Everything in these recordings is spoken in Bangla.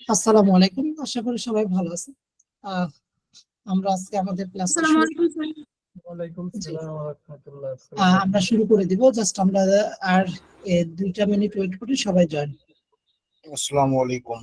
আসসালামু আলাইকুম, আশা করি সবাই ভালো আছেন। আহ, আমরা আজকে আমাদের ক্লাসটা শুরু ওয়ালাইকুম জি, সালাম ওয়া রাহমাতুল্লাহ। আসসালামু আমরা আলাইকুম। শুরু করে দিব। জাস্ট আমরা আর 2টা মিনিট ওয়েট করি, সবাই জয়েন। আসসালামু আলাইকুম।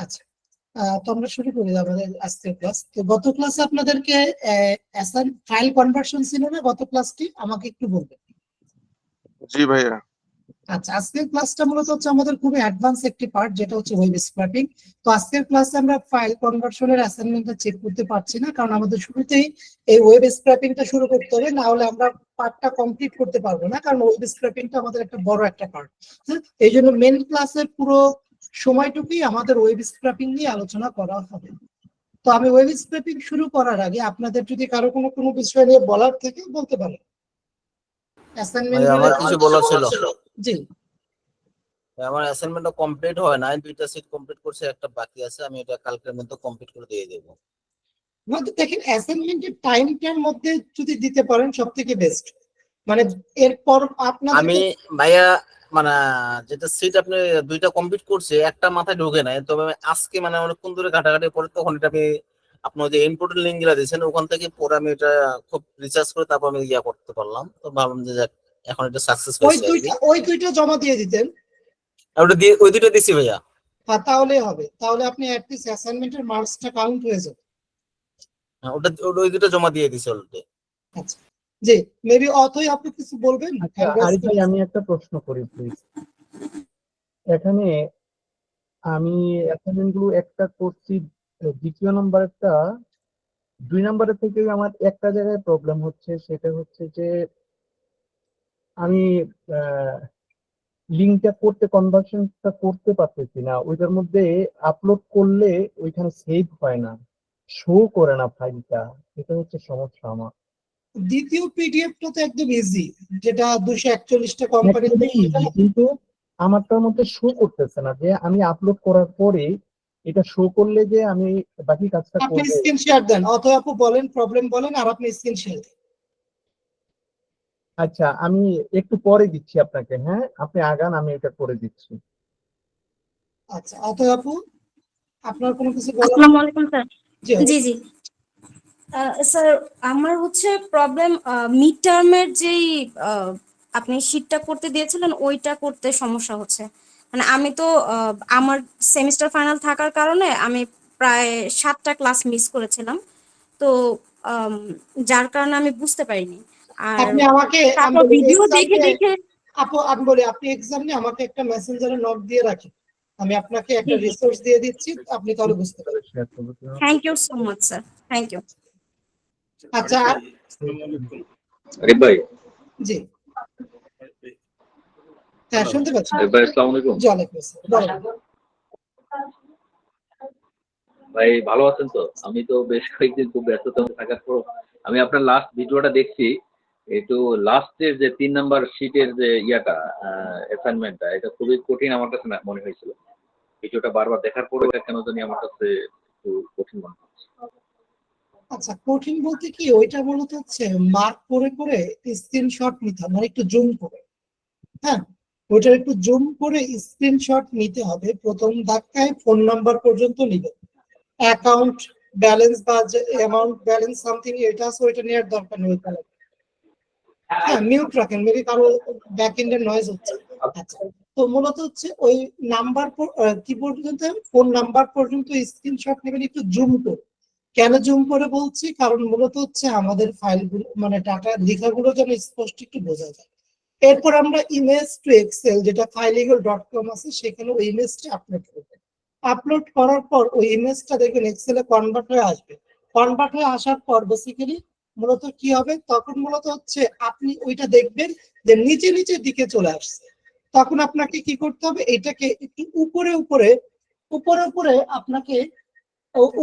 আচ্ছা, তো আমরা শুরু করি আমাদের আজকের ক্লাস। তো গত ক্লাসে আপনাদেরকে ফাইল কনভার্সন ছিল না? গত ক্লাসটি আমাকে একটু বলবেন। জি ভাইয়া। আচ্ছা, আজকের ক্লাসটা মূলত হচ্ছে আমাদের খুবই অ্যাডভান্স একটি পার্ট, যেটা হচ্ছে ওয়েব স্ক্র্যাপিং। তো আজকের ক্লাসে আমরা ফাইল কনভার্সনের অ্যাসাইনমেন্টটা চেক করতে পারছি না, কারণ আমাদের শুরুতেই এই ওয়েব স্ক্র্যাপিংটা শুরু করতে হবে, না হলে আমরা পার্টটা কমপ্লিট করতে পারবো না, কারণ ওয়েব স্ক্র্যাপিংটা আমাদের একটা বড় একটা পার্ট। হ্যাঁ, এই জন্য মেন ক্লাসের পুরো সময়টুকুই আমাদের ওয়েব স্ক্র্যাপিং নিয়ে আলোচনা করা হবে। তো আমি ওয়েব স্ক্র্যাপিং শুরু করার আগে আপনাদের যদি কারো কোনো কোনো বিষয় নিয়ে বলার থেকে বলতে পারেন। অ্যাসাইনমেন্ট আমার কিছু বলার ছিল। জি, আমার অ্যাসাইনমেন্টটা কমপ্লিট হয় নাই, 2টা সিট কমপ্লিট করছে, একটা বাকি আছে। আমি এটা কালকের মধ্যে কমপ্লিট করে দিয়ে দেব। দেখেন অ্যাসাইনমেন্টের টাইমটার মধ্যে যদি দিতে পারেন সব থেকে বেস্ট। মানে এরপর আপনাদের আমি ভাইয়া মানে যেটা সিট আপনি 2টা কমপ্লিট করছে, একটা মাথায় ঢোকে নাই। তবে আমি আজকে মানে অনেকক্ষণ ধরে ঘাটাঘাটি করে তখন এটা আমি আপনার যে ইম্পোর্টেন্ট লিঙ্ক গুলা দিয়েছেন ওখান থেকে পরে আমি এটা খুব রিসার্চ করে তারপর আমি করতে পারলাম। তো ভাবলাম যে যাক, এখন এটা সাকসেস ওই হয়েছে আর কি। দুইটা জমা দিয়ে দিতেন। ওটা দিয়ে ওই 2টা দিছি ভাইয়া। হ্যাঁ, তাহলেই হবে। তাহলে আপনি অ্যাটলিস্ট অ্যাসাইনমেন্টের মার্কসটা কাউন্ট হয়ে যাবে। ওটা ওই 2টা জমা দিয়ে দিছি অলরেডি। আচ্ছা, জি, মেবি অথই আপনি কিছু বলবেন। আচ্ছা আরিফ ভাই, আমি একটা প্রশ্ন করি প্লিজ। এখানে আমি অ্যাসাইনমেন্ট গুলো একটা করছি, দ্বিতীয় নম্বরটা 2 নম্বরের থেকে আমার একটা জায়গায় প্রবলেম হচ্ছে। সেটা হচ্ছে যে আমি লিঙ্কটা করতে কনভার্সনটা করতে পারতেছি না, ওইটার মধ্যে আপলোড করলে ওইখানে সেভ হয় না, শো করে না ফাইলটা। এটা হচ্ছে সমস্যা আমার। দ্বিতীয় পিডিএফটা তো একদম ইজি, যেটা 241টা কোম্পানি। Actually easy, কিন্তু আমারটার মধ্যে শো করতেছে না যে আমি আপলোড করার পরে এটা শো করলে যে আমি বাকি কাজটা আপনি করবো। স্ক্রিন শেয়ার দেন, অথবা আপু বলেন প্রবলেম বলেন, আর আপনি স্ক্রিন শেয়ার দেন। আচ্ছা, আমি একটু পরে দিচ্ছি আপনাকে, হ্যাঁ আপনি আগান, আমি এটা করে দিচ্ছি। আচ্ছা, অথবা আপু আপনার কোনো কিছু বলার? আসসালামু আলাইকুম স্যার। জি জি জি স্যার, আমার হচ্ছে প্রবলেম মিড টার্মের যেই আপনি শীটটা করতে দিয়েছিলেন ওইটা করতে সমস্যা হচ্ছে। মানে আমি তো আমার সেমিস্টার ফাইনাল থাকার কারণে আমি প্রায় 7টা ক্লাস মিস করেছিলাম, তো আম, যার কারণে আমি বুঝতে পারিনি। আর আপনি আমাকে তারপর ভিডিও দেখে দেখে আপু আমি বলি, আপনি এক্সাম নিয়ে আমাকে একটা মেসেঞ্জারে নক দিয়ে রাখেন, আমি আপনাকে একটা জি জি রিসোর্স দিয়ে দিচ্ছি, আপনি তাহলে বুঝতে পারবেন। শেয়ার করবো তো। Thank you so much sir, thank you. আচ্ছা আরিফ ভাই, জি, হ্যাঁ শুনতে পাচ্ছি। আরিফ ভাই আসসালামু আলাইকুম। জি ওয়ালাইকুম আসসালাম, বলেন। ভাই ভালো আছেন তো? আমি তো বেশ কয়েকদিন খুব ব্যস্ততা থাকার পর আমি আপনার লাস্ট ভিডিওটা দেখছি। একটু লাস্টের যে 3 নাম্বার শীটের যে ইয়াটা অ্যাসাইনমেন্টটা, এটা খুবই কঠিন আমার কাছে মনে হয়েছিল। ভিডিওটা বারবার দেখার পরেও এটা কেন জানি আমার কাছে একটু কঠিন মনে হচ্ছে। আচ্ছা, কঠিন বলতে কি, ওইটা মূলত হচ্ছে মার্ক করে করে স্ক্রিনশট নিতে হবে, মানে একটু জুম করে। হ্যাঁ, ওইটা একটু জুম করে স্ক্রিনশট নিতে হবে। প্রথম ধাক্কায় ফোন নাম্বার পর্যন্ত নিবে, অ্যাকাউন্ট ব্যালেন্স বা অ্যামাউন্ট ব্যালেন্স সামথিং এটা আছে, ওইটা নেওয়ার দরকার নেই। হ্যাঁ, মিউট রাখেন, মেবি কারো ব্যাক এন্ডের নয়েজ হচ্ছে। আচ্ছা, তো মূলত হচ্ছে ওই নাম্বার কি পর্যন্ত, ফোন নাম্বার পর্যন্ত স্ক্রিনশট নেবেন, একটু জুম করে। কেন জুম করে বলছি, কারণ মূলত হচ্ছে আমাদের ফাইলগুলো মানে ডাটা লেখাগুলো যেন স্পষ্ট একটু বোঝা যায়। এরপর আমরা ইমেজ টু এক্সেল, যেটা fileeagle.com আছে, সেখানে ওই ইমেজটা আপলোড করবেন। আপলোড করার পর ওই ইমেজটা দেখবেন এক্সেলে কনভার্ট হয়ে আসবে। কনভার্ট হয়ে আসার পর বেসিক্যালি মূলত কি হবে, তখন মূলত হচ্ছে আপনি ওইটা দেখবেন যে নিচে নিচের দিকে চলে আসছে। তখন আপনাকে কি করতে হবে, এটাকে একটু উপরে উপরে উপরে উপরে আপনাকে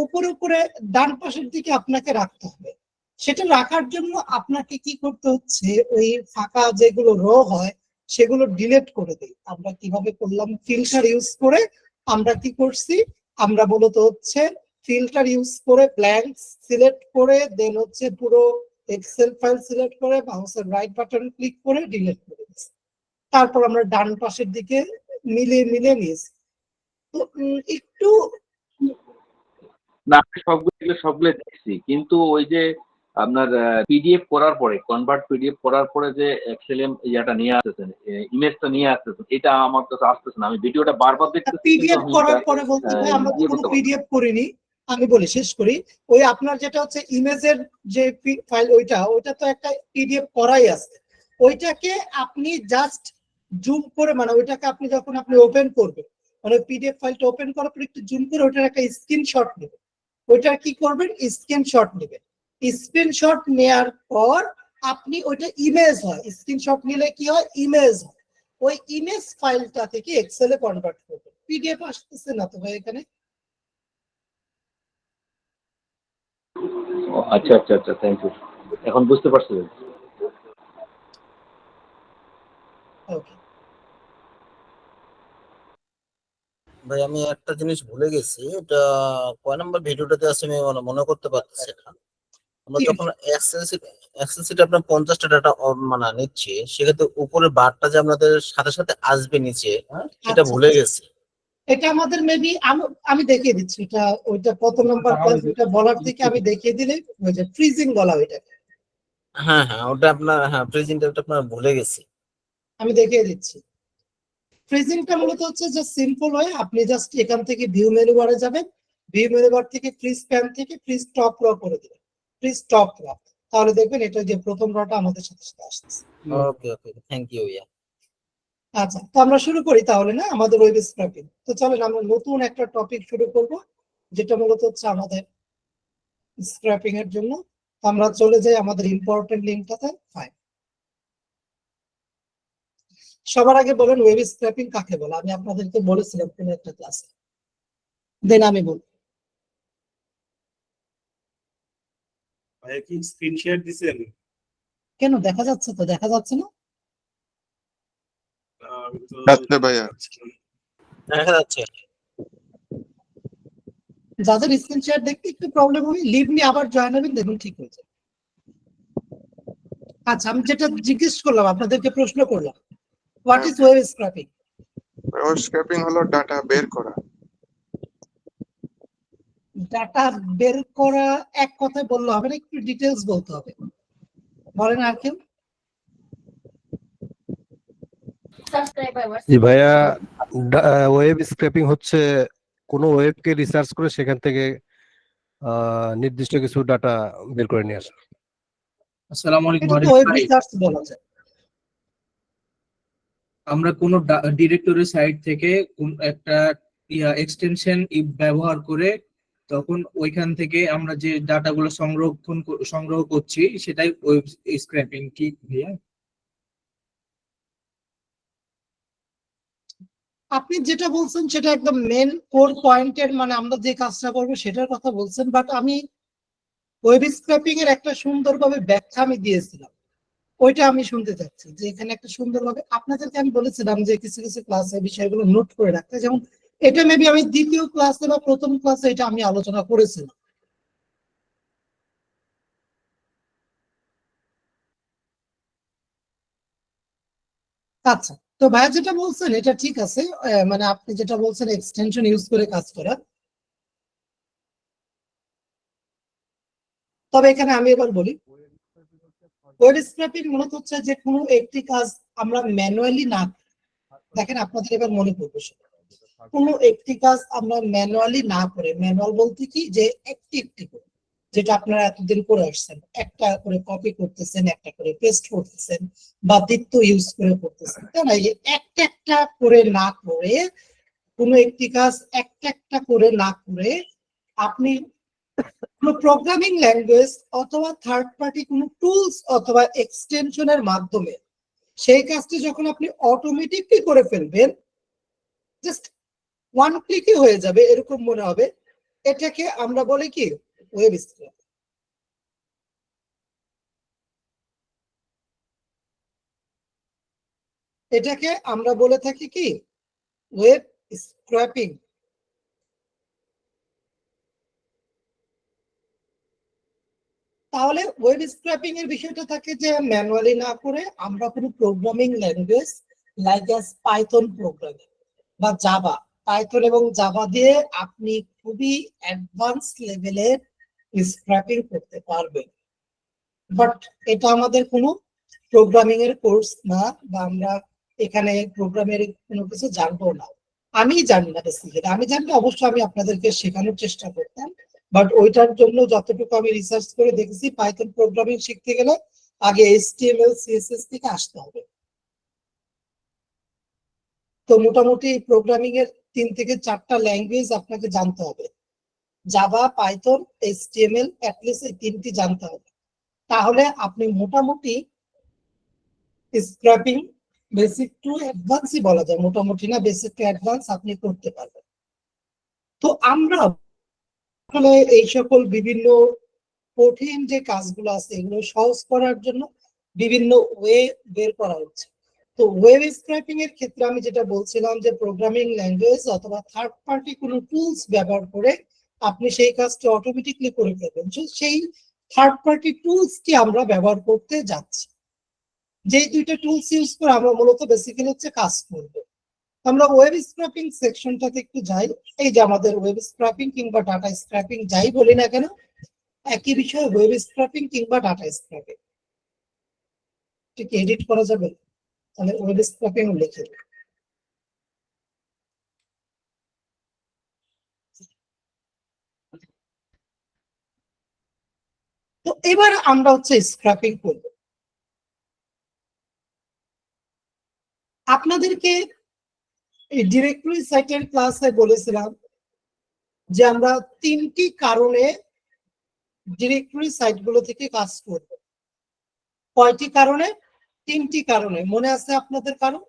উপরে উপরে ডান পাশের দিকে আপনাকে রাখতে হবে। সেটা রাখার জন্য আপনাকে কি করতে হচ্ছে, ওই ফাঁকা যেগুলো রো হয় সেগুলো ডিলিট করে দিই। আমরা কিভাবে করলাম, ফিল্টার ইউজ করে আমরা কি করছি, আমরা মূলত হচ্ছে ফিল্টার ইউজ করে ব্ল্যাঙ্ক সিলেক্ট করে দেন হচ্ছে পুরো এক্সেল ফাইল সিলেক্ট করে মাউসের রাইট বাটন ক্লিক করে ডিলিট করে দিচ্ছি। তারপর আমরা ডান পাশের দিকে মিলিয়ে মিলিয়ে নিয়েছি। তো একটু না, আমি সবগুলো দেখছি, কিন্তু ওই যে আপনার পিডিএফ করার পরে, কনভার্ট পিডিএফ করার পরে যে এক্সেলএম ইয়াটা নিয়ে আসতেছেন, ইমেজটা নিয়ে আসতেছেন, এটা আমার কাছে আসতেছে না। আমি ভিডিওটা বারবার দেখতেছি, কিন্তু পিডিএফ আমি করার এটা পরে বলতে ভাই, আমরা তো ইয়ে কোনো করতে পারছি না। পিডিএফ করিনি। আমি বলি শেষ করি, ওই আপনার যেটা হচ্ছে ইমেজের যে ফাইল, ওইটা ওইটা তো একটা পিডিএফ করাই আছে। ওইটাকে আপনি জাস্ট জুম করে, মানে ওইটাকে আপনি যখন আপনি ওপেন করবেন, মানে পিডিএফ ফাইলটা ওপেন করার পর একটু জুম করে ওইটার একটা স্ক্রিনশট নেবেন। ওইটা কি করবেন, স্ক্রিনশট নেবেন। স্ক্রিনশট নেয়ার পর আপনি ওইটা ইমেজ হয়, স্ক্রিনশট নিলে কি হয়, ইমেজ হয়। ওই ইমেজ ফাইলটা থেকে এক্সেলে কনভার্ট করবেন। পিডিএফ আসতেছে না তো ভাই এখানে? ও, আচ্ছা আচ্ছা আচ্ছা, থ্যাংক ইউ। এখন বুঝতে পারছি। ওকে, ভাই আমি একটা জিনিস ভুলে গেছি, এটা কয় নাম্বার ভিডিওটাতে আছে আমি মনে করতে পারতেছি না। আমরা ঠিক যখন এক্সেল সিট আপনার 50টা ডাটা মানে নিচ্ছি, সেক্ষেত্রে উপরে বারটা যে আপনাদের সাথে সাথে আসবে নিচে, সেটা আচ্ছা, ভুলে গেছি। এটা আমাদের মেবি আমি দেখিয়ে দিচ্ছি, এটা ওইটা কত নাম্বার ক্লাস, ওইটা বলার থেকে আমি দেখিয়ে দিলে ওই যে ফ্রিজিং বলা ওইটা, হ্যাঁ হ্যাঁ, ওটা আপনার, হ্যাঁ প্রেজেন্টটা আপনার ভুলে গেছি। আমি দেখিয়ে দিচ্ছি। ফ্রিজিংটা মূলত হচ্ছে যে সিম্পল হয়, আপনি জাস্ট এখান থেকে ভিউ মেনু বারে যাবেন, ভিউ মেনু বার থেকে ফ্রিজ প্যান থেকে ফ্রিজ টপ র করে দিবেন, ফ্রিজ টপ র, তাহলে দেখবেন এটা যে প্রথম রটা আমাদের সাথে সাথে আসছে। ওকে ওকে, থ্যাংক ইউ ইয়া। আচ্ছা, তো আমরা শুরু করি তাহলে, না আমাদের ওয়েব স্ক্র্যাপিং। তো চলেন আমরা নতুন একটা টপিক শুরু করব, যেটা মূলত হচ্ছে আমাদের স্ক্র্যাপিং এর জন্য। আমরা চলে যাই আমাদের ইম্পর্টেন্ট লিঙ্কটাতে। ফাইন, সবার আগে বলেন ওয়েব স্ক্র্যাপিং কাকে বলে? আমি আপনাদেরকে বলেছিলাম কোন একটা ক্লাসে, দেন আমি বলবো। ভাইয়া কি স্ক্রিন শেয়ার দিছেন? কেন দেখা যাচ্ছে তো? দেখা যাচ্ছে না? আমি তো আচ্ছা ভাইয়া। দেখা যাচ্ছে। যাদের স্ক্রিন শেয়ার দেখতে একটু প্রবলেম হবে লিভ নিয়ে আবার জয়েন হবেন, দেখুন ঠিক হয়েছে। আচ্ছা, আমি যেটা জিজ্ঞেস করলাম আপনাদেরকে, প্রশ্ন করলাম, what is web scraping? Web scraping হলো ডাটা বের করা। ডাটা বের করা এক কথায় বললে হবে না, একটু ডিটেলস বলতে হবে। বলেন আর কেউ? জি ভাইয়া, ওয়েব স্ক্র্যাপিং হচ্ছে কোনো ওয়েবকে রিসার্চ করে সেখান থেকে নির্দিষ্ট কিছু ডাটা বের করে নিয়ে আসা। আসসালামু আলাইকুম এটা তো আরিফ ওয়েব ভাই। রিসার্চ বলা যায়। আমরা কোনো ডিরেক্টরি সাইট থেকে কোন একটা এক্সটেনশন ব্যবহার করে তখন ওইখান থেকে আমরা যে ডাটাগুলো সংগ্রহ করছি সেটাই ওয়েব স্ক্র্যাপিং, কি ভাইয়া? আপনি যেটা বলছেন সেটা একদম মেন কোর পয়েন্টের, মানে আমরা যে কাজটা করবো সেটার কথা বলছেন, বাট আমি ওয়েব স্ক্র্যাপিং এর একটা সুন্দরভাবে ব্যাখ্যা আমি দিয়েছিলাম, ওইটা আমি শুনতে চাচ্ছি যে এখানে একটা সুন্দরভাবে আপনাদেরকে আমি বলেছিলাম যে কিছু কিছু ক্লাসে বিষয়গুলো নোট করে রাখতে, যেমন এটা মেবি আমি দ্বিতীয় ক্লাসে বা প্রথম ক্লাসে এটা আমি আলোচনা করেছিলাম। আচ্ছা, তো ভাইয়া যেটা বলছেন এটা ঠিক আছে, মানে আপনি যেটা বলছেন এক্সটেনশন ইউজ করে কাজ করা, তবে এখানে আমি এবার বলি ওয়েব স্ক্র্যাপিং মূলত হচ্ছে যে কোনো একটি কাজ আমরা ম্যানুয়ালি না, দেখেন আপনাদের এবার মনে পড়বে কোনো একটি কাজ আমরা ম্যানুয়ালি না করে, ম্যানুয়াল বলতে কি যে একটি একটি করে, যেটা আপনারা এতদিন করে আসছেন, একটা করে কপি করতেছেন, একটা করে পেস্ট করতেছেন বা দ্বিত্ব ইউজ করে করতেছেন, তাই না? একটা একটা করে না করে, কোনো একটি কাজ একটা একটা করে না করে আপনি কোনো প্রোগ্রামিং ল্যাঙ্গুয়েজ অথবা থার্ড পার্টি কোনো টুলস অথবা এক্সটেনশনের মাধ্যমে সেই কাজটি যখন আপনি অটোমেটিকলি করে ফেলবেন, জাস্ট ওয়ান ক্লিকে হয়ে যাবে এরকম মনে হবে, এটাকে আমরা বলি কি ওয়েব স্ক্র্যাপিং। এটাকে আমরা বলে থাকি কি ওয়েব স্ক্র্যাপিং। তাহলে ওয়েব স্ক্র্যাপিং এর বিষয়টা থাকে যে ম্যানুয়ালি না করে আমরা কোনো programming language like as Python programming বা জাভা, পাইথন এবং জাভা দিয়ে আপনি খুবই অ্যাডভান্স লেভেলের স্ক্র্যাপিং করতে পারবেন, বাট এটা আমাদের কোনো প্রোগ্রামিং এর কোর্স না, বা আমরা এখানে প্রোগ্রামের কোনো কিছু জানবো না। আমি জানি না, বেসিক্যালি আমি জানলে অবশ্যই আমি আপনাদেরকে শেখানোর চেষ্টা করতাম, বাট ওইটার জন্য যতটুকু আমি রিসার্চ করে দেখেছি পাইথন প্রোগ্রামিং শিখতে গেলে আগে HTML CSS থেকে আসতে হবে। তো মোটামুটি প্রোগ্রামিং এর 3 থেকে 4টা ল্যাঙ্গুয়েজ আপনাকে জানতে হবে, জাভা, পাইথন, HTML, অ্যাটলিস্ট এই 3টি জানতে হবে, তাহলে আপনি মোটামুটি স্ক্র্যাপিং বেসিক টু অ্যাডভান্সই বলা যায়, মোটামুটি না বেসিক টু অ্যাডভান্স আপনি করতে পারবেন। তো আমরা এই সকল বিভিন্ন কঠিন যে কাজগুলো আছে এগুলো সহজ করার জন্য বিভিন্ন ওয়ে বের করা হচ্ছে। তো ওয়েব স্ক্র্যাপিং এর ক্ষেত্রে আমি যেটা বলছিলাম যে প্রোগ্রামিং ল্যাঙ্গুয়েজ অথবা থার্ড পার্টি কোনো টুলস ব্যবহার করে আপনি সেই কাজটি অটোমেটিকলি করে ফেলবেন, সেই থার্ড পার্টি টুলসটি আমরা ব্যবহার করতে যাচ্ছি। যে দুইটা টুলস ইউজ করে আমরা মূলত বেসিক্যালি হচ্ছে কাজ করব। আমরা ওয়েব স্ক্র্যাপিং সেকশনটাতে একটু যাই। এই যে আমাদের ওয়েব স্ক্র্যাপিং কিংবা ডাটা স্ক্র্যাপিং যাই বলি না কেন, একই বিষয় ওয়েব স্ক্র্যাপিং কিংবা ডাটা স্ক্র্যাপিং। ঠিক এডিট করা যাবে, তাহলে ওয়েব স্ক্র্যাপিং লিখে দিই। তো এবার আমরা হচ্ছে স্ক্র্যাপিং করব। আপনাদেরকে এই ডিরেক্টরি সাইটের ক্লাসে বলেছিলাম যে আমরা 3টি কারণে ডিরেক্টরি সাইটগুলো থেকে কাজ করব। কয়টি কারণে? 3টি কারণে। মনে আছে আপনাদের কারণ?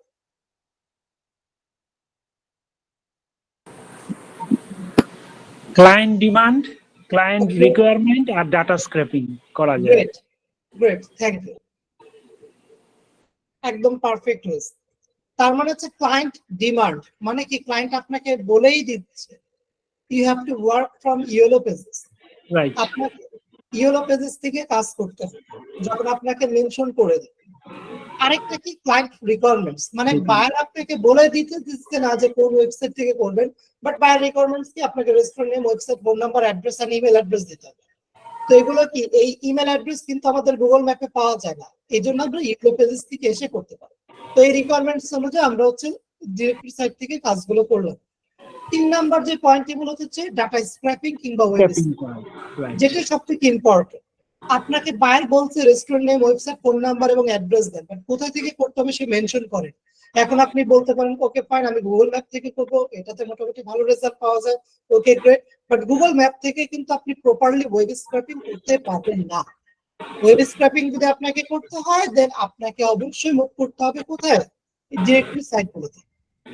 ক্লায়েন্ট ডিমান্ড, ক্লায়েন্ট রিকোয়ারমেন্ট আর ডাটা স্ক্র্যাপিং করা যায়। Great, great, thank you. একদম পারফেক্ট হয়েছে। তার মানে হচ্ছে ক্লায়েন্ট ডিমান্ড মানে কি, ক্লায়েন্ট আপনাকে বলেই দিচ্ছে you have to work from yellow pages, right. আপনাকে ইয়েলো পেজেস থেকে কাজ করতে হবে যখন আপনাকে মেনশন করে দেবে। আরেকটা কি ক্লায়েন্ট রিকোয়ারমেন্টস, মানে বায়ার আপনাকে বলে দিচ্ছে না যে কোন ওয়েবসাইট থেকে করবেন, বাট বায়ার রিকোয়ারমেন্টস কি আপনাকে restaurant name, website, phone number, address আর ইমেল অ্যাড্রেস দিতে হবে। তো এগুলো কি, এই ইমেল অ্যাড্রেস কিন্তু আমাদের গুগল ম্যাপে পাওয়া যায় না, এই জন্য আমরা ইয়েলো পেজেস থেকে এসে করতে পারি। তো এই রিকোয়ারমেন্টস অনুযায়ী আমরা হচ্ছে ডিরেক্টরি সাইট থেকে কাজগুলো করলাম। 3 নাম্বার যে পয়েন্ট এগুলো হচ্ছে ডাটা স্ক্র্যাপিং কিংবা ওয়েব স্ক্র্যাপিং, যেটা সবথেকে ইম্পর্টেন্ট। আপনাকে বায়ার বলছে restaurant name, website, phone number এবং অ্যাড্রেস দেন, বাট কোথা থেকে করতে হবে সে মেনশন করেন। এখন আপনি বলতে পারেন ওকে ফাইন, আমি গুগল ম্যাপ থেকে করবো, এটাতে মোটামুটি ভালো রেজাল্ট পাওয়া যায়, okay great, but Google map থেকে কিন্তু আপনি প্রপারলি ওয়েব স্ক্র্যাপিং করতে পারবেন না। ওয়েব স্ক্র্যাপিং যদি আপনাকে করতে হয় দেন আপনাকে অবশ্যই মুভ করতে হবে কোথায়, ডিরেক্টরি সাইটগুলোতে।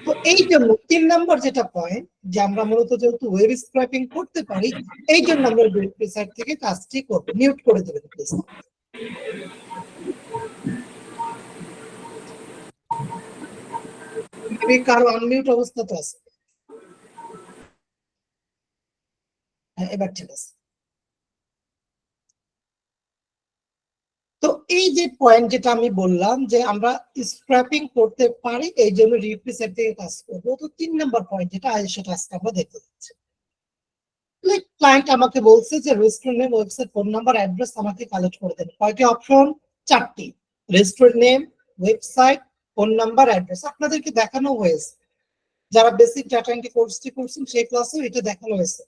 তো এই জন্য 3 নাম্বার যেটা পয়েন্ট, যে আমরা মূলত যেহেতু ওয়েব স্ক্র্যাপিং করতে পারি এই জন্য আমরা ডিরেক্টরি সাইট থেকে কাজটি করব। মিউট করে দেবেন প্লিজ। মেবি কারো আনমিউট অবস্থাতে আছে। হ্যাঁ, এবার ঠিক আছে। তো এই যে পয়েন্ট যেটা আমি বললাম যে আমরা স্ক্র্যাপিং করতে পারি এই জন্য ডিরেক্টরি সাইট থেকে কাজ করবো, তো 3 নাম্বার পয়েন্ট যেটা সেটা আজকে আমরা দেখতে যাচ্ছি। ক্লায়েন্ট আমাকে বলছে যে restaurant name, website, phone number, address আমাকে কালেক্ট করে দেন। কয়টি অপশন? 4টি। Restaurant name, website, phone number, address আপনাদেরকে দেখানো হয়েছে, যারা বেসিক ডাটা এন্ট্রি কোর্সটি করছেন সেই ক্লাসে এটা দেখানো হয়েছে।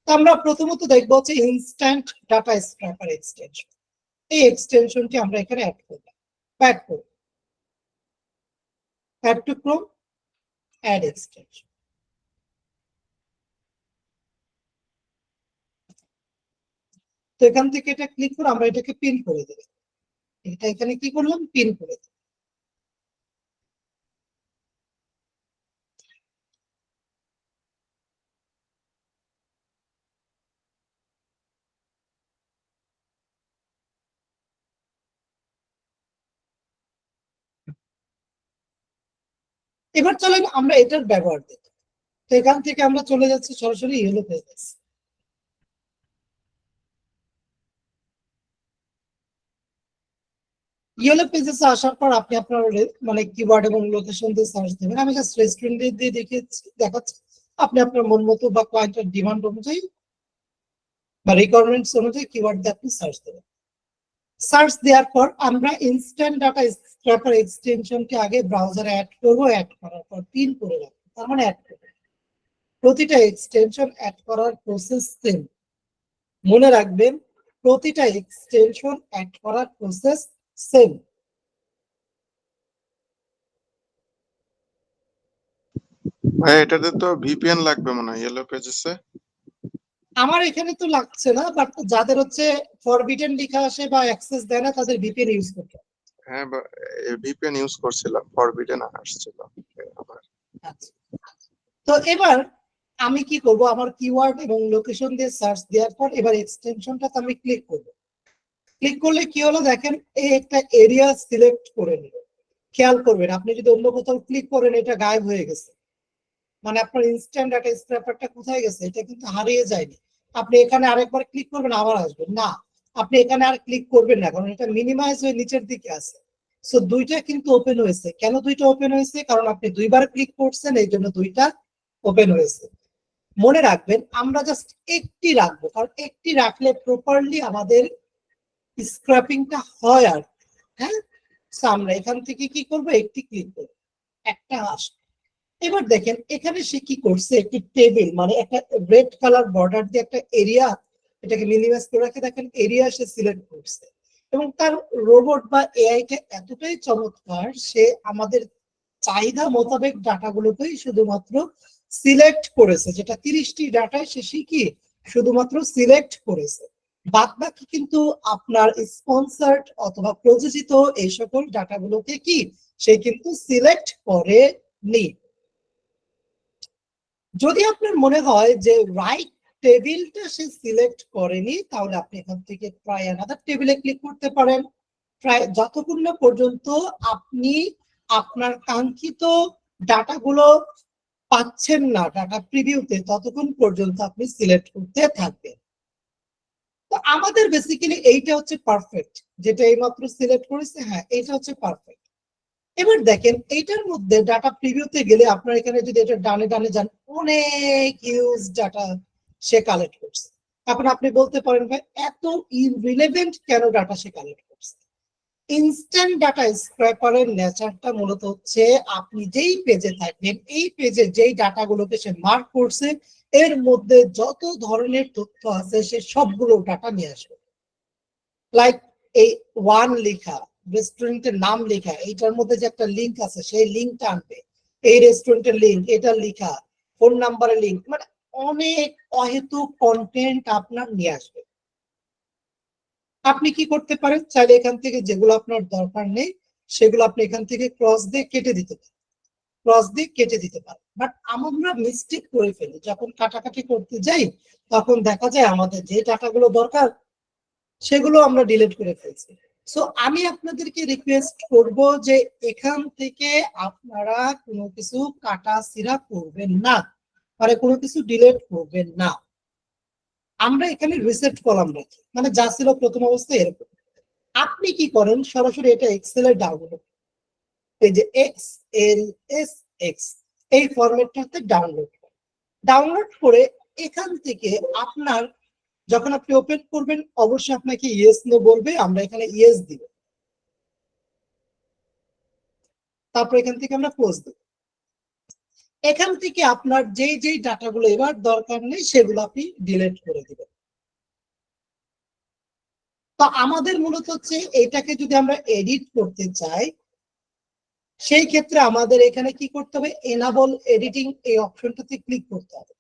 তো আমরা প্রথমত দেখবো হচ্ছে ইনস্ট্যান্ট ডাটা স্ক্র্যাপার এক্সটেনশন। এই এক্সটেনশনটি আমরা এখানে অ্যাড করব, অ্যাড করব, add to Chrome, add extension. তো এখান থেকে এটা ক্লিক করে আমরা এটাকে পিন করে দেব। এটা এখানে কি করলাম, পিন করে দেব। এবার চলেন আমরা এটার ব্যবহার দেখি। তো এখান থেকে আমরা চলে যাচ্ছি সরাসরি ইয়েলো পেজেস। ইয়েলো পেজেস আসার পর আপনি আপনার মানে কিওয়ার্ড এবং লোকেশন দিয়ে সার্চ দেবেন। আমি জাস্ট রেস্টুরেন্ট দিয়ে দেখাচ্ছি, আপনি আপনার মন মতো বা ক্লায়েন্টের ডিমান্ড অনুযায়ী বা রিকোয়ারমেন্টস অনুযায়ী কিওয়ার্ড দিয়ে আপনি সার্চ দেবেন। সার্চ দেওয়ার পর আমরা ইনস্ট্যান্ট ডাটা স্ক্র্যাপার এক্সটেনশনকে আগে ব্রাউজারে অ্যাড করব, অ্যাড করার পর পিন করে রাখবো, তার মানে অ্যাড করব। প্রতিটা এক্সটেনশন অ্যাড করার প্রসেস সেম, মনে রাখবেন প্রতিটা এক্সটেনশন অ্যাড করার প্রসেস সেম। ভাই এটাতে তো ভিপিএন লাগবে মনে হয় ইয়েলো পেজেসে। আমার এখানে তো লাগছে না, বাট যাদের হচ্ছে ফরবিডেন লেখা আসে বা অ্যাক্সেস দেয় না তাদের ভিপিএন ইউজ করতে হবে। হ্যাঁ, ভিপিএন ইউজ করছিলাম, ফরবিডেন আসছিল আবার। আচ্ছা, তো এবার আমি কি করব, আমার কিওয়ার্ড এবং লোকেশন দিয়ে সার্চ দেওয়ার পর এবার এক্সটেনশনটাতে আমি ক্লিক করব। ক্লিক করলে কি হলো দেখেন, এই একটা এরিয়া সিলেক্ট করে নিল। খেয়াল করবেন আপনি যদি অন্য কোথাও ক্লিক করেন এটা গায়েব হয়ে গেছে, মানে আপনার ইনস্ট্যান্ট ডাটা স্ক্র্যাপারটা কোথায় গেছে, এটা কিন্তু হারিয়ে যায়নি। আপনি এখানে আরেকবার ক্লিক করবেন আবার আসবেন না, আপনি এখানে আর ক্লিক করবেন না, কারণ এটা মিনিমাইজ হয়ে নিচের দিকে আছে। সো দুইটা কিন্তু ওপেন হয়েছে। কেন দুইটা ওপেন হয়েছে? কারণ আপনি দুইবার ক্লিক করছেন এই জন্য দুইটা ওপেন হয়েছে। মনে রাখবেন আমরা জাস্ট একটি রাখবো, কারণ একটি রাখলে প্রপারলি আমাদের স্ক্র্যাপিংটা হয়। আর হ্যাঁ, আমরা এখান থেকে কি করবো, একটি ক্লিক করবো, একটা আসবে। এবার দেখেন এখানে সে কি করছে, একটি টেবিল মানে একটা রেড কালার বর্ডার দিয়ে একটা এরিয়া, এটাকে মিনিমাইজ করে রাখে, দেখেন এরিয়া সে সিলেক্ট করছে এবং তার রোবট বা এআইটা এতটাই চমৎকার, সে আমাদের চাহিদা মোতাবেক ডাটাগুলোকেই শুধুমাত্র সিলেক্ট করেছে, যেটা 30টি ডাটায় সে কি শুধুমাত্র সিলেক্ট করেছে। বাদ বাকি কিন্তু আপনার স্পন্সর্ড অথবা প্রযোজিত এই সকল ডাটাগুলোকে কি সে কিন্তু সিলেক্ট করেনি। যদি আপনার মনে হয় যে রাইট টেবিলটা সে সিলেক্ট করেনি, তাহলে আপনি এখান থেকে ট্রাই অ্যানাদার টেবিলে ক্লিক করতে পারেন। ট্রাই যতক্ষণ না পর্যন্ত আপনি আপনার কাঙ্ক্ষিত ডাটাগুলো পাচ্ছেন না ডাটা প্রিভিউতে, ততক্ষণ পর্যন্ত আপনি সিলেক্ট করতে থাকবেন। তো আমাদের বেসিক্যালি এইটা হচ্ছে পারফেক্ট, যেটা এইমাত্র সিলেক্ট করেছে, হ্যাঁ এটা হচ্ছে পারফেক্ট। এবার দেখেন এইটার মধ্যে ডাটা প্রিভিউতে গেলে আপনার এখানে যদি এটা ডানে ডানে যান, অনেক হিউজ ডাটা সে কালেক্ট করছে। এখন আপনি বলতে পারেন ভাই এত ইররিলেভেন্ট কেন ডাটা সে কালেক্ট করছে? ইনস্ট্যান্ট ডাটা স্ক্র্যাপারের নেচারটা মূলত হচ্ছে আপনি যেই পেজে থাকবেন, এই পেজে যেই ডাটাগুলোকে সে মার্ক করছে এর মধ্যে যত ধরনের তথ্য আছে সে সবগুলো ডাটা নিয়ে আসবে। লাইক এই ওয়ান লেখা, রেস্টুরেন্টের নাম লেখা, এইটার মধ্যে যে একটা লিঙ্ক আছে সেই লিঙ্কটা আনবে, এই রেস্টুরেন্টের লিঙ্ক, এটা লেখা, ফোন নাম্বারের লিঙ্ক, মানে অনেক অহেতুক কন্টেন্ট আপনার নিয়ে আসবে। আপনি কি করতে পারেন, চাইলে এখান থেকে যেগুলো আপনার দরকার নেই সেগুলো আপনি এখান থেকে ক্রস দিয়ে কেটে দিতে পারেন, ক্রস দিয়ে কেটে দিতে পারেন। বাট আমরা মিস্টেক করে ফেলি, যখন কাটাকাটি করতে যাই তখন দেখা যায় আমাদের যে ডাটাগুলো দরকার সেগুলো আমরা ডিলিট করে ফেলছি। সো আমি আপনাদেরকে রিকোয়েস্ট করব যে এখান থেকে আপনারা কোনো কিছু কাটা ছিঁড়া করবেন না, মানে কোনো কিছু ডিলিট করবেন না। আমরা এখানে রিসেট কলাম রাখি, মানে যা ছিল প্রথম অবস্থায় এরকম। আপনি কি করেন, সরাসরি এটা এক্সেল এ ডাউনলোড, এই যে XLSX এই ফরম্যাটটাতে ডাউনলোড করে এখান থেকে আপনার যখন আপনি ওপেন করবেন অবশ্যই আপনাকে ইয়েস নো বলবে, আমরা এখানে ইয়েস দিব, তারপর এখান থেকে আমরা ক্লোজ দেব। এখান থেকে আপনার যেই যেই ডাটাগুলো এবার দরকার নেই সেগুলো আপনি ডিলিট করে দিবেন। তো আমাদের মূলত হচ্ছে এটাকে যদি আমরা এডিট করতে চাই সেই ক্ষেত্রে আমাদের এখানে কি করতে হবে, এনাবল এডিটিং এই অপশনটাতে ক্লিক করতে হবে।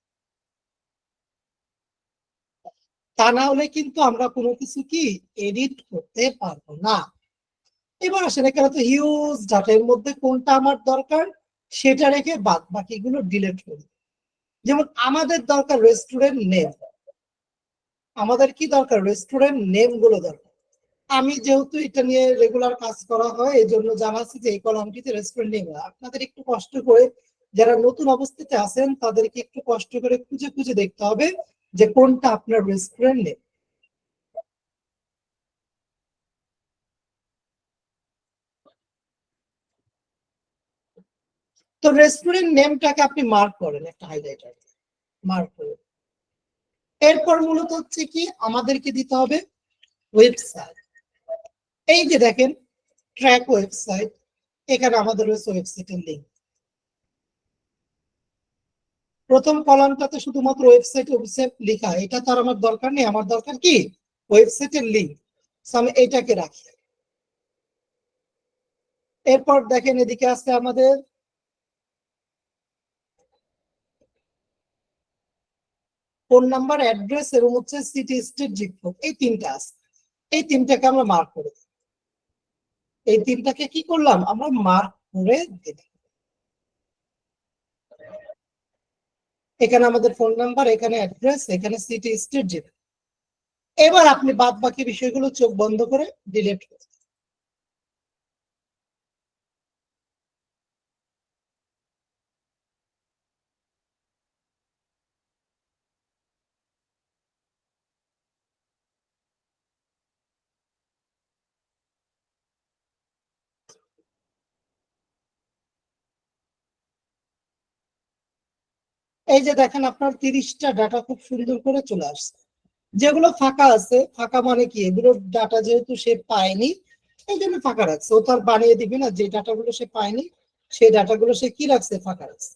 তা না হলে কিন্তু আমরা কোনো কিছু কি এডিট করতে পারবো না। এবার আসেন এখানে তো হিউজ ডাটার মধ্যে কোনটা আমার দরকার সেটা রেখে বাদ বাকিগুলো ডিলিট করি। যেমন আমাদের দরকার রেস্টুরেন্ট নেম, আমাদের কি দরকার রেস্টুরেন্ট নেম গুলো দরকার। আমি যেহেতু এটা নিয়ে রেগুলার কাজ করা হয় এই জন্য জানা আছে যে এই কলামটিতে রেস্টুরেন্ট নেম। আপনাদের একটু কষ্ট করে, যারা নতুন অবস্থাতে আছেন তাদেরকে একটু কষ্ট করে খুঁজে খুঁজে দেখতে হবে যে কোনটা আপনার রেস্টুরেন্ট নেম। তো রেস্টুরেন্ট নেমটাকে আপনি মার্ক করেন একটা হাইলাইটার, মার্ক করেন। এরপর মূলত হচ্ছে কি আমাদেরকে দিতে হবে ওয়েবসাইট। এই যে দেখেন ট্র্যাক ওয়েবসাইট, এখানে আমাদের রয়েছে ওয়েবসাইটের লিঙ্ক। প্রথম কলামটাতে শুধুমাত্র ওয়েবসাইট লেখা, এটা তো আর আমার দরকার নেই, আমার দরকার কি ওয়েবসাইটের লিঙ্ক। আমি এটাকে রাখি। এরপর দেখেন এদিকে আছে আমাদের ফোন নাম্বার, অ্যাড্রেস এবং হচ্ছে সিটি, স্টেট, জিপ কোড, এই তিনটা আছে। এই তিনটাকে আমরা মার্ক করে দিই। এই তিনটাকে কি করলাম আমরা মার্ক করে দিলাম। এখানে আমাদের ফোন নাম্বার, এখানে অ্যাড্রেস, এখানে সিটি, স্টেট, জিপ। এবার আপনি বাদ বাকি বিষয়গুলো চোখ বন্ধ করে ডিলিট করুন। এই যে দেখেন আপনার 30টা ডাটা খুব সুন্দর করে চলে আসছে। যেগুলো ফাঁকা আছে, ফাঁকা মানে কি এগুলো ডাটা যেহেতু সে পায়নি এই জন্য ফাঁকা রাখছে, ও তার বানিয়ে দিবে না। যে ডাটাগুলো সে পায়নি সেই ডাটাগুলো সে কি রাখছে, ফাঁকা রাখছে।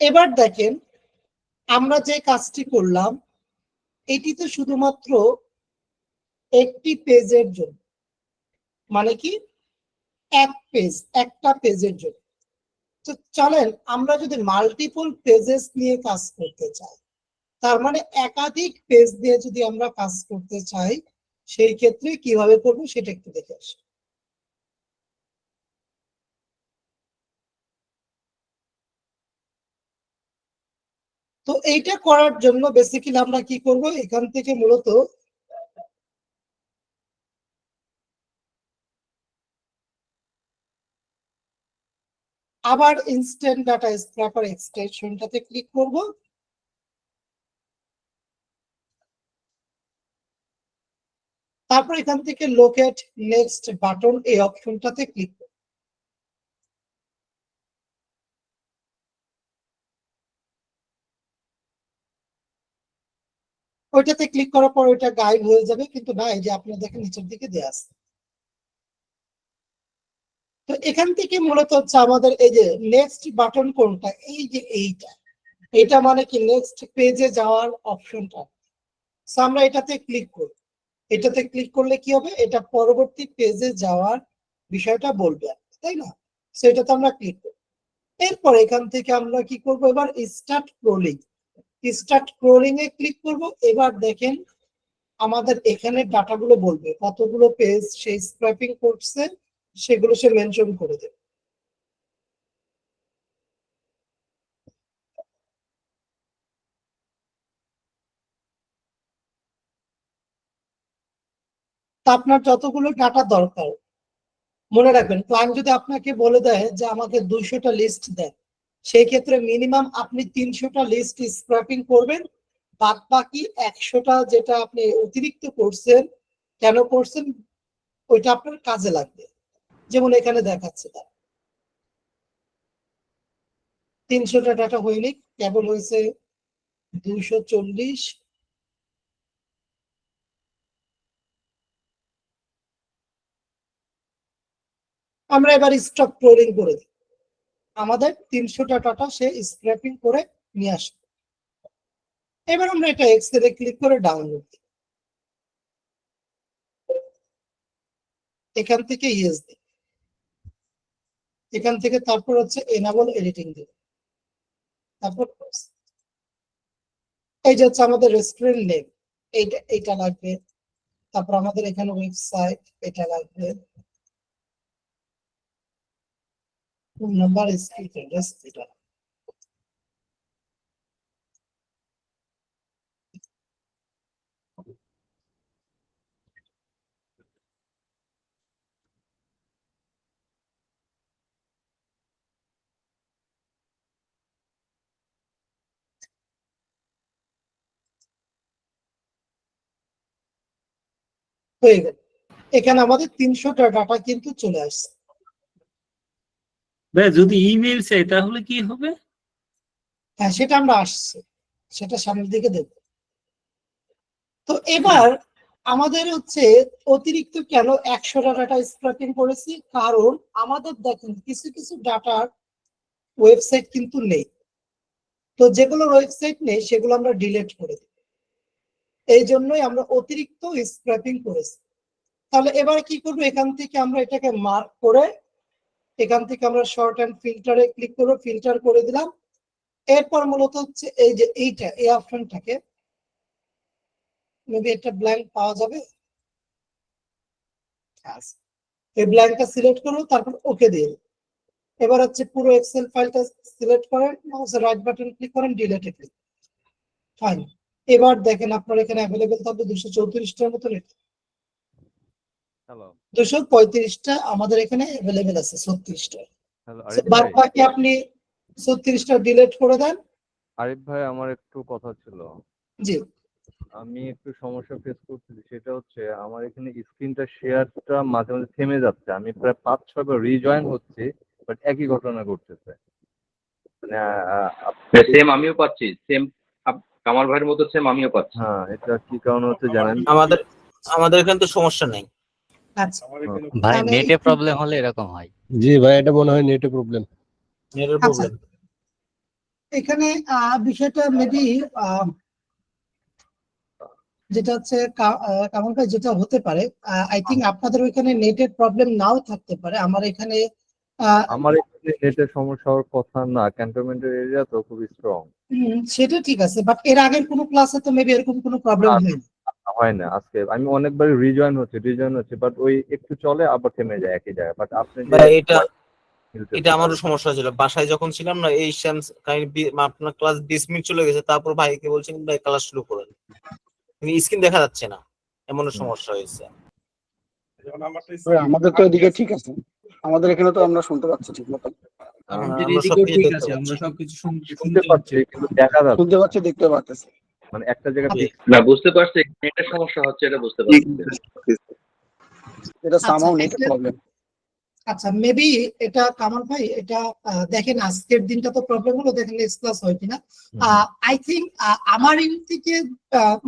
এবার দেখেন আমরা যে কাজটি করলাম এটি তো শুধুমাত্র একটি পেজের জন্য, মানে কি এক পেজ, একটা পেজের জন্য। তো চলেন আমরা যদি মাল্টিপল পেজেস নিয়ে কাজ করতে চাই, তার মানে একাধিক পেজ দিয়ে যদি আমরা কাজ করতে চাই, সেই ক্ষেত্রে কিভাবে করবো সেটা একটু দেখে আসি। তো এইটা করার জন্য বেসিক্যালি আমরা কি করব, এখান থেকে মূলত আবার ইনস্ট্যান্ট ডাটা স্ক্র্যাপার এক্সটেনশনটাতে ক্লিক করব। তারপর এখান থেকে লোকেট নেক্সট বাটন এই অপশনটাতে ক্লিক করব। ওইটাতে ক্লিক করার পর ওইটা গায়েব হয়ে যাবে, কিন্তু না, এই যে আপনারা দেখেন নিচের দিকে দেয়া আছে। তো এখান থেকে মূলত হচ্ছে আমাদের এই যে নেক্সট বাটন কোনটা, এই যে এইটা মানে কি নেক্সট পেজে যাওয়ার অপশনটা। সো আমরা এটাতে ক্লিক করব। এটাতে ক্লিক করলে কি হবে, এটা পরবর্তী পেজে যাওয়ার বিষয়টা বলবে, তাই না? সো এটাতে আমরা ক্লিক করব। এরপর এখান থেকে আমরা কি করব, এবার স্টার্ট স্ক্রলিং। স্টার্ট স্ক্রলিং এ ক্লিক করব। এবার দেখেন আমাদের এখানে ডাটাগুলো বলবে কতগুলো পেজ সে স্ক্র্যাপিং করছে, সেগুলো সে মেনশন করে দেবে। তা আপনার যতগুলো ডাটা দরকার, মনে রাখবেন ক্লায়েন্ট যদি আপনাকে বলে দেয় যে আমাকে 200টা লিস্ট দেন, সেই ক্ষেত্রে মিনিমাম আপনি 300টা লিস্ট স্ক্র্যাপিং করবেন। বাদ বাকি 100টা যেটা আপনি অতিরিক্ত করছেন, কেন করছেন ওইটা আপনার কাজে লাগবে। যেমন এখানে দেখাচ্ছে তার 300টা ডাটা হয়নি, কেবল হয়েছে 240। আমরা এবার স্টপ স্ক্রলিং করে দিই, আমাদের 300টা ডাটা সে স্ক্র্যাপিং করে নিয়ে আসবে। এবার আমরা এটা এক্সেলে ক্লিক করে ডাউনলোড দিই। এখান থেকে ইয়েস দিই, এখান থেকে তারপর হচ্ছে এনাবল এডিটিং দিই, তারপর এই যে হচ্ছে আমাদের রেস্টুরেন্ট নেম, এইটা লাগবে। তারপর আমাদের এখানে ওয়েবসাইট এটা লাগবে, ফোন নাম্বার, স্ট্রিট অ্যাড্রেস এটা। হয়ে গেল, এখানে আমাদের 300টা ডাটা কিন্তু চলে আসছে। ভাই যদি ইমেল চাই তাহলে কি হবে? হ্যাঁ, সেটা আমরা আসছি, সেটা সামনের দিকে দেখব। তো এবার আমাদের হচ্ছে অতিরিক্ত কেন 100টা ডাটা স্ক্র্যাপিং করেছি, কারণ আমাদের দেখেন কিছু কিছু ডাটার ওয়েবসাইট কিন্তু নেই। তো যেগুলো ওয়েবসাইট নেই সেগুলো আমরা ডিলিট করে দিই, এই জন্যই আমরা অতিরিক্ত স্ক্র্যাপিং করেছি। তাহলে এবার কি করবো, এখান থেকে আমরা এটাকে মার্ক করে এখান থেকে আমরা শর্ট এন্ড ফিল্টারে ক্লিক করবো, ফিল্টার করে দিলাম। এরপর মূলত হচ্ছে এই যে এই অপশনটাকে মেবি একটা ব্ল্যাঙ্ক পাওয়া যাবে, এই ব্ল্যাঙ্কটা সিলেক্ট করবো, তারপর ওকে দিয়ে দেবো। এবার হচ্ছে পুরো এক্সেল ফাইলটা সিলেক্ট করেন, মাউসের রাইট বাটন ক্লিক করেন, ডিলিটে ক্লিক। ফাইন, এবার দেখেন আপনার এখানে অ্যাভেলেবেল থাকবে 234টার মতো। 235টা আমাদের এখানে অ্যাভেলেবেল আছে, 36টা। বাদ বাকি আপনি 36টা ডিলিট করে দেন। আরিফ ভাই, আমার একটু কথা ছিল। জি, আমি একটু সমস্যা ফেস করতেছি, সেটা হচ্ছে আমার এখানে স্ক্রিনটা শেয়ারটা মাঝে মাঝে থেমে যাচ্ছে। আমি প্রায় 5-6 বার রিজয়েন হচ্ছে, বাট একই ঘটনা ঘটতেছে। মানে সেম আমিও পাচ্ছি, সেম কামাল ভাইয়ের মতো সেম আমিও পাচ্ছি। হ্যাঁ, এটা কি কারণ হচ্ছে জানেন? আমাদের এখানে তো সমস্যা নেই। আচ্ছা ভাই আমি নেটে একটু- প্রবলেম হলে এরকম হয়। জি ভাই, এটা মনে হয় নেটে প্রবলেম। নেটের আচ্ছা, প্রবলেম। এখানে বিষয়টা মেবি যেটা হচ্ছে কামাল ভাই, যেটা হতে পারে আই থিঙ্ক আপনাদের ওইখানে নেটের প্রবলেম নাও থাকতে পারে। আমার এখানে আমার এখানে নেটের সমস্যা হওয়ার কথা না, ক্যান্টনমেন্টের এরিয়া তো খুবই স্ট্রং। সেটা ঠিক আছে, বাট এর আগের কোনো ক্লাসে তো মেবি এরকম কোনো প্রবলেম হয়নি। হয় না, আজকে আমি অনেকবারই রিজয়েন হচ্ছে বাট ওই একটু চলে আবার থেমে যায় একই জায়গায়। বাট আপনি যে ভাই এটা আমারও সমস্যা ছিল, বাসায় যখন ছিলাম না এই আপনার ক্লাস 20 মিনিট চলে গেছে, তারপর ভাইকে বলছেন ভাই ক্লাস শুরু করেন, কিন্তু স্ক্রিন দেখা যাচ্ছে না, এমন সমস্যা হয়েছে। যেমন আমারটা আমাদের তো এদিকে ঠিক আছে, আমাদের এখানে তো আমরা শুনতে পাচ্ছি ঠিক মতো, আমাদের আমরা এদিকেও সবকিছু ঠিক দেখতে আছে, পাচ্ছি। আমরা সবকিছু শুনতে পাচ্ছি কিন্তু দেখা যাচ্ছে শুনতে পাচ্ছি দেখতে পাচ্ছি। মানে একটা জায়গায় না, বুঝতে পারছি নেটের সমস্যা হচ্ছে, এটা বুঝতে পারছি। এটা সামহাউ নেট এটা- প্রবলেম। আচ্ছা, মেবি এটা কামাল ভাই, এটা দেখেন আজকের দিনটা তো প্রবলেম হলো, দেখেন নেক্সট ক্লাস হয় কিনা। আই থিঙ্ক আমার ইন থেকে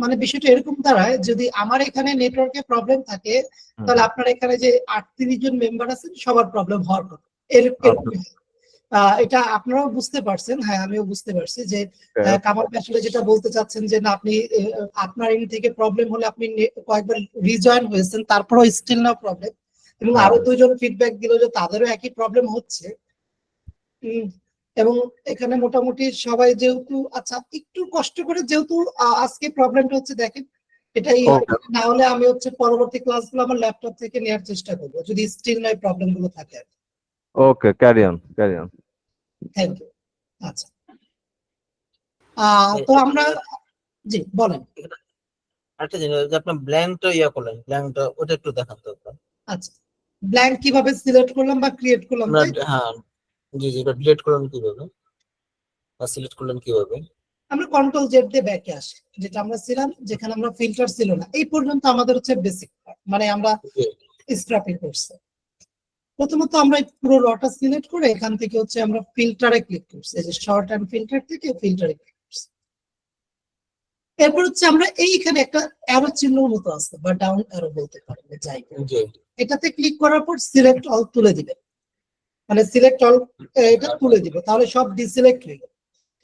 মানে বিষয়টা এরকম দাঁড়ায়, যদি আমার এখানে নেটওয়ার্কে প্রবলেম থাকে তাহলে আপনার এখানে যে 38 জন মেম্বার আছেন সবার প্রবলেম হওয়ার কথা, এরকম এটা আপনারাও বুঝতে পারছেন। হ্যাঁ, আমিও বুঝতে পারছি যে কামাল ভাই আসলে যেটা বলতে চাচ্ছেন যে না, আপনি আপনার ইন থেকে প্রবলেম হলে আপনি কয়েকবার রিজয়েন হয়েছেন, তারপরেও স্টিল না প্রবলেম, এবং আরো 2 জন ফিডব্যাক দিল যে তাদেরও একই প্রবলেম হচ্ছে। এবং এখানে মোটামুটি সবাই যেহেতু, আচ্ছা একটু কষ্ট করে যেহেতু আজকে প্রবলেমটা হচ্ছে দেখেন, এটাই না হলে আমি হচ্ছে পরবর্তী ক্লাসগুলো আমার ল্যাপটপ থেকে নেওয়ার চেষ্টা করবো যদি স্টিল নয় প্রবলেম গুলো থাকে। Okay, carry on. Thank you. আচ্ছা, তো আমরা, জি বলেন। একটা জিনিস যে আপনার ব্ল্যাঙ্কটা করলেন, ব্ল্যাঙ্কটা ওটা একটু দেখান তো। আচ্ছা, ব্ল্যাঙ্ক কিভাবে সিলেক্ট করলাম বা ক্রিয়েট করলাম? হ্যাঁ জি, এটা ডিলিট করলেন কিভাবে বা সিলেক্ট করলেন কিভাবে? আমরা কন্ট্রোল জেড দিয়ে ব্যাকে আসি, যেটা আমরা ছিলাম, যেখানে আমরা ফিল্টার ছিল না এই পর্যন্ত, আমাদের হচ্ছে বেসিক মানে আমরা স্ক্র্যাপিং করছি। প্রথমত আমরা পুরো রটা সিলেক্ট করে এখান থেকে হচ্ছে আমরা ফিল্টারে ক্লিক করছি, এই যে শর্ট এন্ড ফিল্টার থেকে ফিল্টারে ক্লিক করছি। এরপর হচ্ছে আমরা এইখানে একটা অ্যারো চিহ্ন মতো আছে বা ডাউন অ্যারো বলতে পারেন, যাই এটাতে ক্লিক করার পর সিলেক্ট অল তুলে দিবে, মানে সিলেক্ট অল এটা তুলে দিবে, তাহলে সব ডিসিলেক্ট হয়ে গেল।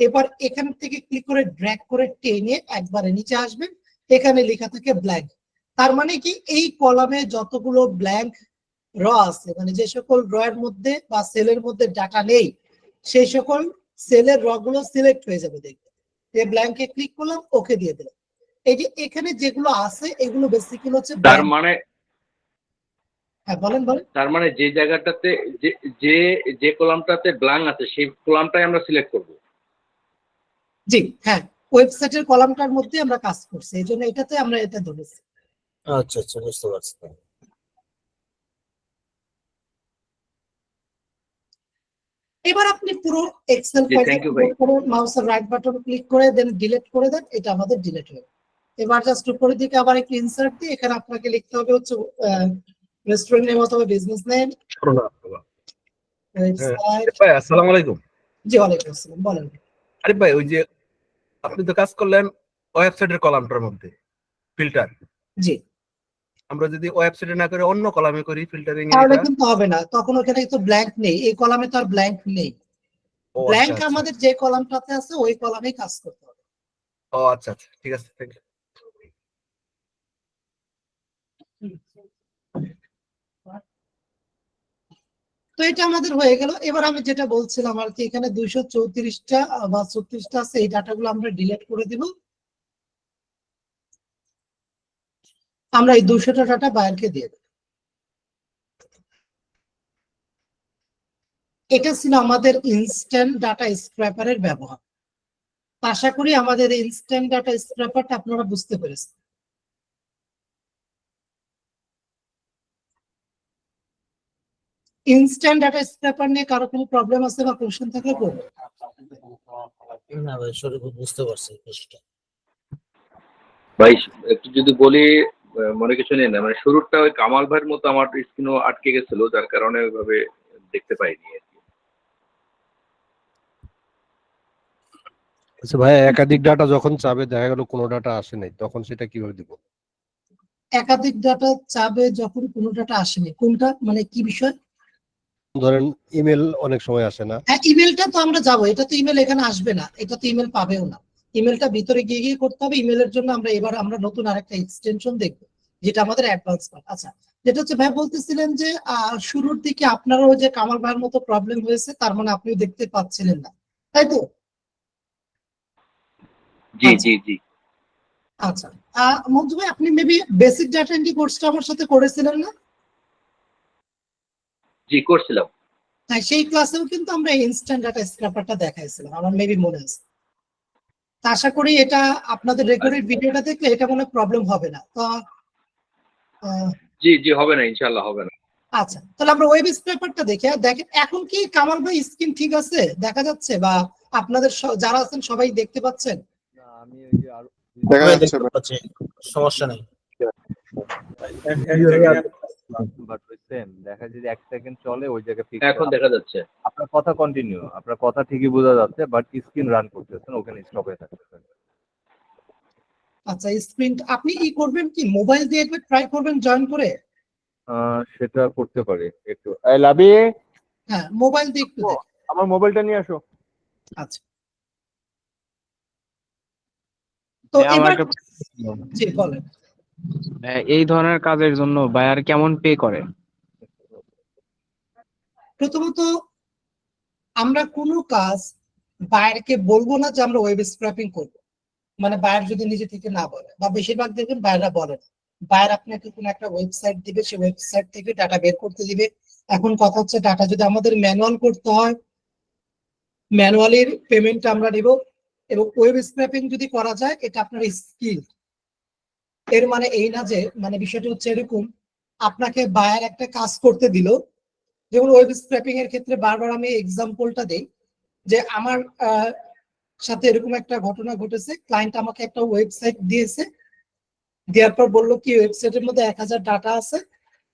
এবার এখান থেকে ক্লিক করে ড্র্যাগ করে টেনে একবারে নিচে আসবেন, এখানে লেখা থাকে ব্ল্যাঙ্ক। তার মানে কি এই কলামে যতগুলো ব্ল্যাঙ্ক র আছে, মানে যে সকল র এর মধ্যে বা সেলের মধ্যে ডাটা নেই, সেই সকল সেলের র গুলো সিলেক্ট হয়ে যাবে। দেখবে এই ব্ল্যাঙ্কে ক্লিক করলাম, ওকে দিয়ে দিলাম। এই যে এখানে যেগুলো আছে এগুলো বেসিক্যালি হচ্ছে তার মানে, হ্যাঁ বলেন। তার মানে যে জায়গাটাতে যে কলামটাতে ব্ল্যাঙ্ক আছে সেই কলামটাই আমরা সিলেক্ট করব। জি হ্যাঁ, ওয়েবসাইটের কলামটার মধ্যে আমরা কাজ করছি, এই জন্য এটাতে আমরা এটা ধরেছি। আচ্ছা বুঝতে পারছি। এবার আপনি পুরো এক্সেল ফাইলে মাউসের রাইট বাটন ক্লিক করে দেন ডিলিট করে দেন, এটা আমাদের ডিলিট হয়ে গেল। এবার জাস্ট উপরের দিকে আবার একটু ইনসার্ট দিয়ে এখানে আপনাকে লিখতে হবে হচ্ছে রেস্টুরেন্ট নেম অথবা বিজনেস নেম। ভাই আসসালামু আলাইকুম। জি ওয়ালাইকুম আসসালাম, বলেন। আরে ভাই, ওই যে আপনি তো কাজ করলেন ওয়েবসাইটের কলামটার মধ্যে ফিল্টার, জি আমরা যদি ওয়েবসাইটে না করে অন্য কলামে করি ফিল্টারিং, তাহলে কিন্তু হবে না, তখন ওখানে তো ব্ল্যাঙ্ক নেই, এই কলামে তো আর ব্ল্যাঙ্ক নেই। ব্ল্যাঙ্ক আমাদের যে কলামটাতে আছে ওই কলামেই কাজ করতে হবে। ও আচ্ছা ঠিক আছে, থ্যাংক ইউ। তো এটা আমাদের হয়ে গেল। এবার আমি যেটা বলছিলাম আর কি, এখানে 234টা বা 36টা আছে, এই ডাটাগুলো আমরা ডিলিট করে দিব। আমরা এই 200টা ডাটা বায়ারকে দিয়ে দেব। এটা ছিল আমাদের ইনস্ট্যান্ট ডাটা স্ক্র্যাপারের ব্যবহার। আশা করি আমাদের ইনস্ট্যান্ট ডাটা স্ক্র্যাপারটা আপনারা বুঝতে পেরেছেন। ইনস্ট্যান্ট ডাটা স্ক্র্যাপার নিয়ে কারো কোনো প্রবলেম আছে বা কোশ্চেন থাকলে করবেন। না ভাই, সঠিক বুঝতে পারছি বিষয়টা। ভাই একটু যদি বলি, মনে কিছু নেই না, মানে শুরুটা ওই কামাল ভাইয়ের মতো আমার স্ক্রিনও আটকে গেছিল, যার কারণে ওইভাবে দেখতে পাইনি আর কি। আচ্ছা ভাই, একাধিক ডাটা যখন চাবে দেখা গেল কোনো ডাটা আসে নাই, তখন সেটা কিভাবে দিব? একাধিক ডাটা চাবে যখন কোনো ডাটা আসেনি, কোনটা মানে কি বিষয়? ধরেন ইমেল অনেক সময় আসে না। হ্যাঁ, ইমেলটা তো আমরা যাবো, এটা তো ইমেল এখানে আসবে না, এটা তো ইমেল পাবেও না। ইমেলটা ভিতরে গিয়ে করতে হবে। ইমেলের জন্য আমরা নতুন আরেকটা এক্সটেনশন দেখবো, যেটা আমাদের অ্যাডভান্স পার্ট। আচ্ছা, যেটা হচ্ছে ভাই বলতেছিলেন যে শুরুর দিকে আপনারও যে কামাল ভাইয়ের মতো প্রবলেম হয়েছে, তার মানে আপনিও দেখতে পাচ্ছিলেন না, তাই তো? জি আচ্ছা। জি জি আচ্ছা, মঞ্জু ভাই আপনি মেবি বেসিক ডাটা এন্ট্রি কোর্সটা আমার সাথে করেছিলেন না? জি করছিলাম। হ্যাঁ, সেই ক্লাসেও কিন্তু আমরা ইনস্ট্যান্ট ডাটা স্ক্র্যাপারটা দেখাইছিলাম, আমার মেবি মনে আছে। তা আশা করি এটা আপনাদের রেকর্ডেড ভিডিওটা দেখলে এটা কোনো প্রবলেম হবে না তো। জি জি হবে না, ইনশাল্লাহ হবে না। আচ্ছা, তাহলে আমরা ওয়েব স্ক্র্যাপারটা দেখি। দেখেন এখন কি কামাল ভাই স্ক্রিন ঠিক আছে, দেখা যাচ্ছে, বা আপনাদের যারা আছেন সবাই দেখতে পাচ্ছেন? না আমি ওই যে আরো দেখা আমি যাচ্ছে দেখতে ভাই। পাচ্ছি, সমস্যা নেই। বাট ওই সেম দেখা যায় যে 1 সেকেন্ড চলে ওই জায়গায় ফিক্স। এখন দেখা যাচ্ছে। আপনার কথা কন্টিনিউ, আপনার কথা ঠিকই বোঝা যাচ্ছে, বাট স্ক্রিন রান করতেছেন, ওখানে স্টপ হয়ে থাকতেছে। আচ্ছা, স্ক্রিন আপনি কি করবেন, কি মোবাইল দিয়ে একবার ট্রাই করবেন জয়েন করে? সেটা করতে পারি একটু। এই লাবি, হ্যাঁ, মোবাইল দিয়ে একটু দেখেন। আমার মোবাইলটা নিয়ে আসো। আচ্ছা, তো এবার জি বলেন। এই ধরনের কাজের জন্য বায়ার কেমন পে করে? প্রথমত আমরা কোনো কাজ বায়ারকে বলবো না যে আমরা ওয়েব স্ক্র্যাপিং করবো, মানে বায়ার যদি নিজে থেকে না বলে, বা বেশিরভাগ দেখবেন বায়াররা বলে না। বায়ার আপনাকে কোনো একটা ওয়েবসাইট দিবে, সেই ওয়েবসাইট থেকে ডাটা বের করতে দিবে। এখন কথা হচ্ছে ডাটা যদি আমাদের ম্যানুয়াল করতে হয়, ম্যানুয়ালির পেমেন্ট আমরা নিব। এবং ওয়েব স্ক্র্যাপিং যদি করা যায়, এটা আপনার স্কিল। এর মানে এই না যে, মানে বিষয়টা হচ্ছে এরকম, আপনাকে বায়ার একটা কাজ করতে দিল, যেমন ওয়েব স্ক্র্যাপিং এর ক্ষেত্রে বারবার আমি এক্সাম্পলটা দেই যে আমার সাথে এরকম একটা ঘটনা ঘটেছে। ক্লায়েন্ট আমাকে একটা ওয়েবসাইট দিয়েছে, দেওয়ার পর বললো কি ওয়েবসাইটের মধ্যে 1000 ডাটা আছে,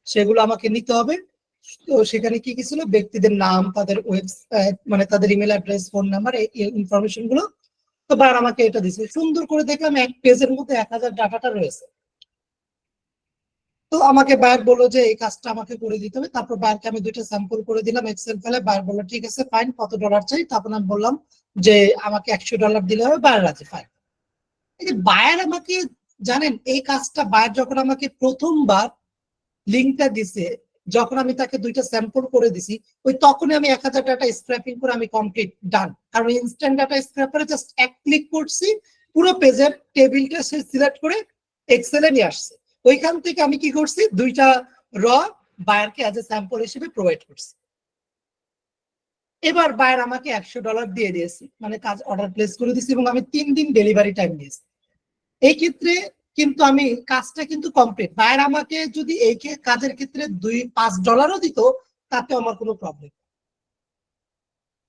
সেগুলো আমাকে নিতে হবে। তো সেখানে কি কি ছিল, ব্যক্তিদের নাম, তাদের মানে তাদের ইমেল অ্যাড্রেস, ফোন নাম্বার, এই ইনফরমেশন গুলো। তো বায়ার আমাকে এটা দিয়েছে, সুন্দর করে দেখলাম এক পেজের মধ্যে 1000 ডাটাটা রয়েছে। তো আমাকে বায়ার বললো যে এই কাজটা আমাকে করে দিতে হবে। তারপর বায়ারকে আমি 2টা স্যাম্পল করে দিলাম এক্সেল ফাইলে। বায়ার বললো ঠিক আছে ফাইন, কত ডলার চাই? তারপর আমি বললাম যে আমাকে $100 দিলে হবে। বায়ার রাজি, ফাইন। এই যে বায়ার আমাকে, জানেন এই কাজটা বায়ার যখন আমাকে প্রথমবার লিঙ্কটা দিছে, যখন আমি তাকে 2টা স্যাম্পল করে দিছি, ওই তখনই আমি 1000 ডাটা স্ক্র্যাপিং করে আমি কমপ্লিট ডান। কারণ ইনস্ট্যান্ট ডাটা স্ক্র্যাপারে জাস্ট এক ক্লিক করছি, পুরো পেজের টেবিলটা সে সিলেক্ট করে এক্সেলে নিয়ে আসছে। ওইখান থেকে আমি কি করছি, 2টা র বায়ারকে অ্যাজ এ স্যাম্পল হিসেবে প্রোভাইড করছি। এবার বায়ার আমাকে $100 দিয়ে দিয়েছি, মানে কাজ অর্ডার প্লেস করে দিয়েছি, এবং আমি 3 দিন ডেলিভারি টাইম দিয়েছি। এই ক্ষেত্রে কিন্তু আমি কাজটা কিন্তু কমপ্লিট। বায়ার আমাকে যদি এই কাজের ক্ষেত্রে $5 দিত, তাতে আমার কোনো প্রবলেম,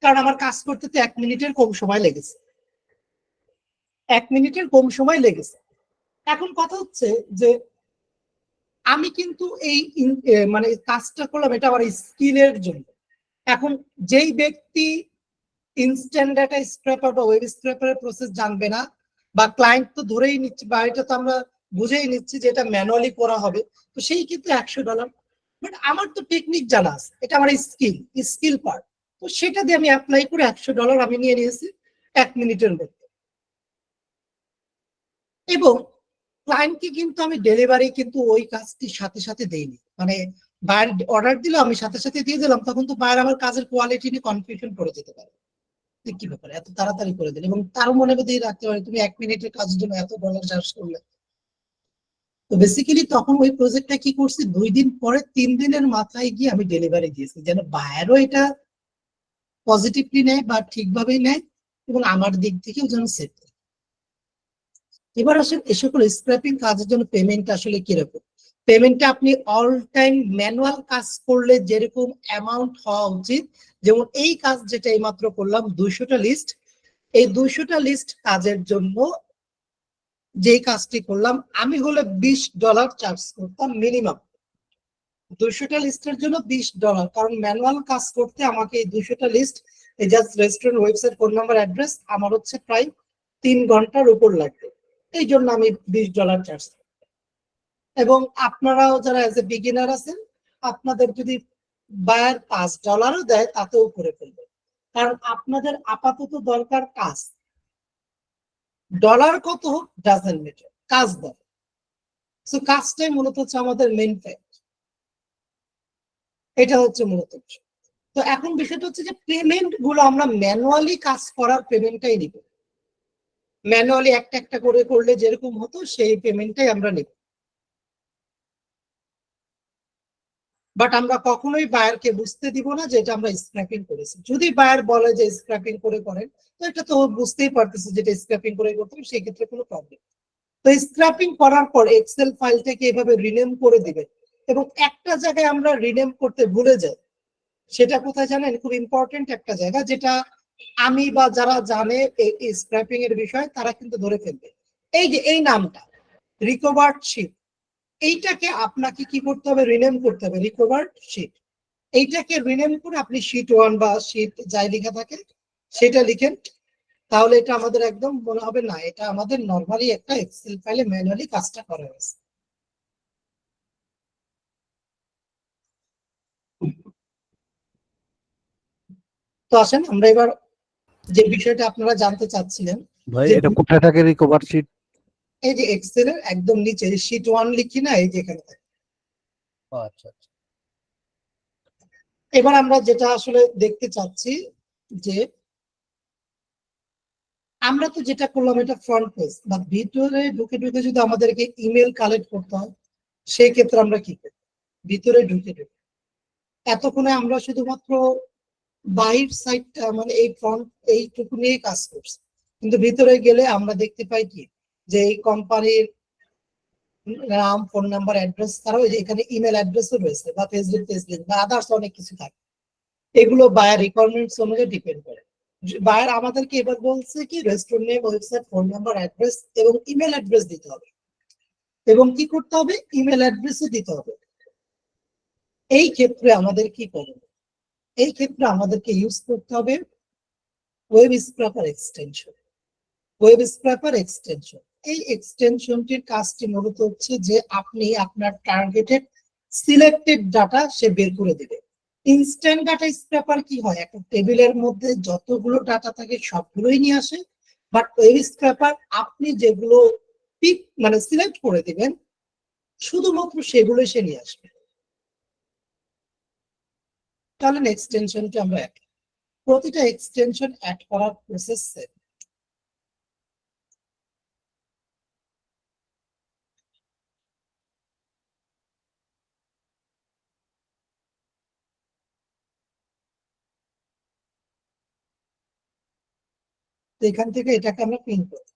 কারণ আমার কাজ করতে তো 1 মিনিটের কম সময় লেগেছে। 1 মিনিটের কম সময় লেগেছে। এখন কথা হচ্ছে যে আমি কিন্তু এই মানে কাজটা করলাম, এটা আমার স্কিলের জন্য। এখন যেই ব্যক্তি ইনস্ট্যান্ট ডাটা স্ক্র্যাপার বা ওয়েব স্ক্র্যাপারের প্রসেস জানবে না, বা ক্লায়েন্ট তো ধরেই নিচ্ছে, বা এটা তো আমরা বুঝেই নিচ্ছি যে এটা ম্যানুয়ালি করা হবে, তো সেই ক্ষেত্রে $100। বাট আমার তো টেকনিক জানা আছে, এটা আমার স্কিল পার্ট। তো সেটা দিয়ে আমি অ্যাপ্লাই করে $100 আমি নিয়ে নিয়েছি 1 মিনিটের মধ্যে। এবং ক্লায়েন্টকে কিন্তু আমি ডেলিভারি কিন্তু ওই কাজটি সাথে সাথে দেইনি, মানে বায়ার অর্ডার দিল আমি সাথে সাথে দিয়ে দিলাম, তখন তো বায়ার আমার কাজের কোয়ালিটি নিয়ে কনফিউশন করে যেতে পারে, কি ব্যাপার এত তাড়াতাড়ি করে দিল, এবং তার মনে মধ্যেই রাখতে পারে তুমি 1 মিনিটের কাজের জন্য $এত চার্জ করলে। তো বেসিক্যালি তখন ওই প্রজেক্টটা কি করছি, 2 দিন পরে 3 দিনের মাথায় গিয়ে আমি ডেলিভারি দিয়েছি, যেন বায়ারও এটা পজিটিভলি নেয় বা ঠিকভাবেই নেয়, এবং আমার দিক থেকেও যেন সেফ। এবার আসেন এ সকল স্ক্র্যাপিং কাজের জন্য পেমেন্ট আসলে কিরকম। পেমেন্টটা আপনি অল টাইম ম্যানুয়াল কাজ করলে যেরকম অ্যামাউন্ট হওয়া উচিত, যেমন এই কাজ যেটা এইমাত্র করলাম 200টা লিস্ট, এই 200টা লিস্ট কাজের জন্য যেই কাজটি করলাম আমি হলে $20 চার্জ করতাম মিনিমাম। 200টা লিস্টের জন্য $20, কারণ ম্যানুয়াল কাজ করতে আমাকে এই 200টা লিস্ট, এই just restaurant website phone number address, আমার হচ্ছে প্রায় 3 ঘন্টার উপর লাগবে। এই জন্য আমি $20 চার্জ। এবং আপনারাও যারা এজ এ বিগিনার আছেন, আপনাদের যদি বায়ার $5 দেয় তাতেও করে ফেলবে, কারণ আপনাদের আপাতত দরকার কাজ। ডলার কত হোক ডাজেন্ট ম্যাটার, কাজ দেয়। সো কাজটাই মূলত হচ্ছে আমাদের মেইন ফ্যাক্ট। এটা হচ্ছে মূলত বিষয়। তো এখন বিষয়টা হচ্ছে যে পেমেন্ট গুলো আমরা ম্যানুয়ালি কাজ করার পেমেন্টটাই নিব, ম্যানুয়ালি একটা একটা করে করলে যেরকম হতো সেই পেমেন্টটাই আমরা নিব। বাট আমরা কখনোই বায়ারকে বুঝতে দিব না যে এটা আমরা স্ক্র্যাপিং করেছি। যদি বায়ার বলে যে স্ক্র্যাপিং করে করেন, তো এটা তো বুঝতেই পারতেছে যেটা স্ক্র্যাপিং করে করতে হবে, সেই ক্ষেত্রে কোনো প্রবলেম। তো স্ক্র্যাপিং করার পর এক্সেল ফাইলটাকে এভাবে রিনেম করে দিবেন, এবং একটা জায়গায় আমরা রিনেম করতে ভুলে যাই। সেটা কোথায় জানেন? খুব ইম্পর্টেন্ট একটা জায়গা, যেটা আমি বা যারা জানে এই স্ক্র্যাপিং এর বিষয় তারা কিন্তু ধরে ফেলবে। এই যে এই নামটা রিকভার্ড শিট, এইটাকে আপনাকে কি করতে হবে? রিনেম করতে হবে রিকভার্ড শিট। এইটাকে রিনেম করে আপনি শিট 1 বা শিট যাই লেখা থাকে সেটা লিখেন, তাহলে এটা আমাদের একদম মনে হবে না এটা আমাদের নরমালি একটা এক্সেল ফাইলে ম্যানুয়ালি কাজটা করা হয়েছে। তো আসেন আমরা এবার যে বিষয়টা আপনারা জানতে চাচ্ছিলেন, ভাই যে এটা কোথায় থাকে রিকভার শিট? এই যে এক্সেল এর একদম নিচে শিট 1 লিখি না, এই যে এখানে থাকে। আচ্ছা আচ্ছা। এবার আমরা যেটা আসলে দেখতে চাচ্ছি যে আমরা তো যেটা করলাম এটা ফ্রন্ট পেজ, বা ভিতরে ঢুকে ঢুকে যদি আমাদেরকে ইমেল কালেক্ট করতে হয় সেই ক্ষেত্রে আমরা কি করি? ভিতরে ঢুকে ঢুকে এতক্ষণে আমরা শুধুমাত্র বাহির সাইডটা মানে এই ফ্রন্ট এইটুকু নিয়ে কাজ করছি, কিন্তু ভিতরে গেলে আমরা দেখতে পাই কি যে এই কোম্পানির নাম, ফোন নাম্বার, অ্যাড্রেস ছাড়াও এখানে ইমেল অ্যাড্রেসও রয়েছে, বা ফেসবুক পেজ লিংক বা আদার্স অনেক কিছু থাকে। এগুলো বায়ার রিকোয়ারমেন্টস অনুযায়ী ডিপেন্ড করে। বায়ার আমাদেরকে এবার বলছে কি restaurant name, website, phone number, address এবং ইমেল অ্যাড্রেস দিতে হবে, এবং কি করতে হবে? ইমেল অ্যাড্রেসও দিতে হবে। এই ক্ষেত্রে আমাদের কি করবে? এই ক্ষেত্রে আমাদেরকে ইউজ করতে হবে web scraper extension. Web scraper extension, এই এক্সটেনশনটির কাজটি মূলত হচ্ছে যে আপনি আপনার টার্গেটেড সিলেক্টেড ডাটা সে বের করে দিবে। ইনস্ট্যান্ট ডাটা স্ক্র্যাপার কি হয়? একটা টেবিলের মধ্যে যতগুলো ডাটা থাকে সবগুলোই নিয়ে আসে, বাট ওয়েব স্ক্র্যাপার আপনি যেগুলো পিক মানে সিলেক্ট করে দিবেন শুধুমাত্র সেগুলো সে নিয়ে আসবে। তাহলে এক্সটেনশনটি আমরা প্রতিটা এক্সটেনশন অ্যাড করার প্রসেস সেম। এখান থেকে এটাকে আমরা পিন করি।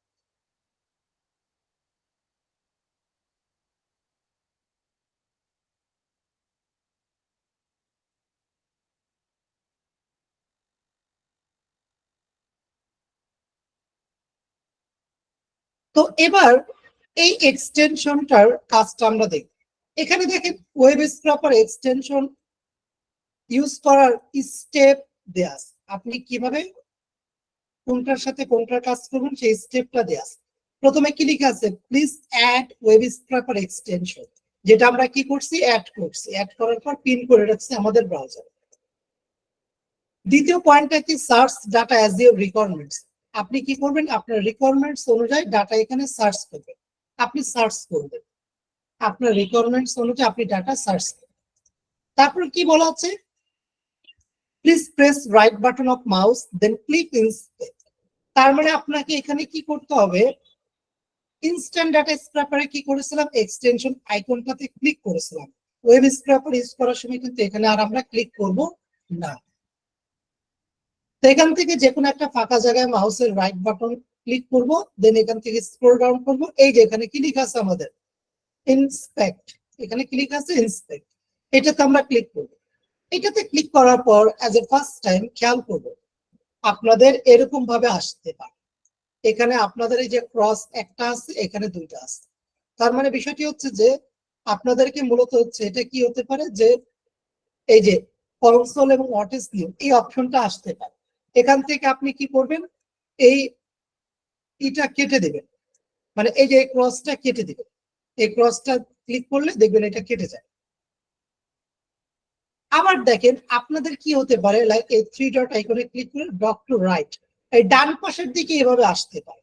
তো এবার এই এক্সটেনশনটার কাজটা আমরা দেখব। এখানে দেখেন ওয়েব স্ক্র্যাপার এক্সটেনশন ইউজ করার স্টেপ দেয়া আছে। আপনি কিভাবে কোনটার সাথে কোনটার কাজ করবেন সেই স্টেপটা দেয়া আছে। প্রথমে কি লেখা আছে? Please add web scraper extension, যেটা আমরা কি করছি? অ্যাড করছি। অ্যাড করার পর পিন করে রাখছি আমাদের ব্রাউজারে। দ্বিতীয় পয়েন্টটা কি? Search data as your requirements. আপনি কি করবেন? আপনার রিকোয়ারমেন্টস অনুযায়ী ডাটা এখানে সার্চ করবেন। আপনি সার্চ করবেন আপনার রিকোয়ারমেন্টস অনুযায়ী আপনি ডাটা সার্চ করবেন। তারপর কি বলা আছে? Please press right button of mouse then click inspect. তার মানে আপনাকে এখানে কি করতে হবে? ইনস্ট্যান্ট ডাটা স্ক্র্যাপারে কি করেছিলাম? এক্সটেনশন আইকনটাতে ক্লিক করেছিলাম। ওয়েব স্ক্র্যাপার ইউজ করার সময় কিন্তু এখানে আর আমরা ক্লিক করব না। তো এখান থেকে যে কোনো একটা ফাঁকা জায়গায় মাউসের রাইট বাটন ক্লিক করব, দেন এখান থেকে স্ক্রল ডাউন করব। এই যে এখানে কি লেখা আছে আমাদের? ইন্সপেক্ট। এখানে ক্লিক আছে ইন্সপেক্ট, এটাতে আমরা ক্লিক করব। এটাতে ক্লিক করার পর অ্যাজ এ ফার্স্ট টাইম খেয়াল করব আপনাদের এরকম ভাবে আসতে পারে। এখানে আপনাদের এই যে ক্রস একটা আছে, এখানে দুইটা আছে। তার মানে বিষয়টি হচ্ছে যে আপনাদেরকে মূলত হচ্ছে এটা কি হতে পারে যে এই যে কনসোল এবং হোয়াট ইজ নিউ এই অপশনটা আসতে পারে। এখান থেকে আপনি কি করবেন? এইটা কেটে দেবেন, মানে এই যে ক্রসটা কেটে দিবেন। এই ক্রসটা ক্লিক করলে দেখবেন এটা কেটে যায়। আবার দেখেন আপনাদের কি হতে পারে? লাইক এই 3 ডট আইকনে ক্লিক করে ড্রপ টু রাইট, এই ডান পাশের দিকে এভাবে আসতে পারে।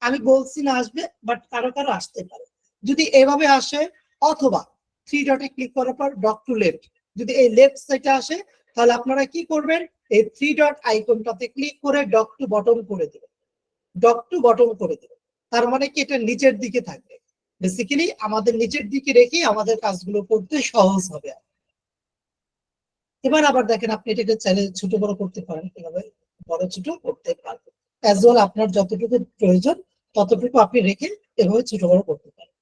আমি বলছি না আসবে, বাট কারো কারো আসতে পারে। যদি এভাবে আসে, অথবা 3 ডটে ক্লিক করার পর ড্রপ টু লেফট, যদি এই লেফট সাইডে আসে তাহলে আপনারা কি করবেন, এই 3 ডট আইকনটাতে ক্লিক করে ডক টু বটম করে দিবেন, ডক টু বটম করে দিবেন। তার মানে কি এটা নিচের দিকে থাকবে, বেসিক্যালি আমাদের নিচের দিকে রেখে আমাদের কাজগুলো করতে সহজ হবে। এবার আবার দেখেন আপনি এটাকে চাইলে ছোট বড় করতে পারেন, এভাবে বড় ছোট করতে পারবেন, অ্যাজ ওয়েল আপনার যতটুকু প্রয়োজন ততটুকু আপনি রেখে এভাবে ছোট বড় করতে পারেন।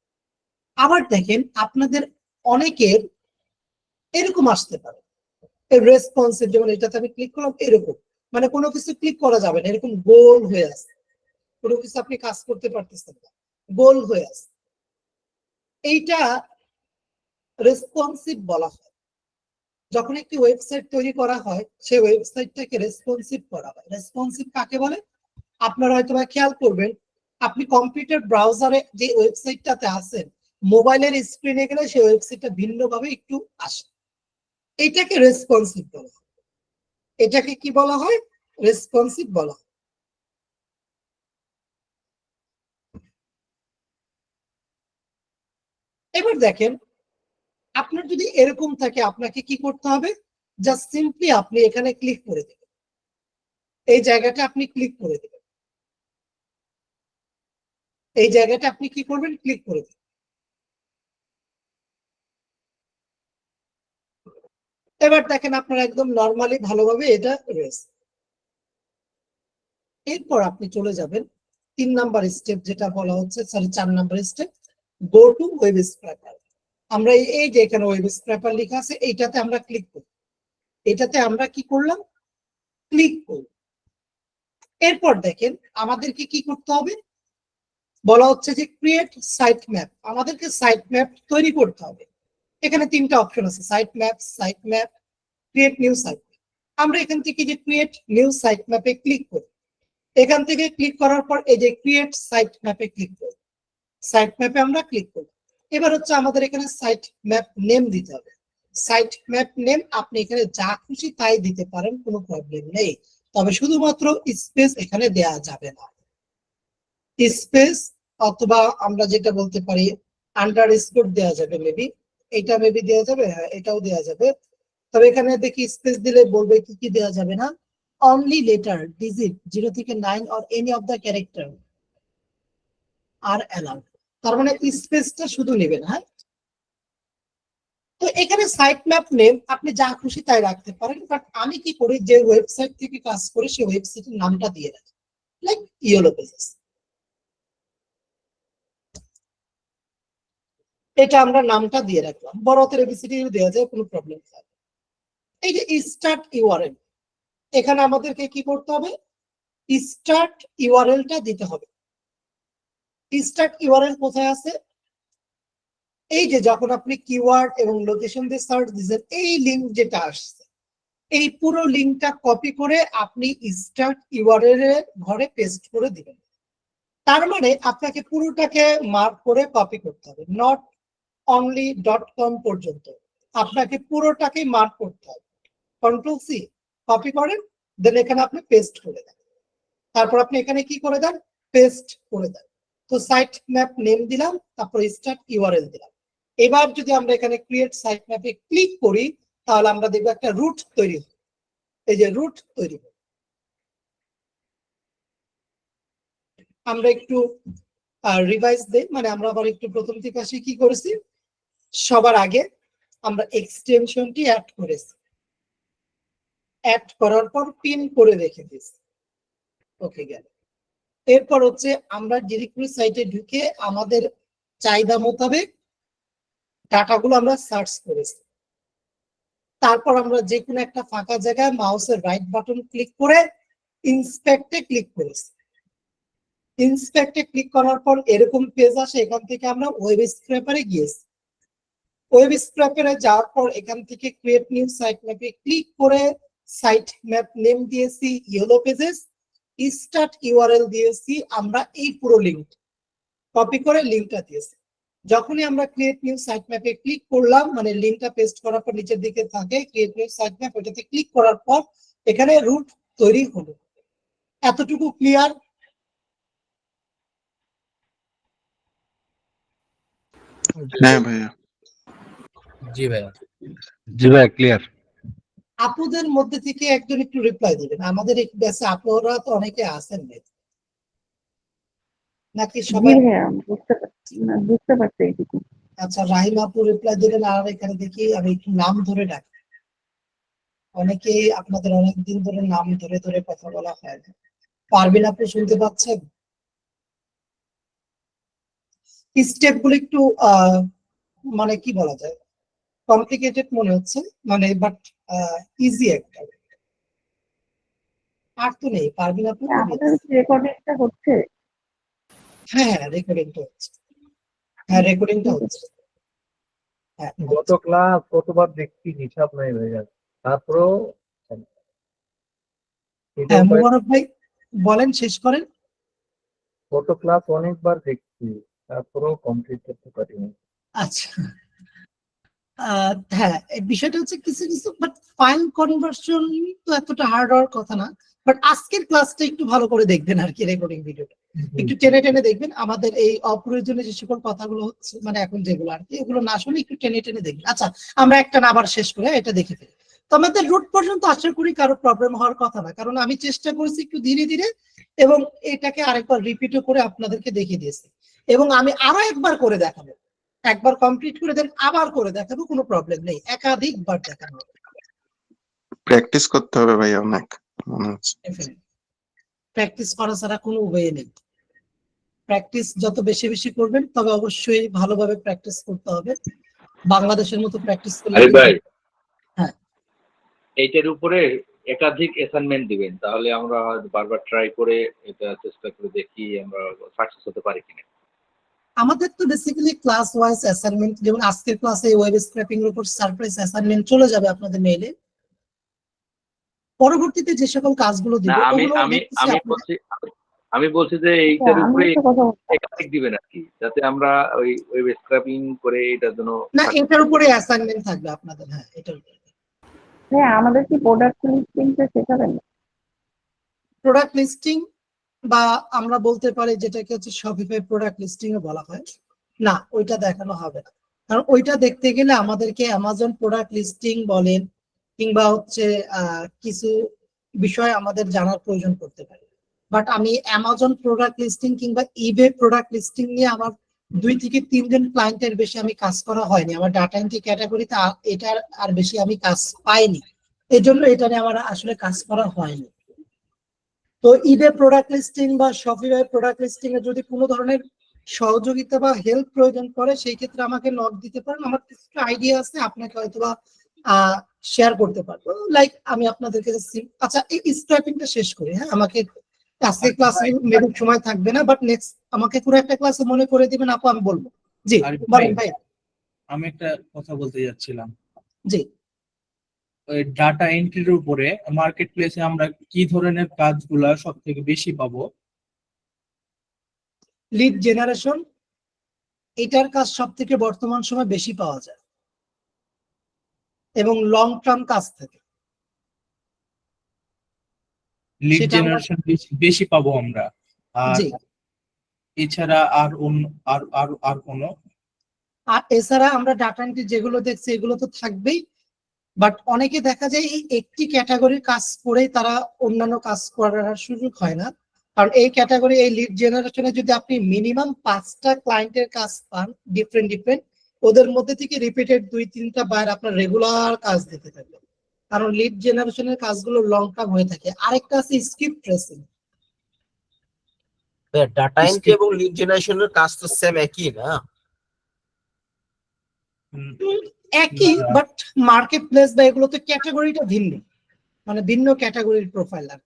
আবার দেখেন আপনাদের অনেকের এরকম আসতে পারে, রেসপন্সিভ, যেমন এটাতে আমি ক্লিক করলাম এরকম, মানে কোনো কিছু ক্লিক করা যাবে না, এরকম গোল হয়ে আছে, কোনো কিছু আপনি কাজ করতে পারতেছেন না, গোল হয়ে আছে, এইটা রেসপন্সিভ বলা হয়। যখন একটি ওয়েবসাইট তৈরি করা হয় সেই ওয়েবসাইটটাকে রেসপন্সিভ করা হয়। রেসপন্সিভ কাকে বলে আপনারা হয়তো খেয়াল করবেন, আপনি কম্পিউটার ব্রাউজারে যে ওয়েবসাইটটাতে আছেন মোবাইলের স্ক্রিনে গেলে সেই ওয়েবসাইটটা ভিন্নভাবে একটু আসে, এটাকে রেসপন্সিভ বলা হয়। এটাকে কি বলা হয়, রেসপন্সিভ বলা হয়। এবার দেখেন আপনার যদি এরকম থাকে আপনাকে কি করতে হবে, জাস্ট সিম্পলি আপনি এখানে ক্লিক করে দেবেন, এই জায়গাটা আপনি ক্লিক করে দেবেন, এই জায়গাটা আপনি কি করবেন, ক্লিক করে দেবেন। এবার দেখেন আপনার একদম নরমালি ভালোভাবে এটা রয়েছে। এরপর আপনি চলে যাবেন 3 নাম্বার স্টেপ, যেটা বলা হচ্ছে, sorry 4 number step, go to web scraper. আমরা এই যে এখানে ওয়েব স্ক্র্যাপার লেখা আছে এইটাতে আমরা ক্লিক করি, এটাতে আমরা কি করলাম, ক্লিক করি। এরপর দেখেন আমাদেরকে কি করতে হবে, বলা হচ্ছে যে ক্রিয়েট সাইট ম্যাপ, আমাদেরকে সাইট ম্যাপ তৈরি করতে হবে। এখানে 3টা অপশন আছে, site map, create new site map. আমরা এখান থেকে যে ক্রিয়েট নিউ সাইট ম্যাপে ক্লিক করি, এখান থেকে ক্লিক করার পর এই যে ক্রিয়েট সাইট ম্যাপে ক্লিক করি, সাইট ম্যাপে আমরা ক্লিক করি। এবার হচ্ছে আমাদের এখানে সাইট ম্যাপ নেম দিতে হবে। সাইট ম্যাপ নেম আপনি এখানে যা খুশি তাই দিতে পারেন, কোনো প্রবলেম নেই, তবে শুধুমাত্র স্পেস এখানে দেয়া যাবে না। স্পেস অথবা আমরা যেটা বলতে পারি আন্ডারস্কোর দেওয়া যাবে, মেবি এটা মেবি দেওয়া যাবে, হ্যাঁ এটাও দেওয়া যাবে। তবে এখানে দেখি স্পেস দিলে বলবে কি কি দেওয়া যাবে না, অনলি লেটার ডিজিট 0 থেকে 9 or any of the character R allowed, তার মানে স্পেসটা শুধু নেবেন। হ্যাঁ, তো এখানে সাইট ম্যাপ নেম আপনি যা খুশি তাই রাখতে পারেন, বাট আমি কি করি, যে ওয়েবসাইট থেকে কাজ করি সেই ওয়েবসাইটের নামটা দিয়ে রাখি, লাইক ইয়েলো পেজেস, এটা আমরা নামটা দিয়ে রাখলাম, বড় হাতের এবিসিডি দেওয়া যায়, কোনো প্রবলেম নেই। এই যে স্টার্ট ইউআরএল, এখানে আমাদেরকে কি করতে হবে, স্টার্ট ইউআরএলটা দিতে হবে। স্টার্ট ইউআরএল কোথায় আছে, এই যে যখন আপনি কিওয়ার্ড এবং লোকেশন দিয়ে সার্চ দিবেন এই লিংক যেটা আসছে, এই পুরো লিংকটা কপি করে আপনি স্টার্ট ইউআরএল এর ঘরে পেস্ট করে দিবেন। তার মানে আপনাকে পুরোটাকে মার্ক করে কপি করতে হবে, নট অনলি .com পর্যন্ত, আপনাকে পুরোটাকে মার্ক করতে হবে। কন্ট্রোল সি কপি করেন, দেন এখানে আপনি পেস্ট করে দেন, তারপর আপনি এখানে কি করে দেন, পেস্ট করে দেন। তো সাইট ম্যাপ নেম দিলাম, তারপর স্টার্ট ইউআরএল দিলাম। এবার যদি আমরা এখানে ক্রিয়েট সাইট ম্যাপে ক্লিক করি তাহলে আমরা দেখব একটা রুট তৈরি হবে, এই যে রুট তৈরি হবে। আমরা একটু রিভাইজ দেই, মানে আমরা আবার একটু প্রথম থেকে আসি, কি করেছি, সবার আগে আমরা এক্সটেনশনটি অ্যাড করেছি, অ্যাড করার পর পিন করে রেখে দিয়েছি, ওকে গেল। এরপর হচ্ছে আমরা ডিরেক্টরি সাইটে ঢুকে আমাদের চাহিদা মোতাবেক ডাটাগুলো আমরা সার্চ করেছি। তারপর আমরা যে কোনো একটা ফাঁকা জায়গায় মাউসের রাইট বাটন ক্লিক করে ইন্সপেক্টে ক্লিক করেছি। ইন্সপেক্টে ক্লিক করার পর এরকম পেজ আসে, এখান থেকে আমরা ওয়েব স্ক্র্যাপারে গিয়েছি। ওয়েব স্ক্র্যাপারে যাওয়ার পর এখান থেকে ক্রিয়েট নিউ সাইট ম্যাপে ক্লিক করে সাইট ম্যাপ নেম দিয়েছি ইয়েলো পেজেস, স্টার্ট ইউআরএল দিয়েছি আমরা এই পুরো লিংক কপি করে লিংকটা দিয়েছি। যখনই আমরা ক্রিয়েট নিউ সাইট ম্যাপে ক্লিক করলাম, মানে লিংকটা পেস্ট করার পর নিচের দিকে থাকে ক্রিয়েট নিউ সাইট ম্যাপ, ওটাতে ক্লিক করার পর এখানে রুট তৈরি হলো। এতটুকু ক্লিয়ার? হ্যাঁ ভাইয়া। জি ভাইয়া। জি ভাই ক্লিয়ার। আপুদের মধ্যে থেকে একজন একটু রিপ্লাই দিবেন, আমাদের এই ব্যাচে আপুরা তো অনেকে আছেন নাকি সবাই? বুঝতে পারছি এইটুকু। আচ্ছা, রাহিম আপু রিপ্লাই দিলেন। আর এখানে দেখি আমি একটু নাম ধরে ডাকি, অনেকেই আপনাদের অনেকদিন ধরে নাম ধরে ধরে কথা বলা হয় না। পারবেন আপনি শুনতে পাচ্ছেন? স্টেপ গুলো একটু মানে কি বলা যায়, কমপ্লিকেটেড মনে হচ্ছে, মানে বাট ইজি একটা। আর তো নেই, পারবেন আপনি? আমাদের রেকর্ডিংটা হচ্ছে। হ্যাঁ হ্যাঁ, রেকর্ডিংটা হচ্ছে। হ্যাঁ, রেকর্ডিংটা হচ্ছে। হ্যাঁ, গত ক্লাস কতবার দেখছি হিসাব নাই হয়ে যাচ্ছে, তারপরেও হ্যাঁ মোবারক ভাই বলেন, শেষ করেন। গত ক্লাস অনেকবার দেখছি, তারপরেও কমপ্লিট করতে পারিনি। আচ্ছা, হ্যাঁ এই বিষয়টা হচ্ছে কিছু কিছু, বাট ফাইল কনভার্সন তো এতটা হার্ড হওয়ার কথা না। বাট আজকের ক্লাসটা একটু ভালো করে দেখবেন আর কি, রেকর্ডিং ভিডিওটা একটু টেনে টেনে দেখবেন। আমাদের এই অপ্রয়োজনীয় যে সকল কথাগুলো হচ্ছে, মানে এখন যেগুলো আর কি, এগুলো না শুনে একটু টেনে টেনে দেখবেন। আচ্ছা, আমরা একটা না আবার শেষ করে এটা দেখে ফেলি। তো আমাদের রুট পর্যন্ত আশা করি কারো প্রবলেম হওয়ার কথা না, কারণ আমি চেষ্টা করেছি একটু ধীরে ধীরে, এবং এটাকে আরেকবার রিপিটও করে আপনাদেরকে দেখিয়ে দিয়েছি, এবং আমি আরো একবার করে দেখাবো। একবার কমপ্লিট করে দেন, আবার করে দেখাবো, কোনো প্রবলেম নেই, একাধিকবার দেখানো। প্র্যাকটিস করতে হবে ভাই অনেক মনে হচ্ছে। প্র্যাকটিস করা ছাড়া কোনো ওয়ে নেই। প্র্যাকটিস যত বেশি বেশি করবেন, তবে অবশ্যই ভালোভাবে প্র্যাকটিস করতে হবে। বাংলাদেশের মতো প্র্যাকটিস করলে আরিফ ভাই, হ্যাঁ এইটার উপরে একাধিক অ্যাসাইনমেন্ট দিবেন, তাহলে আমরা হয়তো বারবার ট্রাই করে এটা চেষ্টা করে দেখি আমরা সাকসেস হতে পারি কিনা। আমাদের তো বেসিক্যালি ক্লাস ওয়াইজ অ্যাসাইনমেন্ট, যেমন আজকের ক্লাসে ওয়েব স্ক্র্যাপিং এর উপর সারপ্রাইজ অ্যাসাইনমেন্ট চলে যাবে আপনাদের মেইলে। পরবর্তীতে যে সকল কাজগুলো দিব না, আমি ওগুলো আমি দেখতেছি আমি আপনাদের। বলছি আমি বলছি যে এইটার উপরে একাধিক দিবেন আর কি, যাতে আমরা ওই ওয়েব স্ক্র্যাপিং করে এটার জন্য না, এটার উপরে অ্যাসাইনমেন্ট থাকবে আপনাদের। হ্যাঁ, এটার উপরে। হ্যাঁ, আমাদের কি প্রোডাক্ট লিস্টিংটা শেখাবেন? প্রোডাক্ট লিস্টিং, বা আমরা বলতে পারি যেটাকে হচ্ছে শপিফাই প্রোডাক্ট লিস্টিং ও বলা হয় না, ওইটা দেখানো হবে না। কারণ ওইটা দেখতে গেলে আমাদেরকে অ্যামাজন প্রোডাক্ট লিস্টিং বলেন, কিংবা হচ্ছে কিছু বিষয় আমাদের জানার প্রয়োজন পড়তে পারে। বাট আমি অ্যামাজন প্রোডাক্ট লিস্টিং কিংবা ইবে প্রোডাক্ট লিস্টিং নিয়ে আমার 2 থেকে 3 জন ক্লায়েন্টের বেশি আমি কাজ করা হয়নি। আমার ডাটা এন্ট্রি ক্যাটাগরিতে এটার আর বেশি আমি কাজ পাইনি, এই জন্য এটা নিয়ে আমার আসলে কাজ করা হয়নি। তো ইবে প্রোডাক্ট লিস্টিং বা শপিফাই প্রোডাক্ট লিস্টিং এর যদি কোনো ধরনের সহযোগিতা বা হেল্প প্রয়োজন পড়ে, সেই ক্ষেত্রে আমাকে নক দিতে পারেন। আমার কিছু আইডিয়া আছে, আপনাকে হয়তোবা শেয়ার করতে পারবো। লাইক আমি আপনাদেরকে আচ্ছা এই স্ক্র্যাপিংটা শেষ করি। হ্যাঁ, আমাকে আজকে ক্লাসে মেবি সময় থাকবে না, বাট নেক্সট আমাকে পুরো একটা ক্লাসে মনে করে দিবেন আপু, আমি বলবো। জি বলেন ভাই। আমি একটা কথা বলতে যাচ্ছিলাম। জি, ওই ডাটা এন্ট্রির উপরে মার্কেট প্লেসে আমরা কি ধরনের কাজগুলা সব থেকে বেশি পাবো? লিড জেনারেশন, এটার কাজ সব থেকে বর্তমান সময় বেশি পাওয়া যায়, এবং লং টার্ম কাজ থাকে। লিড জেনারেশন বেশি পাবো আমরা, আর জি, এছাড়া আর আর আর আর কোনো? আর এছাড়া আমরা ডাটা এন্ট্রি যেগুলো দেখছি এগুলো তো থাকবেই, বাট অনেকে দেখা যায় এই একটি ক্যাটাগরির কাজ করেই তারা অন্যান্য কাজ করার সুযোগ হয় না। কারণ এই ক্যাটাগরি, এই লিড জেনারেশনে যদি আপনি মিনিমাম 5টা ক্লায়েন্টের কাজ পান ডিফারেন্ট, ওদের মধ্যে থেকে রিপিটেড 2-3টা বার আপনার রেগুলার কাজ দিতে থাকবে, কারণ লিড জেনারেশনের কাজগুলো লং টার্ম হয়ে থাকে। আরেকটা আছে স্ক্রিপ্ট ট্রেসিং। ডাটা এন্ট্রি এবং লিড জেনারেশনের কাজ তো সেম একই না? একই, বাট মার্কেট প্লেস বা এগুলো তো ক্যাটাগরিটা ভিন্ন, মানে ভিন্ন ক্যাটাগরির প্রোফাইল। আর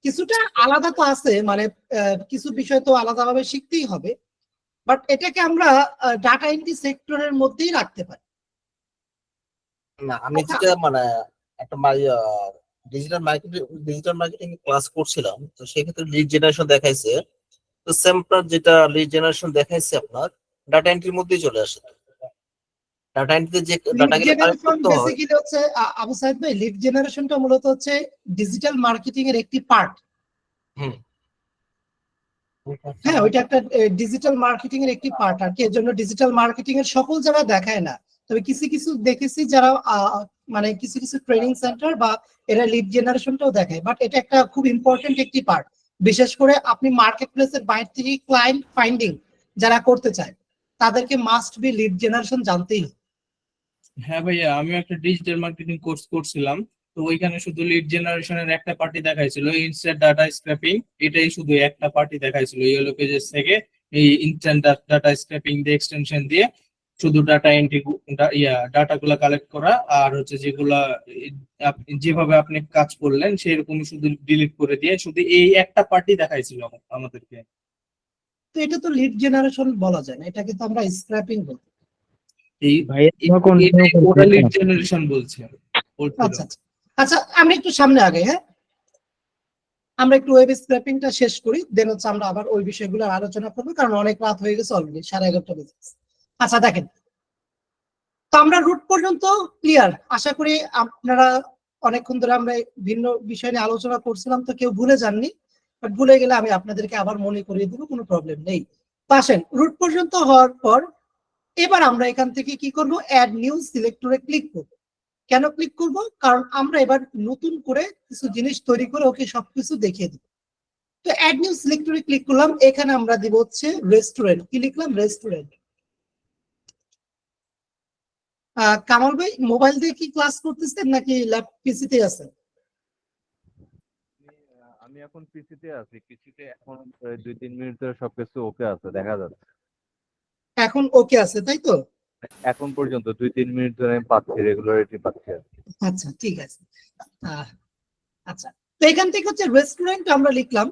কিছুটা আলাদা তো আছে, মানে কিছু বিষয় তো আলাদাভাবে শিখতেই হবে, বাট এটাকে আমরা ডাটা এন্ট্রি সেক্টরের মধ্যেই রাখতে পারি। না, আমি যেটা মানে একটা ডিজিটাল মার্কেটিং ক্লাস করছিলাম, তো সেক্ষেত্রে লিড জেনারেশন দেখাইছে, তো সেমটা যেটা লিড জেনারেশন দেখাইছে আপনার ডাটা এন্ট্রির মধ্যেই চলে আসে। ডাটা এন্ট্রিতে যে ডাটাগুলো কালেক্ট করতে হয়, বেসিক্যালি হচ্ছে আবু সাইদ ভাই, লিড জেনারেশনটা মূলত হচ্ছে ডিজিটাল মার্কেটিং এর একটি পার্ট। হ্যাঁ, ওইটা একটা ডিজিটাল মার্কেটিং এর একটি পার্ট আর কি। এর জন্য ডিজিটাল মার্কেটিং এর সকল জায়গায় দেখায় না, তবে কিছু কিছু দেখেছি যারা মানে কিছু কিছু ট্রেনিং সেন্টার বা এরা লিড জেনারেশনটাও দেখায়, বাট এটা একটা খুব ইম্পর্টেন্ট একটি পার্ট। বিশেষ করে আপনি মার্কেট প্লেসের বাইরে থেকে ক্লায়েন্ট ফাইন্ডিং যারা করতে চায় তাদেরকে মাস্ট বি লিড জেনারেশন জানতেই হবে। হ্যাঁ ভাইয়া, আমি একটা ডিজিটাল মার্কেটিং কোর্স করছিলাম, তো ওইখানে শুধু লিড জেনারেশনের একটা পার্টি দেখাইছিল, ইনস্ট্যান্ট ডাটা স্ক্র্যাপিং, এটাই শুধু একটা পার্টি দেখাইছিল ইয়েলো পেজেস থেকে। এই ইনস্ট্যান্ট ডাটা স্ক্র্যাপিং দিয়ে এক্সটেনশন দিয়ে শুধু ডাটা এন্ট্রি ডাটা গুলা কালেক্ট করা, আর হচ্ছে যেগুলা যেভাবে আপনি কাজ করলেন সেরকমই শুধু ডিলিট করে দিয়ে শুধু এই একটা পার্টি দেখাইছিল আমাদেরকে। তো এটা তো লিড জেনারেশন বলা যায় না, এটাকে তো আমরা স্ক্র্যাপিং বলি। এই ওটা লিড জেনারেশন বলছে। আচ্ছা আচ্ছা আচ্ছা, আমরা একটু সামনে আগে, হ্যাঁ আমরা একটু ওয়েব স্ক্র্যাপিংটা শেষ করি, দেন হচ্ছে আমরা আবার ওই বিষয়গুলো আলোচনা করবো, কারণ অনেক রাত হয়ে গেছে অলরেডি, 11:30 বেজে গেছে। আচ্ছা দেখেন, তো আমরা রুট পর্যন্ত ক্লিয়ার আশা করি। আপনারা অনেকক্ষণ ধরে আমরা ভিন্ন বিষয় নিয়ে আলোচনা করছিলাম, তো কেউ ভুলে যাননি, বাট ভুলে গেলে আমি আপনাদেরকে আবার মনে করিয়ে দেবো, কোনো প্রবলেম নেই। তো আসেন, রুট পর্যন্ত হওয়ার পর এবার আমরা এখান থেকে কি করব, অ্যাড নিউ সিলেক্টরে ক্লিক করব। কেন ক্লিক করব? কারণ আমরা এবার নতুন করে কিছু জিনিস তৈরি করে ওকে সবকিছু দেখিয়ে দিব। তো অ্যাড নিউ সিলেক্টরে ক্লিক করলাম, এখানে আমরা দিব হচ্ছে রেস্টুরেন্ট। কি লিখলাম? রেস্টুরেন্ট। কামাল ভাই মোবাইল দিয়ে কি ক্লাস করতেছেন নাকি পিসিতে আছেন? আমি এখন পিসিতে আছি, পিসিতে এখন 2-3 মিনিট ধরে সবকিছু ওকে আছে, দেখা যাচ্ছে এখন ওকে আছে, তাই তো? এখন পর্যন্ত 2-3 মিনিট ধরে আমি পাচ্ছি, রেগুলারিটি পাচ্ছি। আচ্ছা ঠিক আছে। আচ্ছা, তো এখান থেকে হচ্ছে রেস্টুরেন্ট আমরা লিখলাম।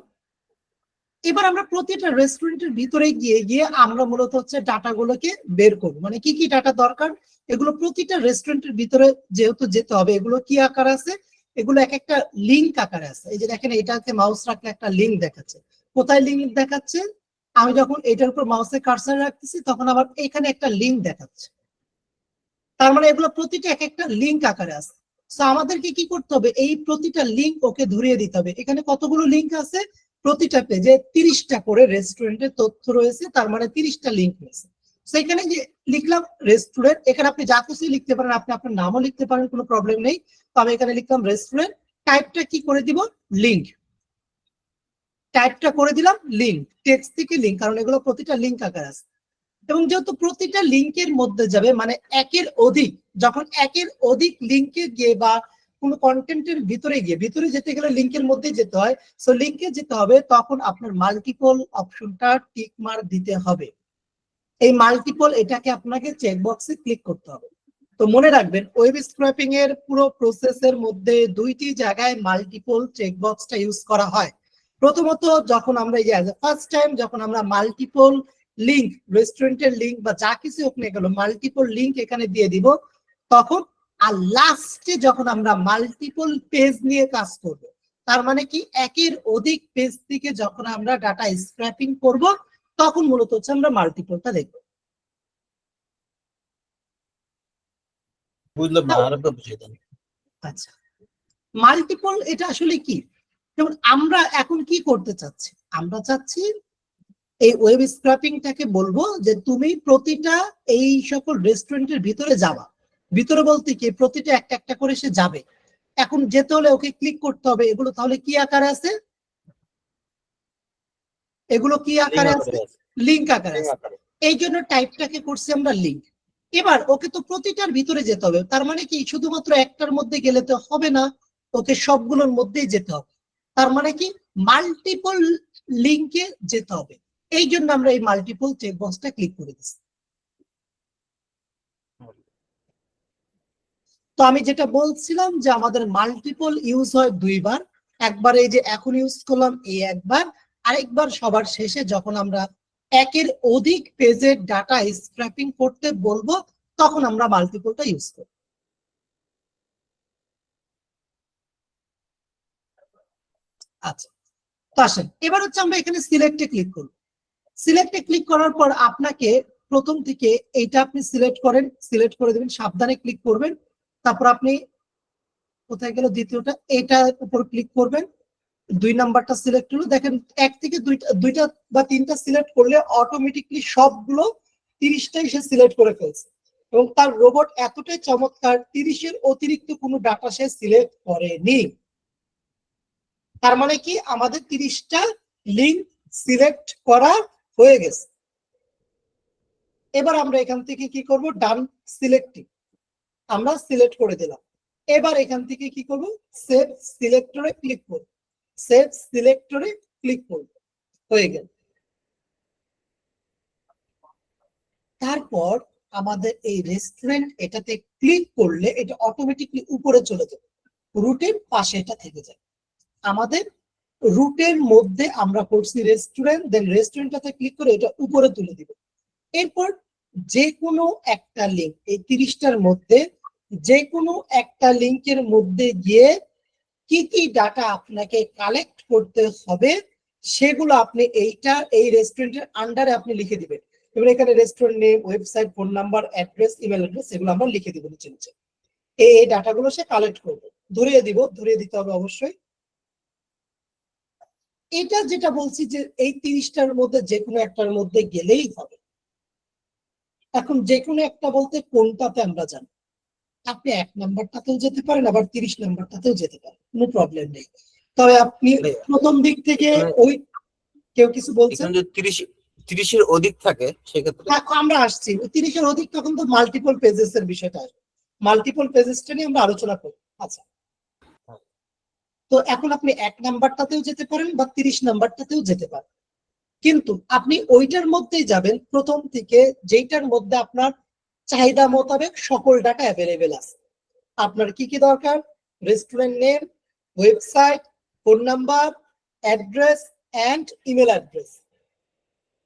এবার আমরা প্রতিটা রেস্টুরেন্টের ভিতরে গিয়ে গিয়ে আমরা মূলত হচ্ছে ডাটাগুলোকে বের করবো, মানে কি কি ডাটা দরকার এগুলো প্রতিটা রেস্টুরেন্টের ভিতরে যেহেতু যেতে হবে। এগুলো কি আকার আছে? এগুলো এক একটা লিঙ্ক আকারে আছে। এই যে দেখেন, এটাতে মাউস রাখলে একটা লিঙ্ক দেখাচ্ছে। কোথায় লিঙ্ক দেখাচ্ছে? আমি যখন এটার উপর মাউসের কার্সার রাখতেছি তখন আবার এখানে একটা লিঙ্ক দেখাচ্ছে। তার মানে এগুলো প্রতিটা এক একটা লিঙ্ক আকারে আছে। তো আমাদেরকে কি করতে হবে? এই প্রতিটা লিঙ্ক ওকে ধরিয়ে দিতে হবে। এখানে কতগুলো লিঙ্ক আছে? প্রতিটা পেজে 30টা করে রেস্টুরেন্টের তথ্য রয়েছে, তার মানে 30টা লিঙ্ক রয়েছে। সেখানে যে লিখলাম রেস্টুরেন্ট, এখানে আপনি যা খুশি লিখতে পারেন, আপনি আপনার নামও লিখতে পারেন, কোনো প্রবলেম নেই। তো আমি এখানে লিখলাম রেস্টুরেন্ট, টাইপটা কি করে দিব? লিঙ্ক। টাইপটা করে দিলাম লিঙ্ক, টেক্সট থেকে লিঙ্ক, কারণ এগুলো প্রতিটা লিঙ্ক আকার আছে। এবং যেহেতু প্রতিটা লিঙ্কের মধ্যে যাবে, মানে একের অধিক, যখন একের অধিক লিঙ্কে গিয়ে বা কোনো কন্টেন্টের ভিতরে যেতে গেলে লিঙ্কের মধ্যে যেতে হয়, সো লিঙ্কে যেতে হবে, তখন আপনার মাল্টিপল অপশনটা টিক মার্ক দিতে হবে। এই মাল্টিপল এটাকে আপনাকে চেকবক্সে ক্লিক করতে হবে। তো মনে রাখবেন, ওয়েব স্ক্র্যাপিং এর পুরো প্রসেসের মধ্যে 2টি জায়গায় মাল্টিপল চেকবক্সটা ইউজ করা হয়। প্রথমত যখন আমরা এই যে ফার্স্ট টাইম যখন আমরা মাল্টিপল লিঙ্ক, রেস্টুরেন্টের লিঙ্ক বা যা কিছু হোক না গেল, মাল্টিপল লিঙ্ক এখানে দিয়ে দিব তখন। আর লাস্টে যখন আমরা মাল্টিপল পেজ নিয়ে কাজ করব, তার মানে কি একের অধিক পেজ থেকে যখন আমরা ডাটা স্ক্র্যাপিং করব, তখন মূলত হচ্ছে আমরা মাল্টিপলটা দেখব। বুঝলাম না, আরেকটা বুঝিয়ে দেন। আচ্ছা, মাল্টিপল এটা আসলে কি? যেমন আমরা এখন কি করতে চাচ্ছি, আমরা চাচ্ছি এই ওয়েব স্ক্র্যাপিংটাকে বলবো যে তুমি প্রতিটা এই সকল রেস্টুরেন্টের ভিতরে যাবা। ভিতরে বলতে কি, প্রতিটা একটা একটা করে সে যাবে। এখন যেতে হলে ওকে ক্লিক করতে হবে। এগুলো তাহলে কি আকারে আছে? এগুলো কি আকারে আছে? লিঙ্ক আকারে আছে। এই জন্য টাইপটাকে করছি আমরা লিঙ্ক। এবার ওকে তো প্রতিটার ভিতরে যেতে হবে, তার মানে কি শুধুমাত্র একটার মধ্যে গেলে তো হবে না, ওকে সবগুলোর মধ্যেই যেতে হবে। তার মানে কি মাল্টিপল লিঙ্কে যেতে হবে। এই জন্য আমরা এই মাল্টিপল চেকবক্সটা ক্লিক করে দিচ্ছি। তো আমি যেটা বলছিলাম যে আমাদের মাল্টিপল ইউজ হয় 2বার। একবার এই যে এখন ইউজ করলাম এই একবার, আরেকবার সবার শেষে যখন আমরা একের অধিক পেজের ডাটা স্ক্র্যাপিং করতে বলবো, তখন আমরা মাল্টিপলটা ইউজ করব। আচ্ছা, তো আসেন এবার হচ্ছে আমরা এখানে সিলেক্টে ক্লিক করব। সিলেক্টে ক্লিক করার পর আপনাকে প্রথম থেকে এইটা আপনি সিলেক্ট করেন, সিলেক্ট করে দেবেন, সাবধানে ক্লিক করবেন। তারপর আপনি কোথায় গেল দ্বিতীয়টা, এটার উপর ক্লিক করবেন। 2 নাম্বারটা সিলেক্ট হলো। দেখেন 1 থেকে 2টা বা 3টা সিলেক্ট করলে অটোমেটিকলি সবগুলো 30টাই সে সিলেক্ট করে ফেলছে। এবং তার রোবট এতটাই চমৎকার 30-এর অতিরিক্ত কোনো ডাটা সে সিলেক্ট করেনি। তার মানে কি আমাদের 30টা লিঙ্ক সিলেক্ট করা হয়ে গেছে। এবার আমরা এখান থেকে কি করব, ডান সিলেক্টিং আমরা সিলেক্ট করে দিলাম। এবার এখান থেকে কি করব, সেভ সিলেক্টরে ক্লিক করব, সেভ সিলেক্টরে ক্লিক করব, হয়ে গেল। তারপর আমাদের এই রেস্টুরেন্ট এটাতে ক্লিক করলে এটা অটোমেটিকলি উপরে চলে যাবে, রুটের পাশে এটা থেকে যায়। আমাদের রুটের মধ্যে আমরা করছি রেস্টুরেন্ট, দেন রেস্টুরেন্টটাতে ক্লিক করে এটা উপরে তুলে দিব। এরপর যে কোনো একটা লিঙ্ক, এই 30টার মধ্যে যে কোনো একটা লিঙ্কের মধ্যে গিয়ে কি কি ডাটা আপনাকে কালেক্ট করতে হবে সেগুলো আপনি এই রেস্টুরেন্টের আন্ডারে আপনি লিখে দিবেন। এবার এখানে restaurant name, website, phone number, address, email address এগুলো আমরা লিখে দিব নিচে নিচে। এই ডাটাগুলো সে কালেক্ট করবে, ধরিয়ে দিতে হবে অবশ্যই। এটা যেটা বলছি যে এই 30টার মধ্যে যে কোনো একটার মধ্যে গেলেই হবে। এখন যে কোনো একটা বলতে কোনটাতে আমরা জানি, আপনি 1 নাম্বারটাতেও যেতে পারেন, আবার 30 নাম্বারটাতেও যেতে পারেন, কোনো প্রবলেম নেই। তবে আপনি প্রথম দিক থেকে ওই কেউ কিছু বলছেন, এখানে যদি 30-এর অধিক থাকে সেক্ষেত্রে আমরা আসছি 30-এর অধিক, তখন তো মাল্টিপল পেজেস এর বিষয়টা আসবে, মাল্টিপল পেজেসটা নিয়ে আমরা আলোচনা করব। আচ্ছা, তো এখন আপনি 1 নাম্বারটাতেও যেতে পারেন বা 30 নাম্বারটাতেও যেতে পারেন, কিন্তু আপনি ওইটার মধ্যেই যাবেন প্রথম থেকে যেটার মধ্যে আপনার চাহিদা মোতাবেক সকল ডাটা অ্যাভেলেবেল আছে। আপনার কি কি দরকার, restaurant name, website, phone number, address and email address.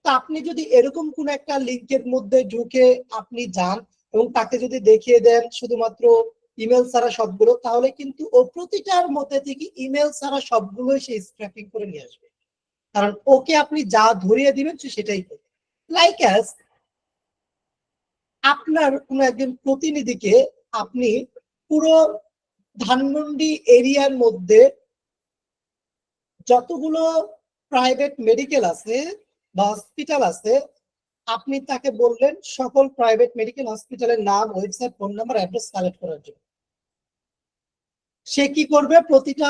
তা আপনি যদি এরকম কোন একটা লিংকের মধ্যে ঢুকে আপনি যান এবং তাকে যদি দেখিয়ে দেন শুধুমাত্র ইমেল ছাড়া সবগুলো, তাহলে কিন্তু ও প্রতিটার মধ্যে থেকে ইমেল ছাড়া সবগুলো সে স্ক্র্যাপিং করে নিয়ে আসবে, কারণ ওকে আপনি যা ধরিয়ে দিবেন সে সেটাই করবে। লাইক অ্যাজ আপনার কোন একজন প্রতিনিধিকে আপনি পুরো ধানমন্ডি এরিয়ার মধ্যে যতগুলো প্রাইভেট মেডিকেল আছে বা হসপিটাল আছে, আপনি তাকে বললেন সকল প্রাইভেট মেডিকেল হসপিটালের নাম, website, phone number, address collect করার জন্য। সে কি করবে, প্রতিটা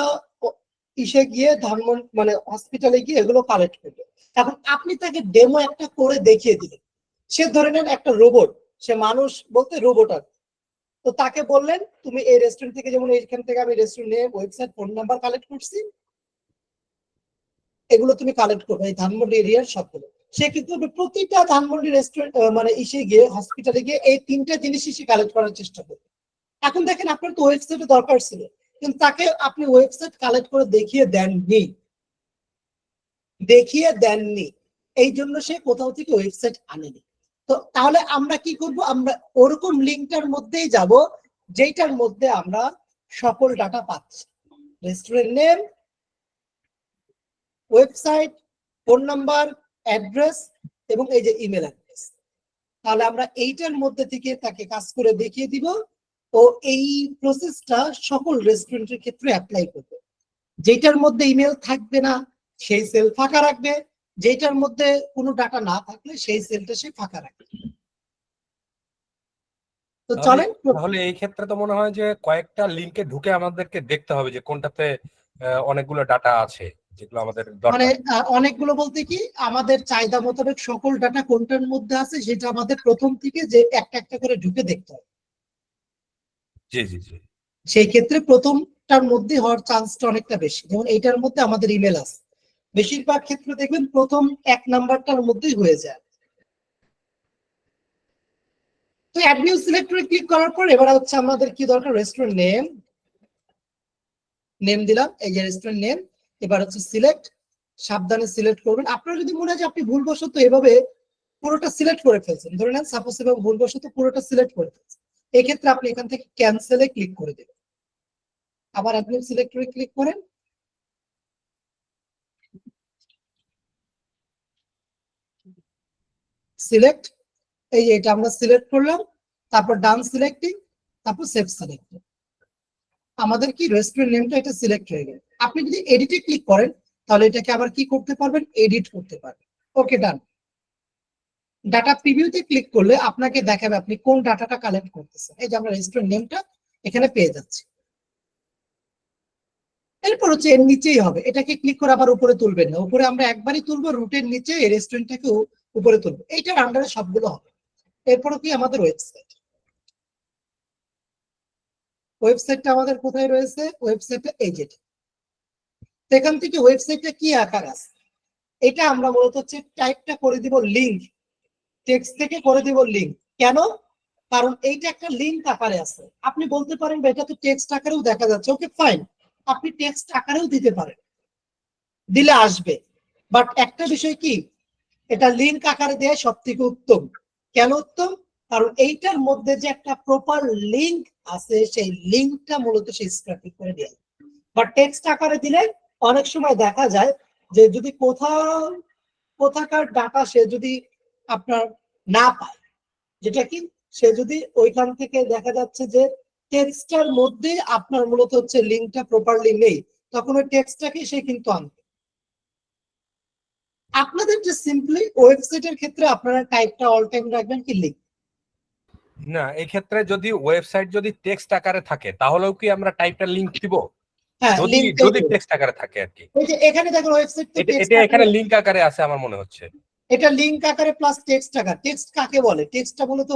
ইসে গিয়ে ধানমন্ডি মানে হসপিটালে গিয়ে এগুলো কালেক্ট করবে। এখন আপনি তাকে ডেমো একটা করে দেখিয়ে দিলেন, সে ধরে নেন একটা রোবট, সে মানুষ বলতে রোবট আর, তো তাকে বললেন তুমি এই রেস্টুরেন্ট থেকে, যেমন এইখান থেকে আমি restaurant name, website, phone number collect করছি, এগুলো তুমি কালেক্ট করবে এই ধানমন্ডি এরিয়ার সবগুলো। সে কিন্তু প্রতিটা ধানমন্ডি রেস্টুরেন্ট মানে ইসে গিয়ে হসপিটালে গিয়ে এই 3টা জিনিসই সে কালেক্ট করার চেষ্টা করবে। এখন দেখেন আপনার তো ওয়েবসাইটে দরকার ছিল, কিন্তু তাকে আপনি ওয়েবসাইট কালেক্ট করে দেখিয়ে দেননি, এই জন্য সে কোথাও থেকে ওয়েবসাইট আনেনি। তো তাহলে আমরা কি করব, আমরা ওরকম লিঙ্কটার মধ্যেই যাব যেটার মধ্যে আমরা সকল ডাটা পাচ্ছি, restaurant name, website, phone number, address এবং এই যে ইমেল অ্যাড্রেস। তাহলে আমরা এইটার মধ্যে থেকে তাকে কাজ করে দেখিয়ে দিব, ও এই প্রসেসটা সকল রেস্টুরেন্টের ক্ষেত্রে অ্যাপ্লাই করবে। যেটার মধ্যে ইমেল থাকবে না সেই সেল ফাঁকা রাখবে, যেটার মধ্যে কোনো ডাটা না থাকলে সেই সেলটা সে ফাঁকা রাখবে। তো চলেন, তাহলে এই ক্ষেত্রে তো মনে হয় যে কয়েকটা লিংকে ঢুকে আমাদেরকে দেখতে হবে যে কোনটাতে অনেকগুলো ডাটা আছে যেগুলো আমাদের মানে দরকার। অনেকগুলো বলতে কি, আমাদের চাহিদা মোতাবেক সকল ডাটা কোনটার মধ্যে আছে সেটা আমাদের প্রথম থেকে যে একটা একটা করে ঢুকে দেখতে হবে। জি জি জি। সেই ক্ষেত্রে প্রথমটার মধ্যে হওয়ার চান্সটা অনেকটা বেশি, যেমন এইটার মধ্যে আমাদের ইমেল আছে, বেশিরভাগ ক্ষেত্রে দেখবেন প্রথম 1 নাম্বারটার মধ্যেই হয়ে যায়। তো অ্যাড নিউ সিলেক্টরে ক্লিক করার পর এবার হচ্ছে আমাদের কি দরকার, রেস্টুরেন্ট নেম দিলাম, এই যে রেস্টুরেন্ট নেম। এবার হচ্ছে সিলেক্ট, সাবধানে সিলেক্ট করবেন। আপনার যদি মনে হয় যে আপনি ভুলবশত এভাবে পুরোটা সিলেক্ট করে ফেলছেন, ধরে নেন সাপোজ এভাবে ভুলবশত পুরোটা সিলেক্ট করে ফেলছেন, এক্ষেত্রে আপনি এখান থেকে ক্যান্সেলে ক্লিক করে দেবেন, আবার অ্যাড নিউ সিলেক্টরে ক্লিক করেন, সিলেক্ট, এই যে এটা আমরা সিলেক্ট করলাম, তারপর ডান সিলেক্টিং, তারপর সেভ সিলেক্টিং, আমাদের কি রেস্টুরেন্ট নেমটা এটা সিলেক্ট হয়ে গেল। আপনি যদি এডিটে ক্লিক করেন তাহলে এটাকে আবার কি করতে পারবেন, এডিট করতে পারবেন। ওকে, ডান। ডাটা প্রিভিউতে ক্লিক করলে আপনাকে দেখাবে আপনি কোন ডাটাটা কালেক্ট করতেছেন। এই যে আমরা রেস্টুরেন্ট নেমটা এখানে পেয়ে যাচ্ছি। এরপর হচ্ছে এর নিচেই হবে, এটাকে ক্লিক করে আবার উপরে তুলবেন না, উপরে আমরা একবারই তুলবো, রুটের নিচে এই রেস্টুরেন্টটাকে উপরে তুলবো, এইটার আন্ডারে সবগুলো হবে। এরপর কি আমাদের ওয়েবসাইট, ওয়েবসাইটটা আমাদের কোথায় রয়েছে, ওয়েবসাইটটা এই যেটা। এখান থেকে ওয়েবসাইটটা কি আকার আছে, এটা আমরা মূলত হচ্ছে টাইপটা করে দিব লিংক, টেক্সট থেকে করে দিব লিংক। কেন? কারণ এইটা একটা লিংক আকারে আছে। আপনি বলতে পারেন এটা তো টেক্সট আকারেও দেখা যাচ্ছে, ওকে ফাইন, আপনি টেক্সট আকারেও দিতে পারেন, দিলে আসবে। বাট একটা বিষয় কি, এটা লিংক আকারে দেয় সব থেকে উত্তম। কেন উত্তম? কারণ এইটার মধ্যে যে একটা প্রপার লিংক আছে, সেই লিংকটা মূলত সেই স্ক্র্যাপিং করে দেয়। বাট টেক্সট আকারে দিলে অনেক সময় দেখা যায় যে যদি কোথাকার ডাটা সে যদি আপনার না পায়, যেটা কি সে যদি ওইখান থেকে দেখা যাচ্ছে যে টেক্সটার মধ্যে আপনার মূলত হচ্ছে লিংকটা প্রপারলি নেই, তখন ওই টেক্সটটাকে সে কিন্তু আনবে। আপনাদের যে সিম্পলি ওয়েবসাইটের ক্ষেত্রে আপনারা টাইপটা অল টাইম রাখবেন কি লিংক। না, এই ক্ষেত্রে যদি ওয়েবসাইট যদি টেক্সট আকারে থাকে তাহলেও কি আমরা টাইপটা লিংক দিব? হ্যাঁ, যদি লিংক যদি টেক্সট আকারে থাকে আর কি। এই যে এখানে দেখেন ওয়েবসাইট তো টেক্সট এটা এখানে লিংক আকারে আছে আমার মনে হচ্ছে। এটা লিংক আকারে প্লাস টেক্সট আকার। টেক্সট কাকে বলে? টেক্সটটা মূলত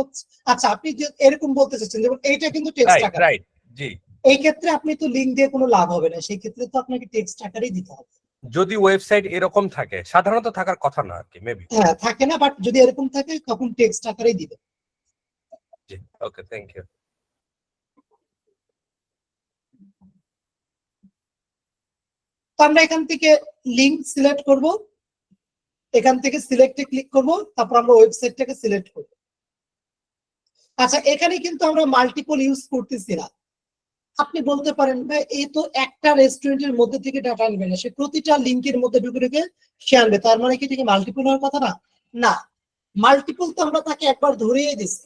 আচ্ছা আপনি যে এরকম বলতে চাচ্ছেন যেমন এইটা কিন্তু টেক্সট আকার, রাইট, জি। এই ক্ষেত্রে আপনি তো লিংক দিয়ে কোনো লাভ হবে না, সেই ক্ষেত্রে তো আপনাকে টেক্সট আকারেই দিতে হবে। যদি ওয়েবসাইট এরকম থাকে, সাধারণত থাকার কথা না আর কি, মেবি। হ্যাঁ থাকে না, বাট যদি এরকম থাকে তখন টেক্সট আকারেই দিবে। জি, ওকে, থ্যাংক ইউ। তো আমরা এখান থেকে লিংক সিলেক্ট করব, এখান থেকে সিলেক্টে ক্লিক করব, তারপর আমরা ওয়েবসাইটটাকে সিলেক্ট করব। আচ্ছা এখানে কিন্তু আমরা মাল্টিপল ইউজ করতেছি না। আপনি বলতে পারেন ভাই এই তো একটা রেস্টুরেন্টের মধ্যে থেকে ডাটা আনবে না, সে প্রতিটা লিংকের মধ্যে ঢুকে ঢুকে সে আনবে, তার মানে কি থেকে মাল্টিপল হওয়ার কথা না? না, মাল্টিপল তো আমরা তাকে একবার ধরিয়ে দিছি,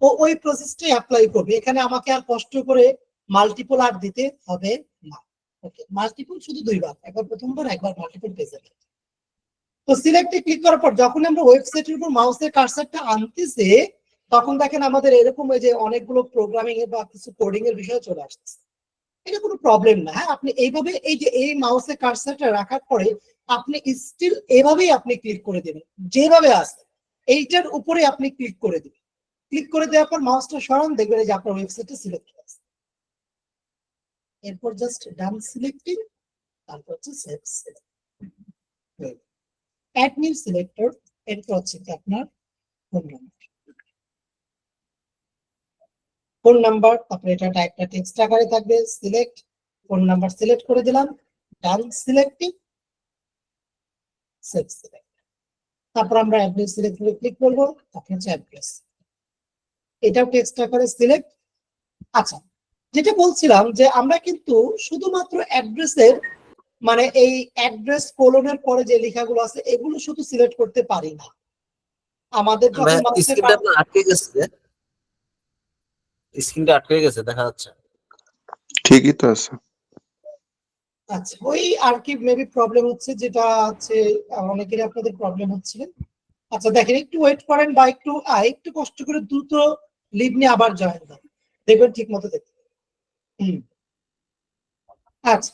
ও ওই প্রসেসটাই অ্যাপ্লাই করবে। এখানে আমাকে আর কষ্ট করে মাল্টিপল আর দিতে হবে না। ওকে, মাল্টিপল শুধু দুইবার, একবার প্রথমবার, একবার মাল্টিপল পেজে। তো সিলেক্টে ক্লিক করার পর যখন আমরা ওয়েবসাইটের উপর মাউসের কার্সারটা আনতেছে, তখন দেখেন আমাদের এরকম ওই যে অনেকগুলো প্রোগ্রামিং এর বা কিছু কোডিং এর বিষয় চলে আসতেছে। এটা কোনো প্রবলেম না। হ্যাঁ, আপনি এইভাবে এই যে এই মাউসের কার্সারটা রাখার পরে আপনি স্টিল এভাবেই আপনি ক্লিক করে দেবেন, যেভাবে আছে এইটার উপরে আপনি ক্লিক করে দিবেন। ক্লিক করে দেওয়ার পর মাউসটা সরান, দেখবেন যে আপনার ওয়েবসাইটটা সিলেক্ট হয়ে আছে। এরপর জাস্ট ডান সিলেক্টিং, তারপর হচ্ছে save select, add new selector. এরপর হচ্ছে আপনার ফোন নাম্বার, ফোন নাম্বার, তারপরে এটা টাইপটা টেক্সট আকারে থাকবে, সিলেক্ট ফোন নাম্বার সিলেক্ট করে দিলাম, ডান সিলেক্টিং, সেভ সিলেক্ট। তারপর আমরা অ্যাড্রেস সিলেক্ট করে ক্লিক করব, তারপর হচ্ছে অ্যাড্রেস, এটাও টেক্সট আকারে সিলেক্ট। আচ্ছা যেটা বলছিলাম যে আমরা কিন্তু শুধুমাত্র অ্যাড্রেসের মানে এই অ্যাড্রেস কোলনের পরে যে লেখাগুলো আছে এগুলো শুধু সিলেক্ট করতে পারি না। আমাদের যখন স্ক্রিনটা আপনার আটকে গেছে, স্ক্রিনটা আটকে গেছে দেখা যাচ্ছে। ঠিকই তো আছে। আচ্ছা ওই আর কি মেবি প্রবলেম হচ্ছে, যেটা হচ্ছে অনেকেরই আপনাদের প্রবলেম হচ্ছিল। আচ্ছা দেখেন একটু ওয়েট করেন বা একটু কষ্ট করে দ্রুত লিভ নিয়ে আবার জয়েন দেন, দেখবেন ঠিক মতো দেখবেন। আচ্ছা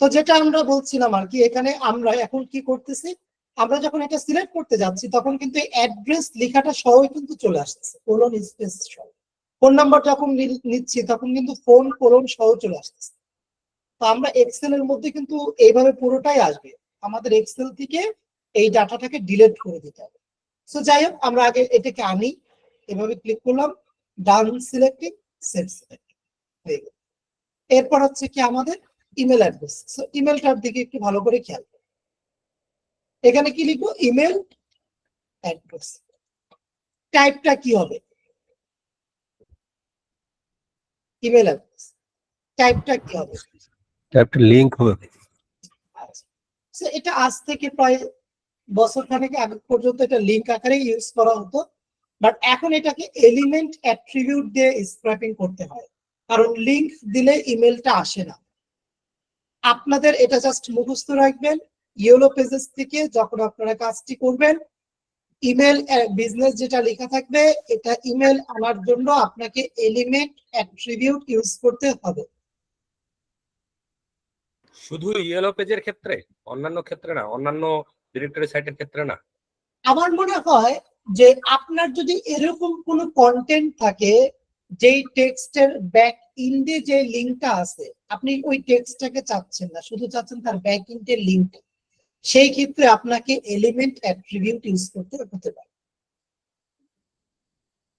তো যেটা আমরা বলছিলাম আর কি, এখানে আমরা এখন কি করতেছি, আমরা যখন এটা সিলেক্ট করতে যাচ্ছি তখন কিন্তু অ্যাড্রেস লেখাটা সহ কিন্তু চলে আসতেছে, কোলন স্পেস সহ। ফোন নাম্বার যখন নিচ্ছি তখন কিন্তু ফোন কোলন সহ চলে আসতেছে। তো আমরা এক্সেল এর মধ্যে কিন্তু এইভাবে পুরোটাই আসবে, আমাদের এক্সেল থেকে এই ডাটাটাকে ডিলিট করে দিতে হবে। সো যাই হোক আমরা আগে এটাকে আনি, এভাবে ক্লিক করলাম, ডান সিলেক্টিং, সেভ সিলেক্টিং হয়ে গেল। এরপর হচ্ছে কি আমাদের ইমেল অ্যাড্রেস। সো ইমেলটার দিকে একটু ভালো করে খেয়াল করুন, এখানে কি লিখবো, ইমেল অ্যাড্রেস। টাইপটা কি হবে, ইমেল অ্যাড্রেস, টাইপটা কি হবে, টাইপটা লিংক হবে। সো এটা আজ থেকে প্রায় বছর খানেক আগে পর্যন্ত এটা লিংক আকারে ইউজ করা হতো, বাট এখন এটাকে এলিমেন্ট অ্যাট্রিবিউট দিয়ে স্ক্র্যাপিং করতে হয়, কারণ লিংক দিলে ইমেলটা আসে না। আপনাদের এটা জাস্ট মুখস্থ রাখবেন, ইয়েলো পেজেস থেকে যখন আপনারা কাজটি করবেন ইমেল বিজনেস যেটা লেখা থাকবে এটা ইমেল আনার জন্য আপনাকে এলিমেন্ট অ্যাট্রিবিউট ইউজ করতে হবে। শুধু ইয়েলো পেজের ক্ষেত্রে, অন্যান্য ক্ষেত্রে না, অন্যান্য ডিরেক্টরি সাইটের ক্ষেত্রে না? আমার মনে হয় যে আপনার যদি এরকম কোনো কন্টেন্ট থাকে যেই টেক্সটের ব্যাক ইন্ডে যে লিঙ্কটা আছে, আপনি ওই টেক্সটটাকে চাচ্ছেন না, শুধু চাচ্ছেন তার ব্যাক ইন্ডের লিঙ্কটা, সেই ক্ষেত্রে আপনাকে এলিমেন্ট অ্যাট্রিবিউট ইউজ করতে হতে পারে।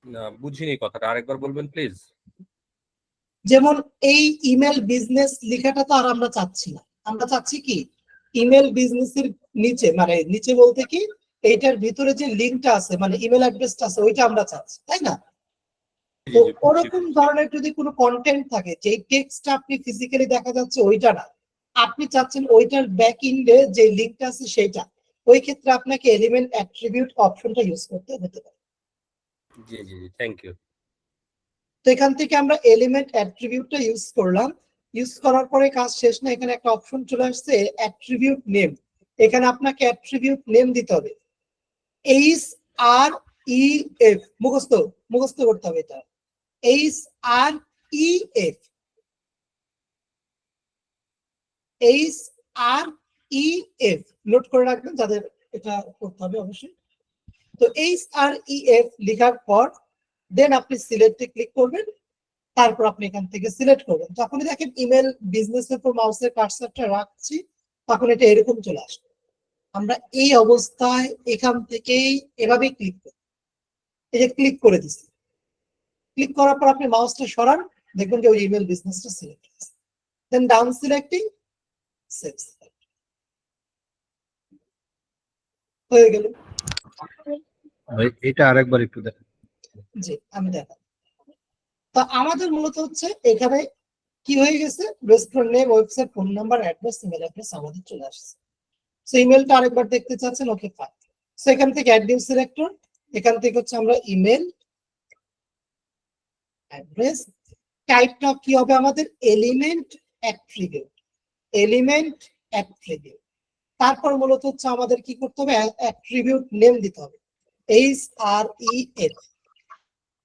না, বুঝিনি কথাটা, আরেকবার বলবেন প্লিজ। যেমন এই ইমেল বিজনেস লেখাটা তো আর আমরা চাচ্ছি না, আমরা চাচ্ছি কি ইমেল বিজনেসের নিচে, মানে নিচে বলতে কি এইটার ভিতরে যে লিঙ্কটা আছে মানে ইমেল অ্যাড্রেসটা আছে ওইটা আমরা চাচ্ছি, তাই না? তো ওরকম ধরনের যদি কোনো কন্টেন্ট থাকে যে টেক্সটটা আপনি ফিজিক্যালি দেখা যাচ্ছে ওইটা না, আপনি চাচ্ছেন ওইটার ব্যাক এন্ডে যে লিঙ্কটা আছে সেটা, ওই ক্ষেত্রে আপনাকে এলিমেন্ট অ্যাট্রিবিউট অপশনটা ইউজ করতে হতে পারে। জি জি জি, থ্যাংক ইউ। তো এখান থেকে আমরা এলিমেন্ট অ্যাট্রিবিউটটা ইউজ করলাম, ইউজ করার পরে কাজ শেষ না, এখানে একটা অপশন চলে আসছে অ্যাট্রিবিউট নেম। এখানে আপনাকে অ্যাট্রিবিউট নেম দিতে হবে, HREF, মুখস্থ করতে হবে এটা, HREF, HREF নোট করে রাখবেন যাদের এটা করতে হবে অবশ্যই। তো HREF লেখার পর দেন আপনি সিলেক্টে ক্লিক করবেন, তারপর আপনি এখান থেকে সিলেক্ট করবেন। যখনই দেখেন ইমেল বিজনেসের উপর মাউসের কার্সারটা রাখছি তখন এটা এরকম চলে আসবে। আমরা এই অবস্থায় এখান থেকেই এভাবেই ক্লিক করি, এই যে ক্লিক করে দিচ্ছি, ক্লিক করার পর আপনি মাউসটা সরান, দেখবেন যে ওই ইমেল বিজনেসটা সিলেক্ট হয়েছে, দেন ডাউন সিলেক্টিং, সেভ হয়ে গেল। ভাই এটা আরেকবার একটু দেখেন। জি আমি দেখাই। তো আমাদের মূলত হচ্ছে এখানে কি হয়ে গেছে, restaurant name, website, phone number, address, email address আমাদের চলে আসছে। সো ইমেলটা আরেকবার দেখতে চাচ্ছেন, ওকে ফাইন। সো এখান থেকে অ্যাড নিউ সিলেক্টর, এখান থেকে হচ্ছে আমরা ইমেল অ্যাড্রেস, টাইপটা কি হবে আমাদের এলিমেন্ট অ্যাট্রিবিউট, এলিমেন্ট অ্যাট্রিবিউট। তারপর মূলত হচ্ছে আমাদের কি করতে হবে, অ্যাট্রিবিউট নেম দিতে হবে, HREF।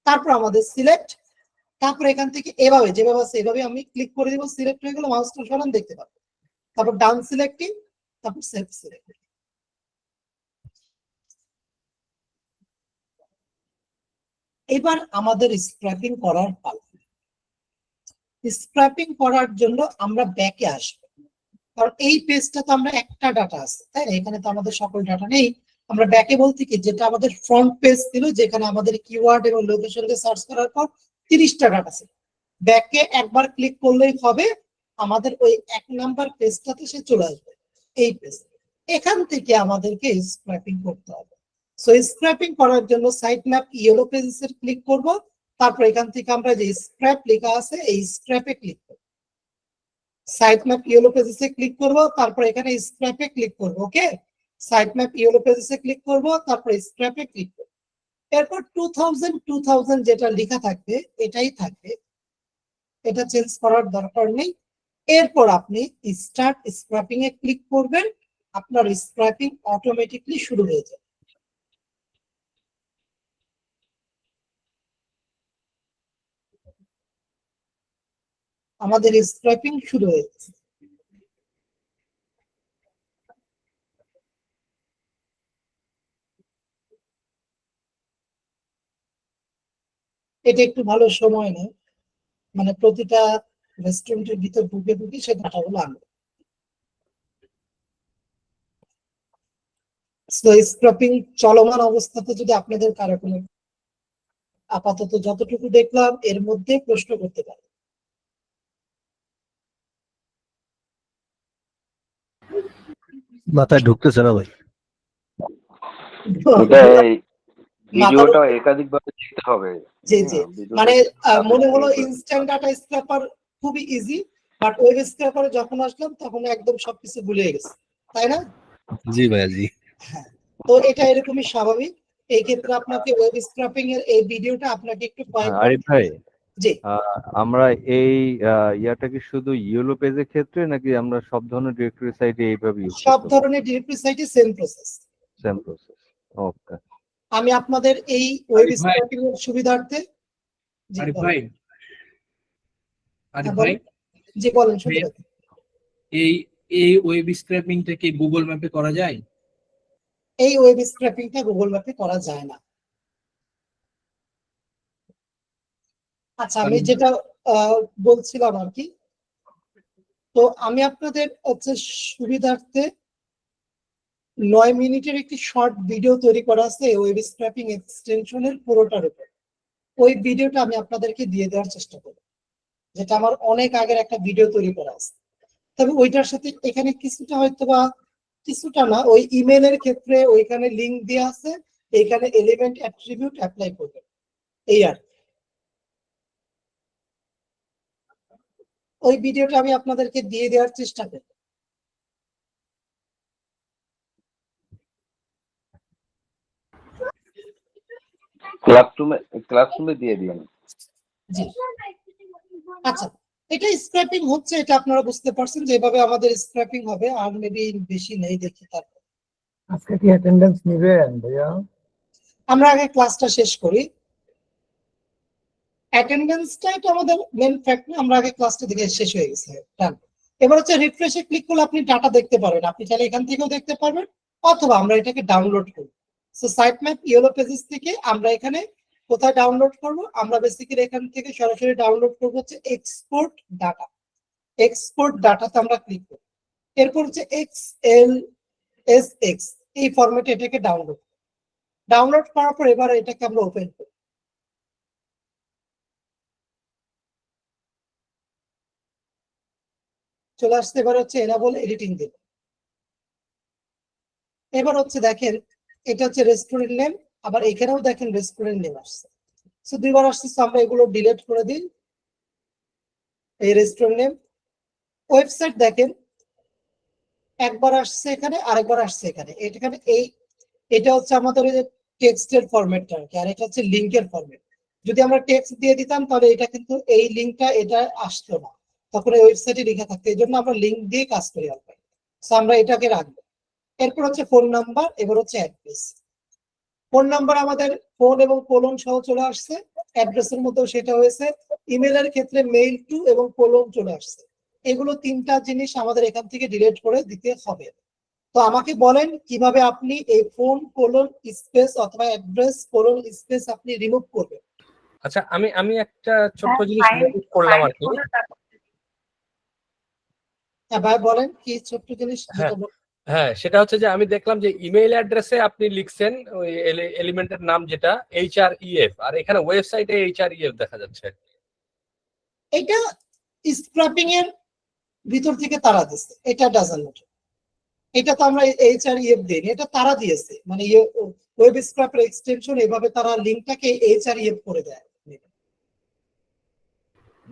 তারপর আমাদের সিলেক্ট, তারপর এখান থেকে এভাবে যেভাবে আছে এভাবে আমি ক্লিক করে দিব, সিলেক্ট হয়ে গেল, মাউসটা সরান দেখতে পাবো, তারপর ডাউন সিলেক্টিং, তারপর সেভ সিলেক্ট। এবার আমাদের স্ক্র্যাপিং করার পালা। স্ক্র্যাপিং করার জন্য আমরা ব্যাকে আসবো, কারণ এই পেজটা তো আমরা একটা ডাটা আছে, তাই না? এখানে তো আমাদের সকল ডাটা নেই। আমরা ব্যাকে বলতে কি যেটা আমাদের ফ্রন্ট পেজ ছিল, যেখানে আমাদের কিওয়ার্ড এবং লোকেশনকে সার্চ করার পর 30টা ডাটা ছিল, ব্যাকে একবার ক্লিক করলেই হবে, আমাদের ওই 1 নাম্বার পেজটাতে সে চলে আসবে, এই পেজ। এখান থেকে আমাদেরকে স্ক্র্যাপিং করতে হবে। সো স্ক্র্যাপিং করার জন্য সাইট ম্যাপ ইয়েলো পেজের ক্লিক করব, তারপর এখান থেকে আমরা যে স্ক্র্যাপ লেখা আছে এই স্ক্র্যাপে ক্লিক করব, সাইট ম্যাপ ইয়েলো পেজেসে ক্লিক করব, তারপর এখানে স্ক্র্যাপে ক্লিক করব। ওকে, সাইট ম্যাপ ইয়েলো পেজেসে ক্লিক করব, তারপর স্ক্র্যাপে ক্লিক করব। এরপর 2000 যেটা লেখা থাকবে এটাই থাকবে, এটা চেঞ্জ করার দরকার নেই। এরপর আপনি স্টার্ট স্ক্র্যাপিং এ ক্লিক করবেন, আপনার স্ক্র্যাপিং অটোমেটিকলি শুরু হয়ে যাবে। আমাদের স্ক্র্যাপিং শুরু হয়ে গেছে। এটা একটু ভালো সময় নেয়, মানে প্রতিটা রেস্টুরেন্টের ভিতর ঢুকে ঢুকে সে ডাটাগুলো আনবে। স্ক্র্যাপিং চলমান অবস্থাতে যদি আপনাদের কারো কোনো, আপাতত যতটুকু দেখলাম এর মধ্যে প্রশ্ন করতে পারে। মাথায় ঢুকতেছে না ভাই। ভিডিওটা একাধিকভাবে দেখতে হবে। জি জি, মানে মনে হলো ইনস্ট্যান্ট ডাটা স্ক্র্যাপার খুবই ইজি, বাট ওয়েব স্ক্র্যাপারে যখন আসলাম তখন একদম সবকিছু ভুলে গেছে, তাই না? জি ভাইয়া জি। তো এটা এরকমই স্বাভাবিক। এই ক্ষেত্রে আপনাকে ওয়েব স্ক্র্যাপিং এর এই ভিডিওটা আপনাকে একটু আরিফ ভাই, জি আমরা এই ইয়াটা কি শুধু ইয়েলো পেজের ক্ষেত্রে নাকি আমরা সব ধরনের ডিরেক্টরি সাইটে এইভাবে ইউজ সব ধরনের ডিরেক্টরি সাইটে same process. Same process? Okay. আমি আপনাদের এই ওয়েব আরিফ ভাই। স্ক্র্যাপিং এর সুবিধার্থে জি আরিফ বলেন। ভাই, আরিফ হ্যাঁ, ভাই, বলেন। জি বলেন, শুনতে এই পাচ্ছি। এই এই ওয়েব স্ক্র্যাপিংটা কি গুগল ম্যাপে করা যায়? এই ওয়েব স্ক্র্যাপিংটা গুগল ম্যাপে করা যায় না। আচ্ছা, আমি যেটা বলছিলাম আর কি, তো আমি আপনাদের হচ্ছে সুবিধার্থে 9 মিনিটের একটি শর্ট ভিডিও তৈরি করা আছে ওয়েব স্ক্র্যাপিং এক্সটেনশনের পুরোটার উপর। ওই ভিডিওটা আমি আপনাদেরকে দিয়ে দেওয়ার চেষ্টা করব, যেটা আমার অনেক আগের একটা ভিডিও তৈরি করা আছে। তবে ওইটার সাথে এখানে কিছুটা হয়তো বা, কিছুটা না, ওই ইমেলের ক্ষেত্রে ওইখানে লিংক দেওয়া আছে, এখানে এলিমেন্ট অ্যাট্রিবিউট অ্যাপ্লাই করবে, এই আর কি। ওই ভিডিওটা আমি আপনাদেরকে দিয়ে দেওয়ার চেষ্টা করব। ক্লাসরুমে দিয়ে দিন। জি, আচ্ছা, এটা স্ক্র্যাপিং হচ্ছে, এটা আপনারা বুঝতে পারছেন যে এভাবে আমাদের স্ক্র্যাপিং হবে, আর মেবি বেশি নেই দেখি। তারপর আজকে কি অ্যাটেন্ডেন্স নেবেন ভাইয়া? আমরা আগে ক্লাসটা শেষ করি। অ্যাটেন্ডেন্সটা এটা আমাদের মেন ফ্যাক্ট না, আমরা আগে ক্লাসটা দেখে শেষ হয়ে গেছে। ডান। এবার হচ্ছে রিফ্রেশে ক্লিক করলে আপনি ডাটা দেখতে পারবেন, আপনি চাইলে এখান থেকেও দেখতে পারবেন, অথবা আমরা এটাকে ডাউনলোড করব। সো সাইটম্যাপ ইয়েলো পেজেস থেকে আমরা এখানে কোথায় ডাউনলোড করব, আমরা বেসিক্যালি এখান থেকে সরাসরি ডাউনলোড করব হচ্ছে এক্সপোর্ট ডাটা। এক্সপোর্ট ডাটাতে আমরা ক্লিক করব, এরপর হচ্ছে XLSX এই ফরম্যাটে এটাকে ডাউনলোড করার পর এবার এটাকে আমরা ওপেন করব। চলে আসছে, এবার হচ্ছে এনাবল এডিটিং দেব। এবার হচ্ছে দেখেন, এটা হচ্ছে রেস্টুরেন্ট নেম, আবার এখানেও দেখেন রেস্টুরেন্ট নেম আসছে। সো দুইবার আসছে, আমরা এগুলো ডিলিট করে দিই। এই রেস্টুরেন্ট নেম, ওয়েবসাইট দেখেন একবার আসছে এখানে, আরেকবার আসছে এখানে। এখানে এটা হচ্ছে আমাদের টেক্সটের ফরম্যাটটা আর কি, আর এটা হচ্ছে লিংকের ফরম্যাট। যদি আমরা টেক্সট দিয়ে দিতাম তাহলে এটা কিন্তু এই লিংকটা এটা আসতো না, তখন এই ওয়েবসাইটে লেখা থাকতো। এই জন্য আমরা লিংক দিয়ে কাজ করি আর কি। সো আমরা এটাকে রাখবো। এরপর হচ্ছে ফোন নাম্বার, এবার হচ্ছে অ্যাড্রেস। ফোন নাম্বার আমাদের ফোন এবং কোলন সহ চলে আসছে, অ্যাড্রেসের মধ্যেও সেটা হয়েছে। ইমেলের ক্ষেত্রে মেইল টু এবং কোলন চলে আসছে। এগুলো তিনটা জিনিস আমাদের এখান থেকে ডিলিট করে দিতে হবে। তো আমাকে বলেন কিভাবে আপনি এই ফোন কোলন স্পেস অথবা অ্যাড্রেস কোলন স্পেস আপনি রিমুভ করবেন। আচ্ছা, আমি একটা ছোট্ট জিনিস নোটিস করলাম আর কি। হ্যাঁ ভাই, বলেন কি ছোট্ট জিনিস যেটা হ্যাঁ, সেটা হচ্ছে যে আমি দেখলাম যে ইমেইল অ্যাড্রেসে আপনি লিখছেন ওই এলিমেন্টের নাম যেটা HREF, আর এখানে ওয়েবসাইটে HREF দেখা যাচ্ছে। এটা স্ক্র্যাপিং এর ভিতর থেকে তারা দিচ্ছে, এটা ডাজন্ট ম্যাটার। এটা তো আমরা HREF দেইনি, এটা তারা দিয়েছে, মানে ওয়েব স্ক্র্যাপার এক্সটেনশন এভাবে তারা লিংকটাকে HREF করে দেয়।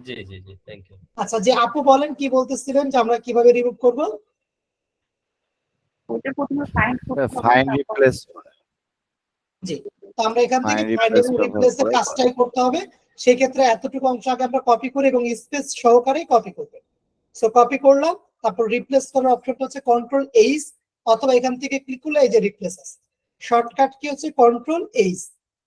জি জি জি, থ্যাংক ইউ। আচ্ছা, যে আপু বলেন কি বলতেছিলেন যে আমরা কিভাবে রিমুভ করব? ওটা প্রথমে ফাইন্ড করতে হবে, ফাইন্ড তারপর রিপ্লেস জি, তো আমরা এখান থেকে Find ফাইন্ড replace এবং ব্যবহার রিপ্লেসের করে কাজটাই করতে হবে। সেই ক্ষেত্রে এতটুকু অংশ আগে আমরা কপি করি এবং স্পেস সহকারে কপি করব। সো কপি করলাম, তারপর রিপ্লেস করার অপশনটা হচ্ছে কন্ট্রোল এইচ, অথবা এখান থেকে ক্লিক করলে এই যে রিপ্লেস আছে, শর্টকাট কি হচ্ছে কন্ট্রোল এইচ।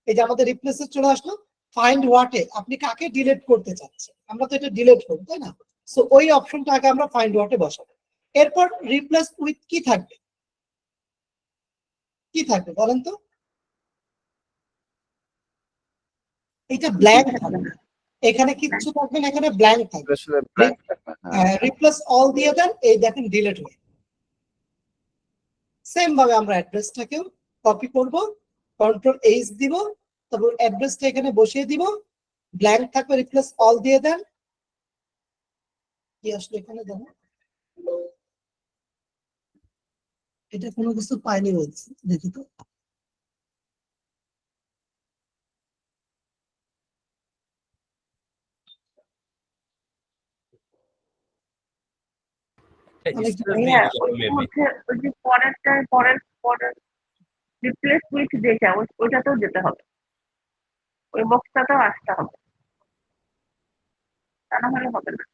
এই যে আমাদের রিপ্লেসে চলে আসলো। ফাইন্ড হোয়াটে আপনি কাকে ডিলিট করতে চাচ্ছেন, আমরা তো এটা ডিলিট করব, তাই না? সো ওই অপশনটা আগে আমরা ফাইন্ড হোয়াটে বসাবো। এরপর রিপ্লেস উইথ কি থাকবে, কি থাকবে বলেন তো? এটা ব্ল্যাঙ্ক থাকবে, এখানে কিচ্ছু থাকবে না, এখানে ব্ল্যাঙ্ক থাকবে। আসলে ব্ল্যাঙ্ক থাকবে। হ্যাঁ, রিপ্লেস অল দিয়ে দেন, এই দেখেন ডিলিট হয়ে। সেম ভাবে আমরা অ্যাড্রেসটাকেও কপি করব, কন্ট্রোল এইচ দিব, তারপর অ্যাড্রেসটা এখানে বসিয়ে দিব, ব্ল্যাঙ্ক থাকবে, রিপ্লেস অল দিয়ে দেন। কি আসলে এখানে দেখো, এটা কোনো কিছু পাইনি বলছি, দেখি তো। ভাইয়া ওইটার মধ্যে ওই যে পরের রিপ্লেস উইথ যেটা ওইটাতেও যেতে হবে, ওই বক্সটাতেও আসতে হবে, তা না হলে হবে না।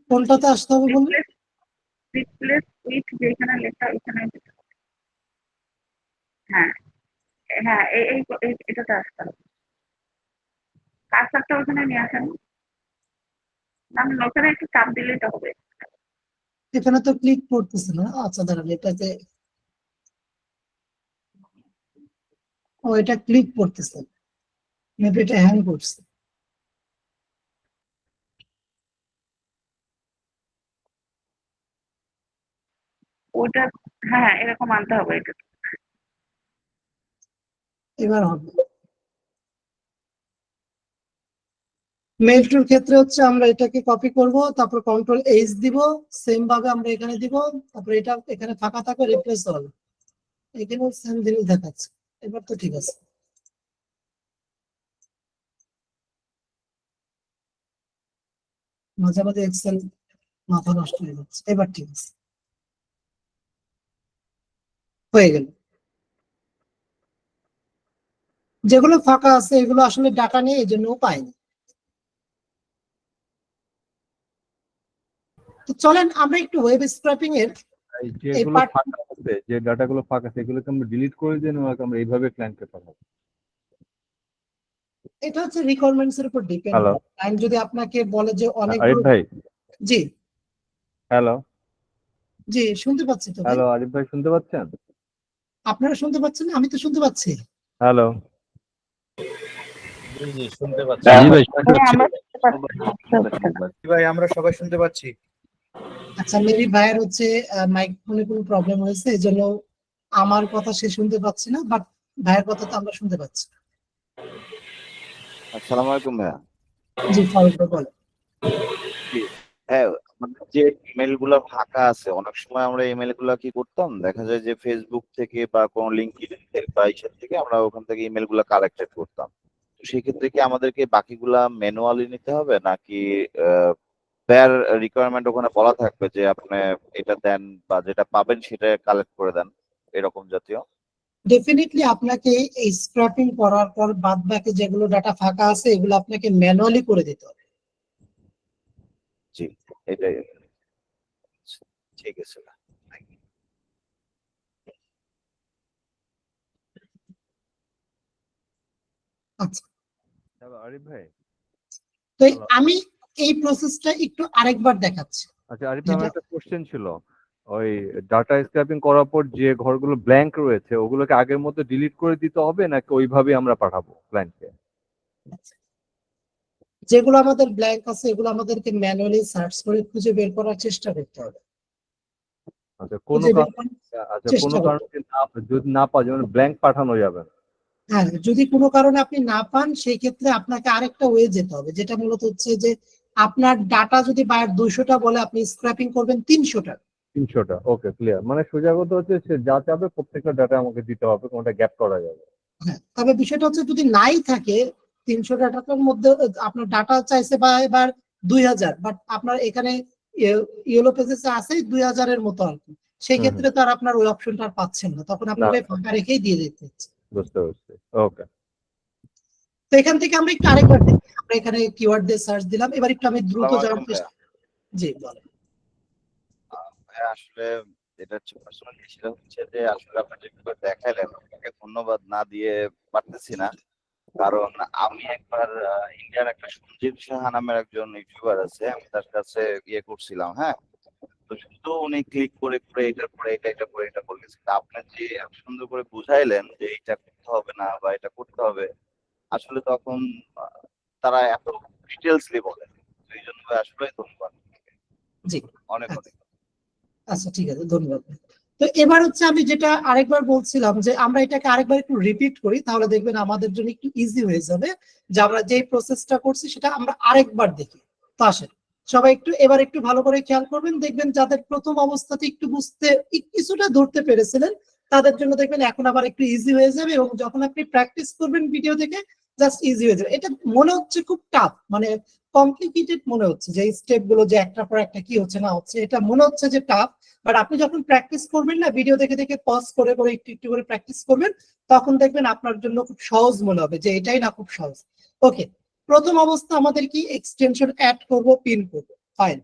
কোনটাতে আসতে হবে বলুন? রিপ্লেস উইথ যেখানে লেখা ওইখানে যেতে হবে। হ্যাঁ, হ্যাঁ এটাতে আসতে হবে। কার্সারটা ওখানে নিয়ে আসেন, না ওখানে একটু চাপ দিলেই তো হবে। এখানে তো ক্লিক করতেছে না। আচ্ছা দাঁড়ান, এটাতে ও এটা ক্লিক করতেছে, মেবি এটা হ্যাং করছে। ওটা হ্যাঁ এরকম আনতে হবে। এটা এবার হবে। মেল টুর ক্ষেত্রে হচ্ছে আমরা এটাকে কপি করব, তারপর কন্ট্রোল এইচ দিব, সেম ভাবে আমরা এখানে দিব, তারপর এটা এখানে ফাঁকা থাকবে, রিপ্লেস হবে। এখানেও সেম জিনিস দেখাচ্ছে। এবার তো ঠিক আছে। মাঝে মাঝে এক্সেল মাথা নষ্ট হয়ে যাচ্ছে। এবার ঠিক আছে, হয়ে গেল। যেগুলো ফাঁকা আছে এগুলো আসলে ডাটা নেই, এই জন্য পাইনি। তো চলেন আমরা একটু ওয়েব স্ক্র্যাপিং এর এই এই যেগুলো পার্ট। ফাঁকা আছে, যে ডাটাগুলো ফাঁকা আছে, এগুলোকে আমরা ডিলিট করে দিই, না আমরা এইভাবে ক্লায়েন্টকে পাঠাবো? এটা হচ্ছে রিকোয়ারমেন্টস এর উপর ডিপেন্ড হ্যালো, করে। ক্লায়েন্ট যদি আপনাকে বলে যে আরিফ অনেকগুলো, ভাই। জি হ্যালো, জি শুনতে পাচ্ছি তো ভাই। হ্যালো আরিফ ভাই, শুনতে পাচ্ছেন? আপনারা শুনতে পাচ্ছেন? আমি তো শুনতে পাচ্ছি। হ্যালো, জি জি শুনতে পাচ্ছি। জি ভাই, শুনতে পাচ্ছি। আমরা শুনতে পাচ্ছি। ভাই আমরা সবাই শুনতে পাচ্ছি। আচ্ছা, মেবি ভাইয়ের হচ্ছে মাইক্রোফোনে কোনো প্রবলেম হয়েছে, এই জন্য আমার কথা সে শুনতে পাচ্ছে না, বাট ভাইয়ের কথা তো আমরা শুনতে পাচ্ছি। আসসালামু আলাইকুম ভাইয়া। জি ফারুক ভাই বলেন। জি, হ্যাঁ, আমাদের যে ইমেল গুলো ফাঁকা আছে, অনেক সময় আমরা ইমেল গুলো কি করতাম, দেখা যায় যে ফেসবুক থেকে বা কোনো লিঙ্কডইন থেকে বা ইসের থেকে আমরা ওখান থেকে ইমেল গুলো কালেক্টেড করতাম। তো সেই ক্ষেত্রে কি আমাদেরকে বাকিগুলা ম্যানুয়ালি নিতে হবে, নাকি প্যার রিকোয়ারমেন্ট ওখানে বলা থাকবে যে আপনি এটা দেন বা যেটা পাবেন সেটা কালেক্ট করে দেন, এরকম জাতীয়? ডেফিনেটলি আপনাকে এই স্ক্র্যাপিং করার পর বাদ বাকি যেগুলো ডাটা ফাঁকা আছে এগুলো আপনাকে ম্যানুয়ালি করে দিতে হবে। জি, এটাই। ঠিক আছে। আচ্ছা, হ্যালো আরিফ ভাই। তো আমি এই প্রসেসটা একটু আরেকবার দেখাচ্ছি। আচ্ছা আরিফ ভাই, আমার একটা কোশ্চেন ছিল। ওই ডাটা স্ক্র্যাপিং করার পর যে ঘরগুলো ব্ল্যাঙ্ক রয়েছে, ওগুলোকে আগের মতো ডিলিট করে দিতে হবে, নাকি ওইভাবেই আমরা পাঠাবো ক্লায়েন্টকে? যেগুলো আমাদের ব্ল্যাঙ্ক আছে এগুলো আমাদেরকে ম্যানুয়ালি সার্চ করে খুঁজে বের করার চেষ্টা করতে হবে। আচ্ছা, কোনো খুঁজে বের কারণে, করার আচ্ছা চেষ্টা কোনো করতে কারণে যদি না পাওয়া যায়, মানে ব্ল্যাঙ্ক পাঠানো যাবে না? হ্যাঁ, যদি কোনো কারণে আপনি না পান সেই ক্ষেত্রে আপনাকে আরেকটা ওয়ে যেতে হবে, যেটা মূলত হচ্ছে যে আপনার ডাটা যদি বাইরে 200টা বলে আপনি স্ক্র্যাপিং করবেন 300টা। 300টা, ওকে ক্লিয়ার। মানে সোজা কথা হচ্ছে সে যা চাবে প্রত্যেকটা ডাটা আমাকে দিতে হবে, কোনটা গ্যাপ করা যাবে? হ্যাঁ, তবে বিষয়টা হচ্ছে যদি নাই থাকে 300 ডাটার মধ্যে আপনার ডাটা চাইছে বা এবার 2000, বাট আপনার এখানে ইয়েলো পেজেসে আছে 2000 এর মতো আর কি, সেই ক্ষেত্রে তো আর আপনার ওই অপশনটা আর পাচ্ছেন না, তখন আপনাকে ফাঁকা রেখেই দিয়ে দিতে হচ্ছে। বুঝতে পারছি, ওকে। তো এখান থেকে আমরা একটু আরেকবার দেখি। আমরা এখানে কিওয়ার্ড দিয়ে সার্চ দিলাম, এবার একটু আমি দ্রুত আসসালামু যাওয়ার আলাইকুম চেষ্টা। জি বলেন। ভাইয়া, আসলে এটা হচ্ছে পার্সোনালি, সেটা হচ্ছে যে আসলে আপনি যেভাবে দেখাইলেন আপনাকে ধন্যবাদ না দিয়ে পারতেছি না। কারণ আমি একবার ইন্ডিয়ার একটা সঞ্জীব সাহা নামের একজন ইউটিউবার আছে, আমি তার কাছে ইয়ে করছিলাম, হ্যাঁ। তো শুধু উনি ক্লিক করে করে এটার পরে এটা করে এটা করলেন। আপনি যে এত সুন্দর করে বুঝাইলেন যে এটা করতে হবে না বা এটা করতে হবে, আসলে তখন তারা এত ডিটেলসলি বলে। তো এই জন্য আসলে ধন্যবাদ, জি অনেক অনেক। আচ্ছা ঠিক আছে, ধন্যবাদ। তো এবার হচ্ছে আমি যেটা আরেকবার বলছিলাম যে আমরা এটাকে আরেকবার একটু রিপিট করি, তাহলে দেখবেন আমাদের জন্য একটু ইজি হয়ে যাবে যে আমরা যে প্রসেসটা করছি সেটা আমরা আরেকবার দেখি। তো আসেন সবাই একটু এবার একটু ভালো করে খেয়াল করবেন, দেখবেন যাদের প্রথম অবস্থাতে একটু বুঝতে কিছুটা ধরতে পেরেছিলেন তাদের জন্য দেখবেন এখন আবার একটু ইজি হয়ে যাবে, এবং যখন আপনি প্র্যাকটিস করবেন ভিডিও দেখে জাস্ট ইজি হয়ে যাবে। এটা মনে হচ্ছে খুব টাফ, মানে কমপ্লিকেটেড মনে হচ্ছে যে এই স্টেপ গুলো যে একটার পর একটা কি হচ্ছে না হচ্ছে, এটা মনে হচ্ছে যে টাফ, বাট আপনি যখন প্র্যাকটিস করবেন না, ভিডিও দেখে দেখে পজ করে করে একটু একটু করে প্র্যাকটিস করবেন, তখন দেখবেন আপনার জন্য খুব সহজ মনে হবে যে এটাই না খুব সহজ। ওকে, প্রথম অবস্থা আমাদের কি এক্সটেনশন অ্যাড করব, পিন করব, ফাইন।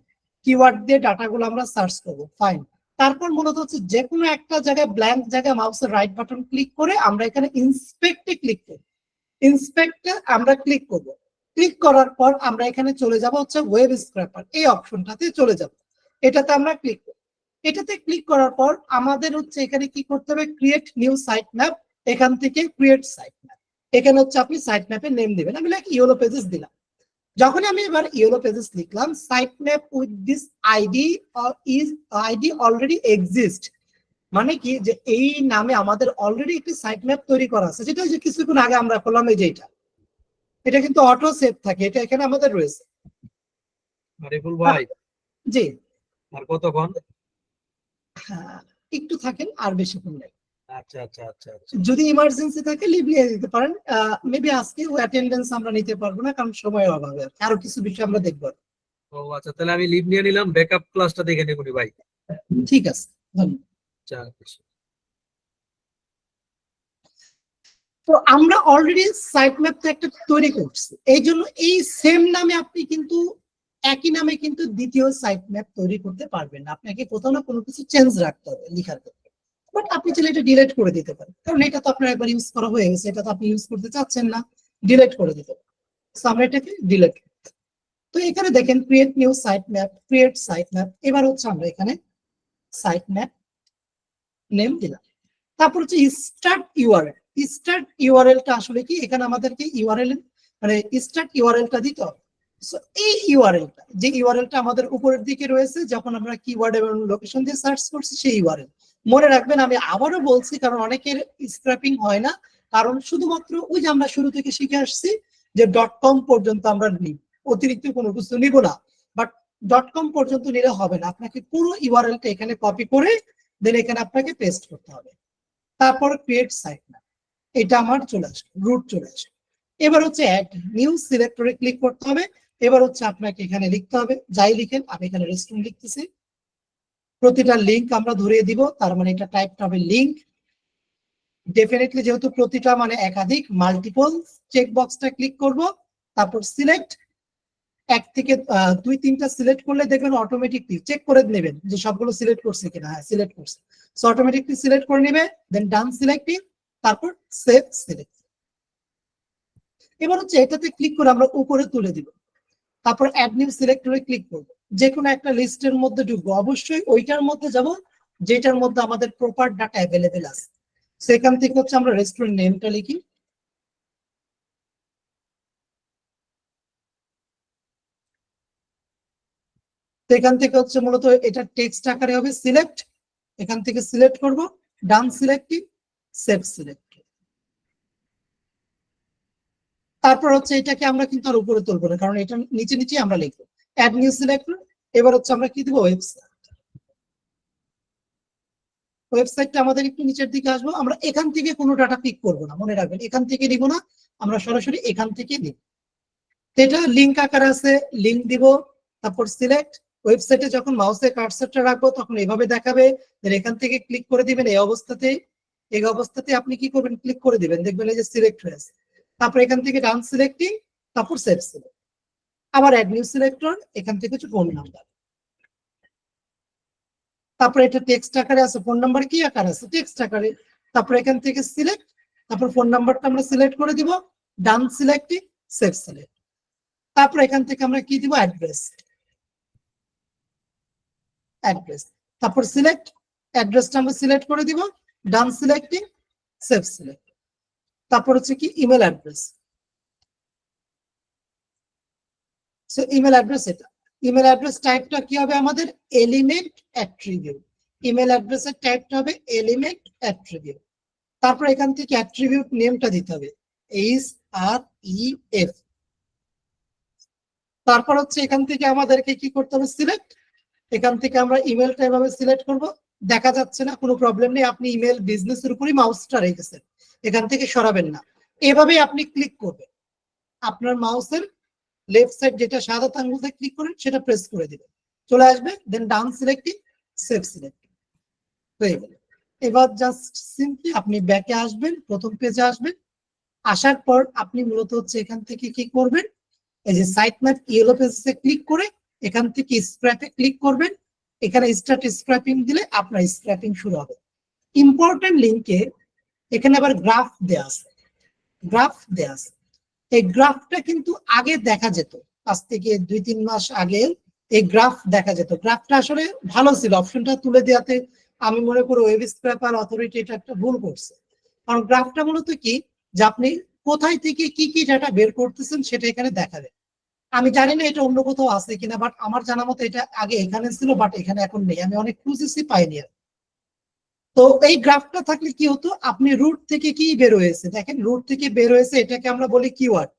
কিওয়ার্ড দিয়ে ডাটাগুলো আমরা সার্চ করব, ফাইন। তারপর মূলত হচ্ছে যে কোনো একটা জায়গায় ব্ল্যাঙ্ক জায়গায় মাউসের রাইট বাটন ক্লিক করে আমরা এখানে ইন্সপেক্টে ক্লিক করব। ইন্সপেক্টে আমরা ক্লিক করব। ক্লিক করার পর আমরা এখানে চলে যাব হচ্ছে ওয়েব স্ক্র্যাপার, এই অপশনটাতে চলে যাব। এটাতে আমরা ক্লিক করব। এটাতে ক্লিক করার পর আমাদের হচ্ছে এখানে কি করতে হবে, ক্রিয়েট নিউ সাইট ম্যাপ। এখান থেকে ক্রিয়েট সাইট ম্যাপ, এখানে হচ্ছে আপনি সাইট ম্যাপের নেম দিবেন। আমি লাইক ইয়েলো পেজেস দিলাম। যখন আমি এবার ইয়েলো পেজেস লিখলাম, site map with this ID is ID already exist, মানে কি যে এই নামে আমাদের অলরেডি একটি সাইট ম্যাপ তৈরি করা আছে, যেটা যে কিছুক্ষণ আগে আমরা করলাম। এই যে এটা কিন্তু অটো সেভ থাকে, এটা এখানে আমাদের রয়েছে। আরিফুল ভাই, জি আর কতক্ষণ? হ্যাঁ, একটু থাকেন, আর বেশিক্ষণ নেই। আচ্ছা আচ্ছা আচ্ছা আচ্ছা। যদি ইমার্জেন্সি থাকে লিভ নিয়ে দিতে পারেন। মেবি আজকে ওই অ্যাটেন্ডেন্স আমরা নিতে পারবো না, কারণ সময়ের অভাবে। আরো কিছু বিষয় আমরা দেখবো। ও আচ্ছা, তাহলে আমি লিভ নিয়ে নিলাম, ব্যাকআপ ক্লাসটা দেখে নেব ভাই। ঠিক আছে, ধন্যবাদ। আচ্ছা। তো আমরা অলরেডি সাইট ম্যাপ তো একটা তৈরি করছি, এই জন্য এই সেম নামে আপনি কিন্তু একই নামে কিন্তু দ্বিতীয় সাইট ম্যাপ তৈরি করতে পারবেন না। আপনাকে কোথাও না কোনো কিছু চেঞ্জ রাখতে হবে লেখার ক্ষেত্রে। বাট আপনি চাইলে এটা ডিলিট করে দিতে পারেন, কারণ এটা তো আপনার একবার ইউজ করা হয়ে গেছে, এটা তো আপনি ইউজ করতে চাচ্ছেন না, ডিলিট করে দিতে পারেন। সো আমরা এটাকে ডিলিট করি। তো এখানে দেখেন create new site map, create site map. এবার হচ্ছে আমরা এখানে সাইট ম্যাপ নেম দিলাম। তারপর হচ্ছে স্টার্ট ইউআরএল। স্টার্ট ইউআরএলটা আসলে কি, এখানে আমাদেরকে ইউআরএল মানে স্টার্ট ইউআরএলটা দিতে হবে। সো এই ইউআরএলটা, যে ইউআরএলটা আমাদের উপরের দিকে রয়েছে যখন আমরা কিওয়ার্ড এবং লোকেশন দিয়ে সার্চ করছি, সেই ইউআরএল মনে রাখবেন। আমি আবারও বলছি, কারণ অনেকের স্ক্র্যাপিং হয় না, কারণ শুধুমাত্র ওই যে আমরা শুরু থেকে শিখে আসছি যে .com পর্যন্ত আমরা নিব, অতিরিক্ত কোনো কিছু নিব না। বাট .com পর্যন্ত নিলে হবে না, আপনাকে পুরো ইউআরএলটা এখানে কপি করে দেন এখানে আপনাকে পেস্ট করতে হবে। তারপর ক্রিয়েট সাইট ম্যাপ, এটা আমার চলে আসবে, রুট চলে আসবে। এবার হচ্ছে অ্যাড নিউ সিলেক্টরে ক্লিক করতে হবে। এবার হচ্ছে আপনাকে এখানে লিখতে হবে, যাই লিখেন, আমি এখানে রেস্টুরেন্ট লিখতেছি। প্রতিটা লিংক আমরা ধরিয়ে দিব, তার মানে এটা টাইপটা হবে লিংক। ডেফিনেটলি যেহেতু প্রতিটা মানে একাধিক, মাল্টিপল, চেক বক্সটা ক্লিক করব। তারপর সিলেক্ট, এক থেকে 2-3টা সিলেক্ট করলে দেখবেন অটোমেটিকলি চেক করে নেবেন যে সবগুলো সিলেক্ট করছে কিনা। হ্যাঁ, সিলেক্ট করছে, সো অটোমেটিকলি সিলেক্ট করে নেবে। দেন ডান সিলেক্টিং, তারপর সেভ সিলেক্ট। এবার হচ্ছে এটাতে ক্লিক করে আমরা উপরে তুলে দিব। তারপর অ্যাড নিউ সিলেক্টরে ক্লিক করব। যে কোনো একটা লিস্টের মধ্যে ঢুকবো, অবশ্যই ওইটার মধ্যে যাব যেটার মধ্যে আমাদের প্রপার ডাটা অ্যাভেলেবেল আছে। সেখান থেকে হচ্ছে আমরা রেস্টুরেন্ট নেমটা লিখি। এখান থেকে হচ্ছে মূলত এটা টেক্সট আকারে হবে সিলেক্ট। এখান থেকে সিলেক্ট করব, ডান সিলেক্টিং, সেভ সিলেক্ট। তারপর হচ্ছে এটাকে আমরা কিন্তু আর উপরে তুলবো না, কারণ এটা নিচে নিচে আমরা লিখবো। Add new selector. এবার হচ্ছে আমরা কি দিব, ওয়েবসাইট। ওয়েবসাইটটা আমাদের একটু নিচের দিকে আসবো। আমরা এখান থেকে কোনো ডাটা পিক করবো না, মনে রাখবেন, এখান থেকে দিব না, আমরা সরাসরি এখান থেকে দিব। এটা লিংক আকার আছে, লিংক দিব। তারপর সিলেক্ট। ওয়েবসাইটে যখন মাউসে কার্সারটা রাখবো তখন এভাবে দেখাবে, এখান থেকে ক্লিক করে দিবেন। এই অবস্থাতে আপনি কি করবেন, ক্লিক করে দিবেন, দেখবেন এই যে সিলেক্ট হয়েছে। তারপর এখান থেকে ডান সিলেক্টিং, তারপর সেভ সিলেক্ট। আবার অ্যাড নিউ সিলেক্টর, এখান থেকে হচ্ছে ফোন নাম্বার। তারপর এটা টেক্সট আকারে আছে, ফোন নাম্বার কি আকার আছে, টেক্সট আকারে। তারপর এখান থেকে সিলেক্ট, তারপর ফোন নাম্বারটা আমরা সিলেক্ট করে দিব, ডান সিলেক্টিং, সেভ সিলেক্ট। তারপর এখান থেকে আমরা কি দিব, অ্যাড্রেস। তারপর সিলেক্ট, অ্যাড্রেসটা আমরা সিলেক্ট করে দিব, ডান সিলেক্টিং, সেভ সিলেক্ট। তারপর হচ্ছে কি, email address. So email address, এটা ইমেল অ্যাড্রেস টাইপটা কি হবে আমাদের, এলিমেন্ট অ্যাট্রিবিউট। ইমেল অ্যাড্রেসের টাইপটা হবে এলিমেন্ট অ্যাট্রিবিউট। তারপর এখান থেকে অ্যাট্রিবিউট নেমটা দিতে হবে, SREF। তারপর হচ্ছে এখান থেকে আমাদেরকে কি করতে হবে, সিলেক্ট। এখান থেকে আমরা ইমেলটা এভাবে সিলেক্ট করব। দেখা যাচ্ছে না, কোনো প্রবলেম নেই, আপনি ইমেল বিজনেসের উপরই মাউসটা রেখেছেন, এখান থেকে সরাবেন না। এভাবেই আপনি ক্লিক করবেন, আপনার মাউসের লেফট সাইড যেটা সাদা আঙ্গুল দিয়ে ক্লিক করেন সেটা প্রেস করে দিবেন, চলে আসবে। দেন ডান সিলেক্টিং, সেভ সিলেক্ট হয়ে গেল। এবার জাস্ট সিম্পলি আপনি ব্যাকে আসবেন, প্রথম পেজে আসবেন। আসার পর আপনি মূলত হচ্ছে এখান থেকে কি করবেন, এই যে সাইট ম্যাপ ইয়েলো পেজে ক্লিক করে এখান থেকে স্ক্র্যাপে ক্লিক করবেন। এখানে স্টার্ট স্ক্র্যাপিং দিলে আপনার স্ক্র্যাপিং শুরু হবে। ইম্পর্টেন্ট লিঙ্কে এখানে আবার গ্রাফ দেয়া আছে, গ্রাফ দেয়া আছে। এই গ্রাফটা কিন্তু আগে দেখা যেত, 5 থেকে 2-3 মাস আগে এই গ্রাফ দেখা যেত। গ্রাফটা আসলে ভালো ছিল, অপশনটা তুলে দেওয়াতে আমি মনে করি ওয়েব স্ক্র্যাপার অথরিটি এটা একটা ভুল করছে। কারণ গ্রাফটা মূলত কি, যে আপনি কোথায় থেকে কি কি ডাটা বের করতেছেন সেটা এখানে দেখাবে। আমি জানি না এটা অন্য কোথাও আছে কিনা, বাট আমার জানা মতো এটা আগে এখানে ছিল, বাট এখানে এখন নেই। আমি অনেক খুঁজেছি, পাইনি। তো এই গ্রাফটা থাকলে কি হতো, আপনি রুট থেকে কি বের হয়েছে দেখেন, রুট থেকে বের হয়েছে, এটাকে আমরা বলি কিওয়ার্ড।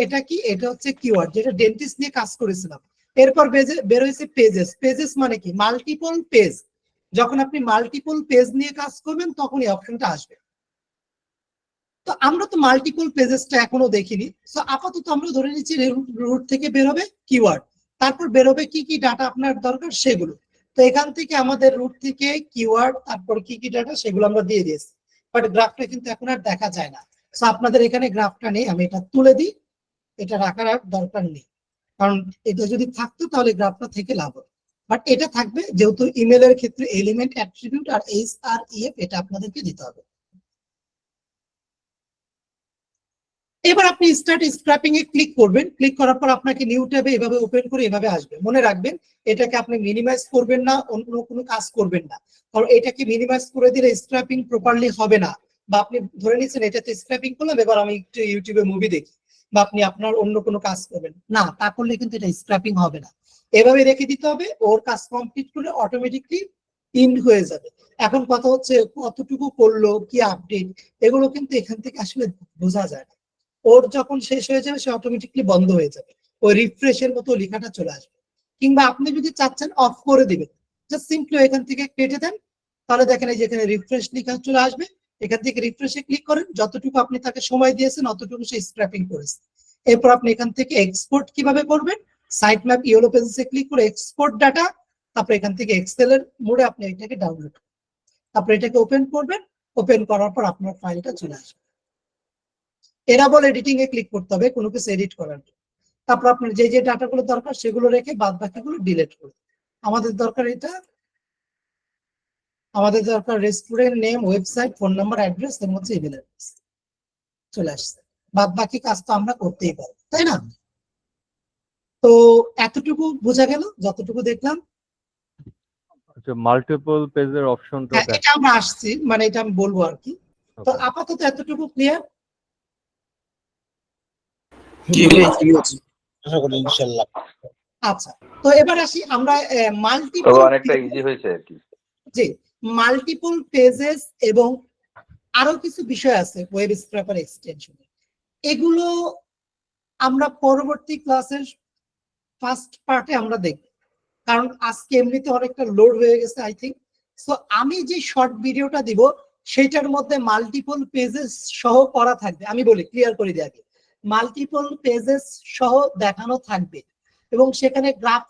এটা কি, এটা হচ্ছে কিওয়ার্ড, যেটা ডেন্টিস্ট নিয়ে কাজ করেছিলাম। এরপর বের হয়েছে পেজেস। পেজেস মানে কি, মাল্টিপল পেজ। যখন আপনি মাল্টিপল পেজ নিয়ে কাজ করবেন তখন এই অপশনটা আসবে। তো আমরা তো মাল্টিপল পেজেসটা এখনো দেখিনি, সো আপাতত আমরা ধরে নিচ্ছি রুট থেকে বের হবে কিওয়ার্ড, তারপর বের হবে কি কি ডাটা আপনার দরকার সেগুলো। তো এখান থেকে আমাদের রুট থেকে কিওয়ার্ড, তারপর কি কি ডাটা সেগুলো আমরা দিয়ে দিয়েছি, বাট গ্রাফটা কিন্তু এখন আর দেখা যায় না। সো আপনাদের এখানে গ্রাফটা নেই, আমি এটা তুলে দিই, এটা রাখার আর দরকার নেই, কারণ এটা যদি থাকতো তাহলে গ্রাফটা থেকে লাভ হবে। বাট এটা থাকবে, যেহেতু ইমেলের ক্ষেত্রে এলিমেন্ট, অ্যাট্রিবিউট আর HREF এটা আপনাদেরকে দিতে হবে। এবার আপনি স্টার্ট স্ক্র্যাপিং এ ক্লিক করবেন। ক্লিক করার পর আপনাকে নিউ ট্যাবে এভাবে ওপেন করে এভাবে আসবে। মনে রাখবেন এটাকে আপনি মিনিমাইজ করবেন না, অন্য কোনো কাজ করবেন না, কারণ এটাকে মিনিমাইজ করে দিলে স্ক্র্যাপিং প্রপারলি হবে না। বা আপনি ধরে নিচ্ছেন এটাতে স্ক্র্যাপিং করলাম, এবার আমি একটু ইউটিউবে মুভি দেখি, বা আপনি আপনার অন্য কোনো কাজ করবেন না, তা করলে কিন্তু এটা স্ক্র্যাপিং হবে না। এভাবে রেখে দিতে হবে, ওর কাজ কমপ্লিট করলে অটোমেটিকলি ইন্ড হয়ে যাবে। এখন কথা হচ্ছে কতটুকু করলো, কি আপডেট, এগুলো কিন্তু এখান থেকে আসলে বোঝা যায় না। ওর যখন শেষ হয়ে যাবে সে অটোমেটিকলি বন্ধ হয়ে যাবে, ওই রিফ্রেশের মতো লেখাটা চলে আসবে। কিংবা আপনি যদি চাচ্ছেন অফ করে দিবেন, জাস্ট সিম্পলি এখান থেকে কেটে দেন, তাহলে দেখেন এই যে এখানে রিফ্রেশ লেখা চলে আসবে। এখান থেকে রিফ্রেশে ক্লিক করেন, যতটুকু আপনি তাকে সময় দিয়েছেন অতটুকু সে স্ক্র্যাপিং করেছে। এরপর আপনি এখান থেকে এক্সপোর্ট কিভাবে করবেন, সাইট ম্যাপ ইয়েলো পেজে ক্লিক করে এক্সপোর্ট ডাটা, তারপর এখান থেকে এক্সেল এর মোডে আপনি এটাকে ডাউনলোড করবেন, তারপর এটাকে ওপেন করবেন। ওপেন করার পর আপনার ফাইলটা চলে আসবে। এরাবল এডিটিং এ ক্লিক করতে হবে কোনো কিছু এডিট করার জন্য। তারপর আপনার যে যে ডাটাগুলো দরকার সেগুলো রেখে বাদ বাকিগুলো ডিলিট করুন। আমাদের দরকার এটা, আমাদের দরকার restaurant name, website, phone number, address এবং হচ্ছে ইমেল অ্যাড্রেস চলে আসছে। বাদ বাকি কাজ তো আমরা করতেই পারি, তাই না? তো এতটুকু বোঝা গেল যতটুকু দেখলাম। আচ্ছা, মাল্টিপল পেজের অপশনটা এটা আমরা আসছি, মানে এটা আমি বলবো আর কি। তো আপাতত এতটুকু ক্লিয়ার। আচ্ছা, তো এবার আসি আমরা মাল্টিপল, অনেকটা ইজি হয়েছে আর কি। জি, মাল্টিপল পেজেস এবং আরো কিছু বিষয় আছে ওয়েব স্ক্র্যাপার এক্সটেনশনে, এগুলো আমরা পরবর্তী ক্লাসের ফার্স্ট পার্টে আমরা দেখব, কারণ আজকে এমনিতে অনেকটা লোড হয়ে গেছে আই থিঙ্ক। সো আমি যে শর্ট ভিডিওটা দিব সেটার মধ্যে মাল্টিপল পেজেস সহ করা থাকবে। আমি বলি ক্লিয়ার করে দিই আগে, মাল্টিপল পেজেস সহ দেখানো থাকবে এবং সেখানে গ্রাফ,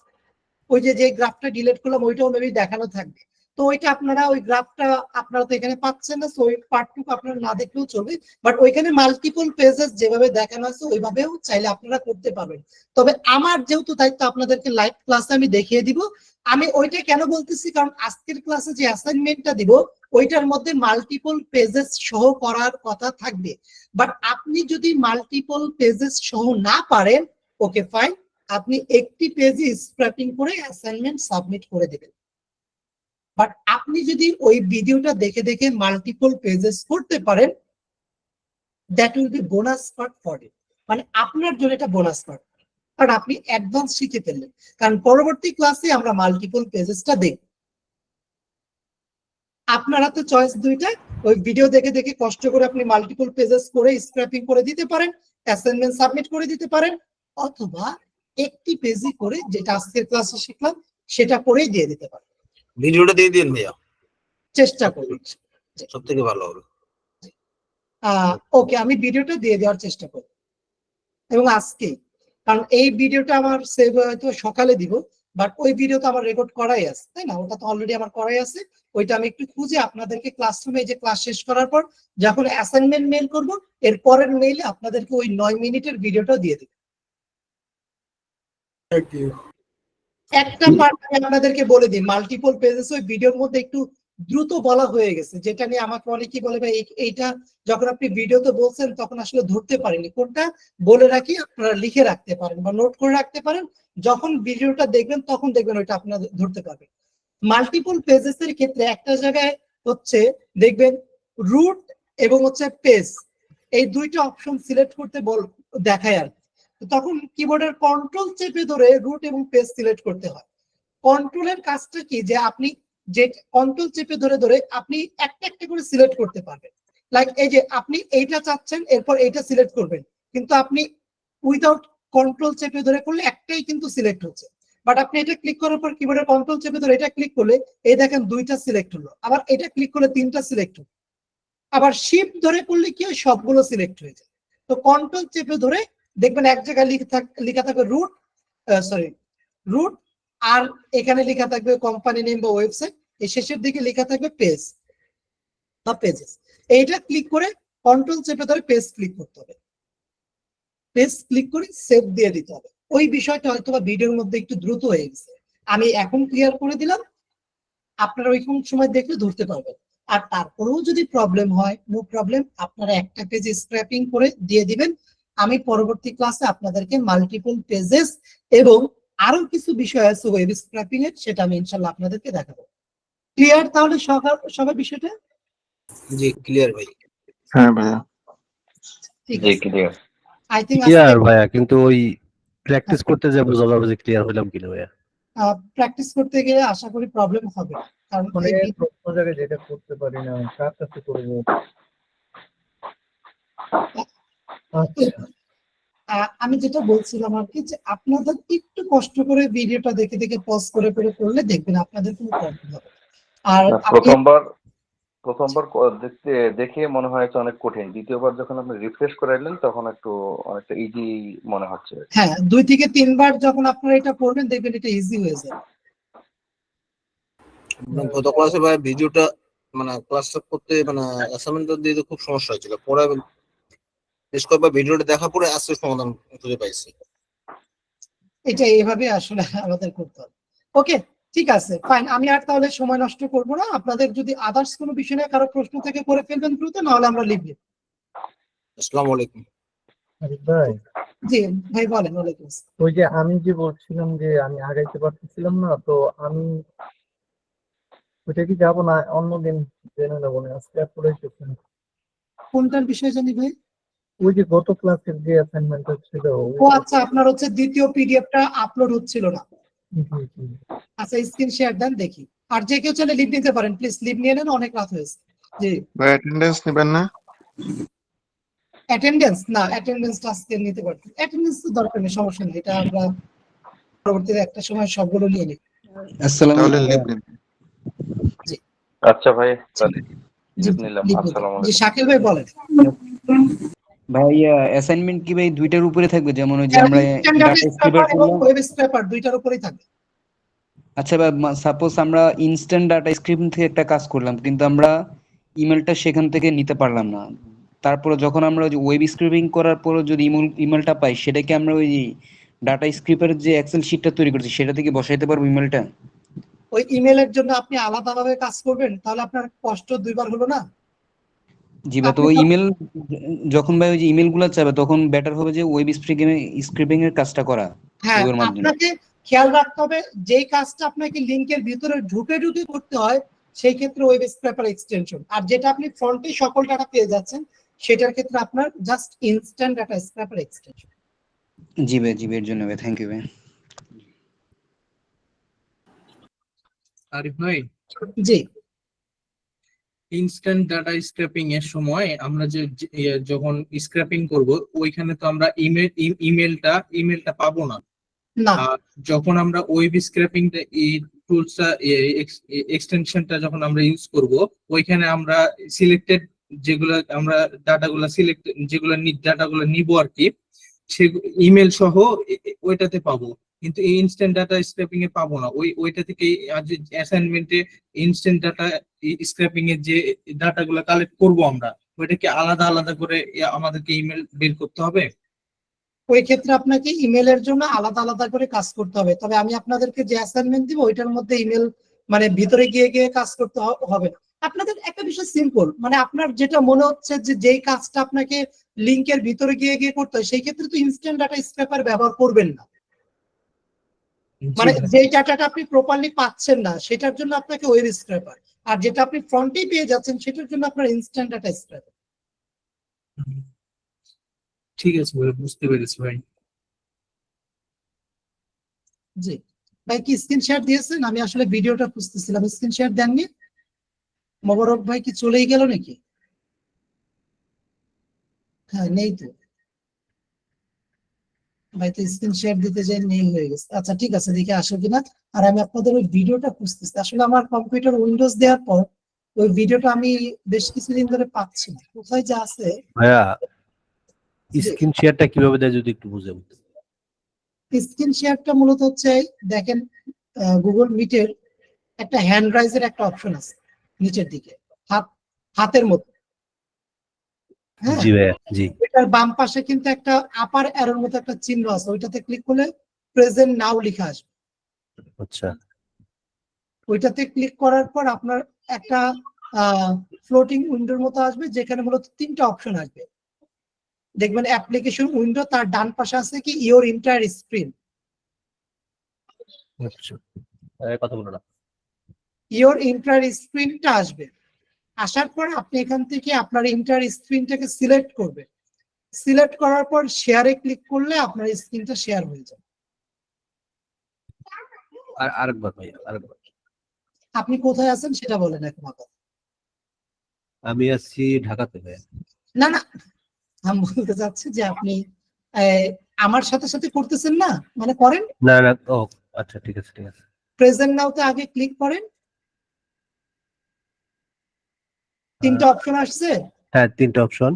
ওই যে গ্রাফটা ডিলিট করলাম ওইটাও মেবি দেখানো থাকবে। তো ওইটা আপনারা, ওই গ্রাফটা আপনারা তো এখানে পাচ্ছেন না, সো ওই পার্টটুকু আপনারা না দেখলেও চলবে, বাট ওইখানে মাল্টিপল পেজেস যেভাবে দেখানো আছে ওইভাবেও চাইলে আপনারা করতে পারবেন। তবে আমার যেহেতু দায়িত্ব আপনাদেরকে লাইভ ক্লাসে আমি দেখিয়ে দিব। আমি ওইটা কেন বলতেছি, কারণ আজকের ক্লাসে যে অ্যাসাইনমেন্টটা দিব ওইটার মধ্যে মাল্টিপল পেজেস সহ করার কথা থাকবে। বাট আপনি যদি মাল্টিপল পেজেস সহ না পারেন, ওকে ফাইন, আপনি একটি পেজে স্ক্র্যাপিং করে অ্যাসাইনমেন্ট সাবমিট করে দেবেন। বাট আপনি যদি ওই ভিডিওটা দেখে দেখে মাল্টিপল পেজেস করতে পারেন, that will be bonus part for you, মানে আপনার জন্য এটা বোনাস পার্ট, কারণ আপনি অ্যাডভান্স শিখে ফেললেন। কারণ পরবর্তী ক্লাসে আমরা মাল্টিপল পেজেসটা দেখব। আপনার হাতে চয়েস দুইটা, ওই ভিডিও দেখে দেখে কষ্ট করে আপনি মাল্টিপল পেজেস করে স্ক্র্যাপিং করে দিতে পারেন, অ্যাসাইনমেন্ট সাবমিট করে দিতে পারেন, অথবা একটি পেজই করে যেটা আজকের ক্লাসে শিখলাম সেটা করেই দিয়ে দিতে পারেন। ভিডিওটা দিয়ে দিন ভাইয়া, চেষ্টা করুন, সব থেকে ভালো হবে। ওকে, আমি ভিডিওটা দিয়ে দেওয়ার চেষ্টা করব এবং আজকে, কারণ এই ভিডিওটা আমার সেভ হয়তো সকালে দিব, বাট ওই ভিডিও তো আমার রেকর্ড করাই আছে, তাই না? ওটা তো অলরেডি আমার করাই আছে। ওইটা আমি একটু খুঁজে আপনাদেরকে ক্লাসরুমে যে ক্লাস শেষ করার পর যখন অ্যাসাইনমেন্ট মেইল করব এর পরের মেইলে আপনাদেরকে ওই 9 মিনিটের ভিডিওটাও দিয়ে দেব। একটা পার্ট আমি আপনাদেরকে বলে দিই, মাল্টিপল পেজেস ওই ভিডিওর মধ্যে একটু দ্রুত বলা হয়ে গেছে, যেটা নিয়ে আমাকে অনেকেই বলে ভাই এইটা যখন আপনি ভিডিওতে বলছেন তখন আসলে ধরতে পারিনি। কোনটা বলে রাখি, আপনারা লিখে রাখতে পারেন বা নোট করে রাখতে পারেন, যখন ভিডিওটা দেখবেন তখন দেখবেন ওইটা আপনারা ধরতে পারবেন। মাল্টিপল পেজেস এর ক্ষেত্রে একটা জায়গায় হচ্ছে দেখবেন রুট এবং হচ্ছে পেজ, এই দুইটা অপশন সিলেক্ট করতে দেখায় আর কি। তখন কিবোর্ডের কন্ট্রোল চেপে ধরে রুট এবং পেজ সিলেক্ট করতে হয়। কন্ট্রোলের কাজটা কি, যে আপনি যে কন্ট্রোল চেপে ধরে ধরে আপনি একটা একটা করে সিলেক্ট করতে পারবেন। লাইক এই যে আপনি এইটা চাচ্ছেন, এরপর এইটা সিলেক্ট করবেন, কিন্তু আপনি উইদাউট কন্ট্রোল চেপে ধরে করলে একটাই কিন্তু সিলেক্ট হচ্ছে। বাট আপনি এটা ক্লিক করার পর কিবোর্ডের কন্ট্রোল চেপে ধরে এটা ক্লিক করলে এই দেখেন দুইটা সিলেক্ট হলো, আবার এটা ক্লিক করলে তিনটা সিলেক্ট হলো, আবার শিফট ধরে করলে কি হয় সবগুলো সিলেক্ট হয়ে যায়। তো কন্ট্রোল চেপে ধরে দেখবেন এক জায়গায় লেখা থাকবে রুট, রুট, আর এখানে লেখা থাকবে কোম্পানি নেম বা ওয়েবসাইট, এই শেষের দিকে লেখা থাকবে পেজ বা পেজেস। এইটা ক্লিক করে কন্ট্রোল চেপে ধরে পেজ ক্লিক করতে হবে, পেজ ক্লিক করে সেভ দিয়ে দিতে হবে। ওই বিষয়টা হয়তো বা ভিডিওর মধ্যে একটু দ্রুত হয়ে গেছে, আমি এখন ক্লিয়ার করে দিলাম, আপনারা ওই কোন সময় দেখলে ধরতে পারবেন। আর তারপরেও যদি প্রবলেম হয়, নো প্রবলেম, আপনারা একটা পেজ স্ক্র্যাপিং করে দিয়ে দিবেন। আমি পরবর্তী ক্লাসে আপনাদেরকে মাল্টিপল পেজেস এবং আরো কিছু বিষয় আছে ওয়েব স্ক্র্যাপিং এর, সেটা আমি ইনশাআল্লাহ আপনাদেরকে দেখাবো। ক্লিয়ার তাহলে সবার বিষয়টা? জি ক্লিয়ার ভাই। হ্যাঁ ভাইয়া। ঠিক জি আছে, ক্লিয়ার। আই থিংক ক্লিয়ার ভাইয়া, কিন্তু ওই প্র্যাকটিস করতে যে বোঝা যাবে যে ক্লিয়ার হইলাম কিনা ভাইয়া। প্র্যাকটিস করতে গেলে আশা করি প্রবলেম হবে, কারণ মানে প্রশ্ন জায়গায় যেটা করতে পারি না, কার কাছে করবো? আমি যেটা বলছিলাম আর কি, যে আপনাদের একটু কষ্ট করে ভিডিওটা দেখে দেখে পজ করে করে করলে দেখবেন আপনাদের কোনো প্রবলেম হবে। আর প্রথমবার দেখতে দেখে মনে হয়েছে অনেক কঠিন, দ্বিতীয়বার যখন আপনি রিফ্রেশ করাইলেন তখন একটু অনেকটা ইজি মনে হচ্ছে। হ্যাঁ, 2 থেকে 3 বার যখন আপনারা এটা করবেন দেখবেন এটা ইজি হয়ে যাবে। গত ক্লাসে ভাই ভিডিওটা মানে ক্লাসটা করতে মানে অ্যাসাইনমেন্টটা দিতে খুব সমস্যা হয়েছিল, পরে বেশ কয়েকবার ভিডিওটা দেখা পরে আজকে সমাধান খুঁজে পাইছি। এটা এইভাবে আসলে আমাদের করতে হবে। ওকে, ঠিক আছে, ফাইন। আমি আর তাহলে সময় নষ্ট করব না। আপনাদের যদি আদার্স কোনো বিষয় নিয়ে কারো প্রশ্ন থেকে করে ফেলবেন দ্রুত, নাহলে আমরা লিখব। আসসালামু আলাইকুম। আরিফ ভাই, জি ভাই বলেন। ওয়ালাইকুম আসসালাম। ওই যে আমি যে বলছিলাম যে আমি আগাইতে পারতেছিলাম না, তো আমি ওইটা কি যাবো না অন্যদিন জেনে নেবো না, আজকে আর পড়ে এসেছেন? কোনটার বিষয় জানি ভাই? ওই যে গত ক্লাসের যে অ্যাসাইনমেন্টটা ছিল। ও আচ্ছা, আপনার হচ্ছে দ্বিতীয় পিডিএফটা আপলোড হচ্ছিল না। আচ্ছা, স্ক্রিন শেয়ার দেন দেখি। আর যে কেউ চাইলে লিভ নিতে পারেন, প্লিজ লিভ নিয়ে নেন, অনেক রাত হয়েছে। জি ভাই অ্যাটেন্ডেন্স নেবেন না? অ্যাটেন্ডেন্স না, অ্যাটেন্ডেন্সটা আজকে নিতে পারবেন। অ্যাটেন্ডেন্স তো দরকার নেই, সমস্যা নেই, এটা আমরা পরবর্তীতে একটা সময় সবগুলো নিয়ে নিই। তাহলে লিভ নিন। জি আচ্ছা ভাই, তাহলে জি নিলাম। লিভ নিতে। আসসালামু জি আলাইকুম। শাকিল ভাই বলেন। ভাই অ্যাসাইনমেন্ট কি ভাই দুইটার উপরে থাকবে, যেমন ওই যে আমরা স্ট্যান্ডার্ড ডাটা স্ক্র্যাপার স্ক্রিপার এবং করলাম? ওয়েব স্ক্র্যাপার দুইটার উপরেই থাকবে। আচ্ছা ভাই, সাপোজ আমরা ইনস্ট্যান্ট ডাটা স্ক্রিপিং থেকে একটা কাজ করলাম, কিন্তু আমরা ইমেলটা সেখান থেকে নিতে পারলাম না। তারপরে যখন আমরা ওই যে ওয়েব স্ক্রিপিং করার পরে যদি ইমেলটা পাই, সেটাকে আমরা ওই ডাটা স্ক্রিপারের যে এক্সেল শিটটা তৈরি করছি সেটা থেকে বসাইতে পারবো ইমেলটা? ওই ইমেলের জন্য আপনি আলাদাভাবে কাজ করবেন, তাহলে আপনার কষ্ট দুইবার হলো না। জি ভাই, তো ওই ইমেল যখন ভাই ওই যে ইমেল গুলা চাবে তখন বেটার হবে যে ওয়েব স্ক্রিপিং এর কাজটা করা হ্যাঁ, ওয়েবের মাধ্যমে। আপনাকে খেয়াল রাখতে হবে যেই কাজটা আপনাকে লিংকের ভিতরে ঢুকে ঢুকে করতে হয় সেই ক্ষেত্রে ওয়েব স্ক্র্যাপার এক্সটেনশন, আর যেটা আপনি ফ্রন্টে সকল ডাটা পেয়ে যাচ্ছেন সেটার ক্ষেত্রে আপনার just instant data scraper extension. জি ভাই, জি ভাই, এর জন্য ভাই থ্যাংক ইউ ভাই। আরিফ ভাই, জি ইনস্ট্যান্ট ডাটা স্ক্র্যাপিং এর সময় আমরা যখন স্ক্র্যাপিং করব, ওইখানে তো আমরা ইমেলটা পাবো না। না, আর যখন আমরা ওয়েব স্ক্র্যাপিং এই টুলসটা এক্সটেনশনটা যখন আমরা ইউজ করব, ওইখানে আমরা সিলেক্টেড যেগুলো আমরা ডাটাগুলো সিলেক্ট যেগুলো ডাটাগুলো নিব আর কি, সে ইমেল সহ ওইটাতে পাবো, কিন্তু এই ইনস্ট্যান্ট ডাটা স্ক্র্যাপিং এ পাবো না। ওইটা থেকে অ্যাসাইনমেন্টে ইনস্ট্যান্ট ডাটা স্ক্র্যাপিং এর যে ডাটাগুলো কালেক্ট করব আমরা, ওইটাকে আলাদা আলাদা করে আমাদেরকে ইমেল বের করতে হবে? ওই ক্ষেত্রে আপনাকে ইমেলের জন্য আলাদা আলাদা করে কাজ করতে হবে। তবে আমি আপনাদেরকে যে অ্যাসাইনমেন্ট দিব ওইটার মধ্যে ইমেল মানে ভিতরে গিয়ে গিয়ে কাজ করতে হবে না। আপনাদের একটা বিষয় সিম্পল, মানে আপনার যেটা মনে হচ্ছে যে যেই কাজটা আপনাকে লিংকের ভিতরে গিয়ে গিয়ে করতে হয়, সেই ক্ষেত্রে তো ইনস্ট্যান্ট ডাটা স্ক্র্যাপার ব্যবহার করবেন না। মানে যেই ডাটাটা আপনি প্রপারলি পাচ্ছেন না সেটার জন্য আপনাকে ওয়েব স্ক্র্যাপার, আর যেটা আপনি ফ্রন্টেই পেয়ে যাচ্ছেন সেটার জন্য আপনার ইনস্ট্যান্ট ডাটা স্ক্র্যাপার। ঠিক আছে ভাই, বুঝতে পেরেছি ভাই। জি ভাই, কি স্ক্রিন শেয়ার দিয়েছেন? আমি আসলে ভিডিওটা খুঁজতেছিলাম, স্ক্রিন শেয়ার দেননি। মোবারক ভাই কি চলেই গেল নাকি? হ্যাঁ, নেই তো ভাই, তো স্ক্রিন শেয়ার দিতে যাই নেই হয়ে গেছে। আচ্ছা ঠিক আছে, দেখে আসো কিনা। আর আমি আপনাদের ওই ভিডিওটা খুঁজতেছি, আসলে আমার কম্পিউটার উইন্ডোজ দেওয়ার পর ওই ভিডিওটা আমি বেশ কিছুদিন ধরে পাচ্ছি না, কোথায় যে আছে। ভাইয়া স্ক্রিন শেয়ারটা কিভাবে দেয় যদি একটু বুঝে বলতেন। স্ক্রিন শেয়ারটা মূলত হচ্ছে দেখেন, গুগল মিটের একটা হ্যান্ড রাইজের একটা অপশন আছে নিচের দিকে, হাতের মতো। হ্যাঁ, জি ভাইয়া, জি। এটার বাম পাশে কিন্তু একটা আপার অ্যারোর মতো একটা চিহ্ন আছে, ওইটাতে ক্লিক করলে প্রেজেন্ট নাও লেখা আসবে। আচ্ছা, ওইটাতে ক্লিক করার পর আপনার একটা ফ্লোটিং উইন্ডোর মতো আসবে, যেখানে মূলত 3টা অপশন আসবে। দেখবেন অ্যাপ্লিকেশন উইন্ডো, তার ডান পাশে আছে কি ইওর এন্টায়ার স্ক্রিন। আচ্ছা, কথা বলো না। ইওর এন্টায়ার স্ক্রিনটা আসবে, আসার পর আপনি এখান থেকে আপনার এন্টায়ার স্ক্রিনটাকে সিলেক্ট করবেন। সিলেক্ট করার পর শেয়ারে ক্লিক করলে আপনার স্ক্রিনটা শেয়ার হয়ে যাবে। আর আরেকবার ভাইয়া, আরেকবার। আপনি কোথায় আছেন সেটা বলেন এখন আপাতত। আমি আছি ঢাকাতে ভাইয়া। না না, আমি বলতে চাচ্ছি যে আপনি আমার সাথে সাথে করতেছেন না, মানে করেন। না না, ও আচ্ছা, ঠিক আছে ঠিক আছে। প্রেজেন্ট নাওতে আগে ক্লিক করেন, 3টা অপশন আসছে। হ্যাঁ, 3টা অপশন।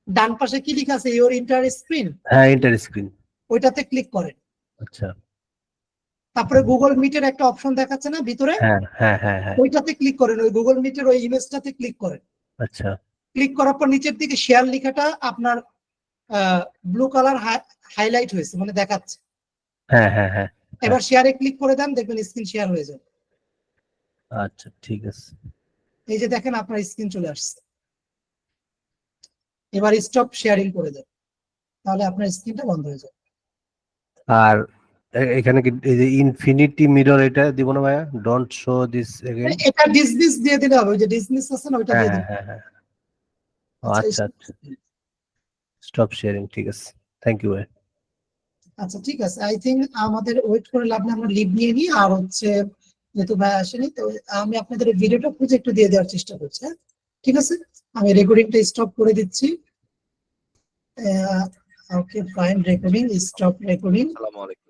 ডান পাশে কি লেখা আছে ইওর এন্টায়ার স্ক্রিন, হ্যাঁ, এন্টার স্ক্রিন। ওইটাতে ক্লিক করেন। আচ্ছা, তারপরে গুগল মিটের একটা অপশন দেখাচ্ছে না ভিতরে, হ্যাঁ হ্যাঁ হ্যাঁ হ্যাঁ। ওইটাতে ক্লিক করেন, ওই গুগল মিটের ওই ইমেজটাতে ক্লিক করেন। আচ্ছা, ক্লিক করার পর নিচের দিকে শেয়ার লেখাটা আপনার ব্লু কালার হাইলাইট হয়েছে, মানে দেখাচ্ছে। হ্যাঁ হ্যাঁ হ্যাঁ। এবার শেয়ারে ক্লিক করে দেন, দেখবেন স্ক্রিন শেয়ার হয়ে যাবে। আচ্ছা ঠিক আছে। এই যে দেখেন আপনার স্ক্রিন চলে আসছে। এবার স্টপ শেয়ারিং করে দেন, তাহলে আপনার স্ক্রিনটা বন্ধ হয়ে যাবে। আর এখানে কি এই যে ইনফিনিটি মিরর এটা দিব না ভাইয়া? Don't show this again. এটা ডিসমিস দিয়ে দিলে হবে, ওই যে ডিসমিস আছে না, ওইটা হ্যাঁ দিয়ে দিন। হ্যাঁ হ্যাঁ। আচ্ছা আচ্ছা, স্টপ শেয়ারিং, ঠিক আছে। থ্যাংক ইউ ভাই। আচ্ছা ঠিক আছে, আই থিঙ্ক আমাদের ওয়েট করে লাভ নেই, আমরা লিভ নিয়ে নিই। আর হচ্ছে যেহেতু ভাই আসেনি, তো আমি আপনাদের ভিডিওটা খুঁজে একটু দিয়ে দেওয়ার চেষ্টা করছি। হ্যাঁ ঠিক আছে, আমি রেকর্ডিংটা স্টপ করে দিচ্ছি। Okay fine, recording stop recording. আসসালামু আলাইকুম।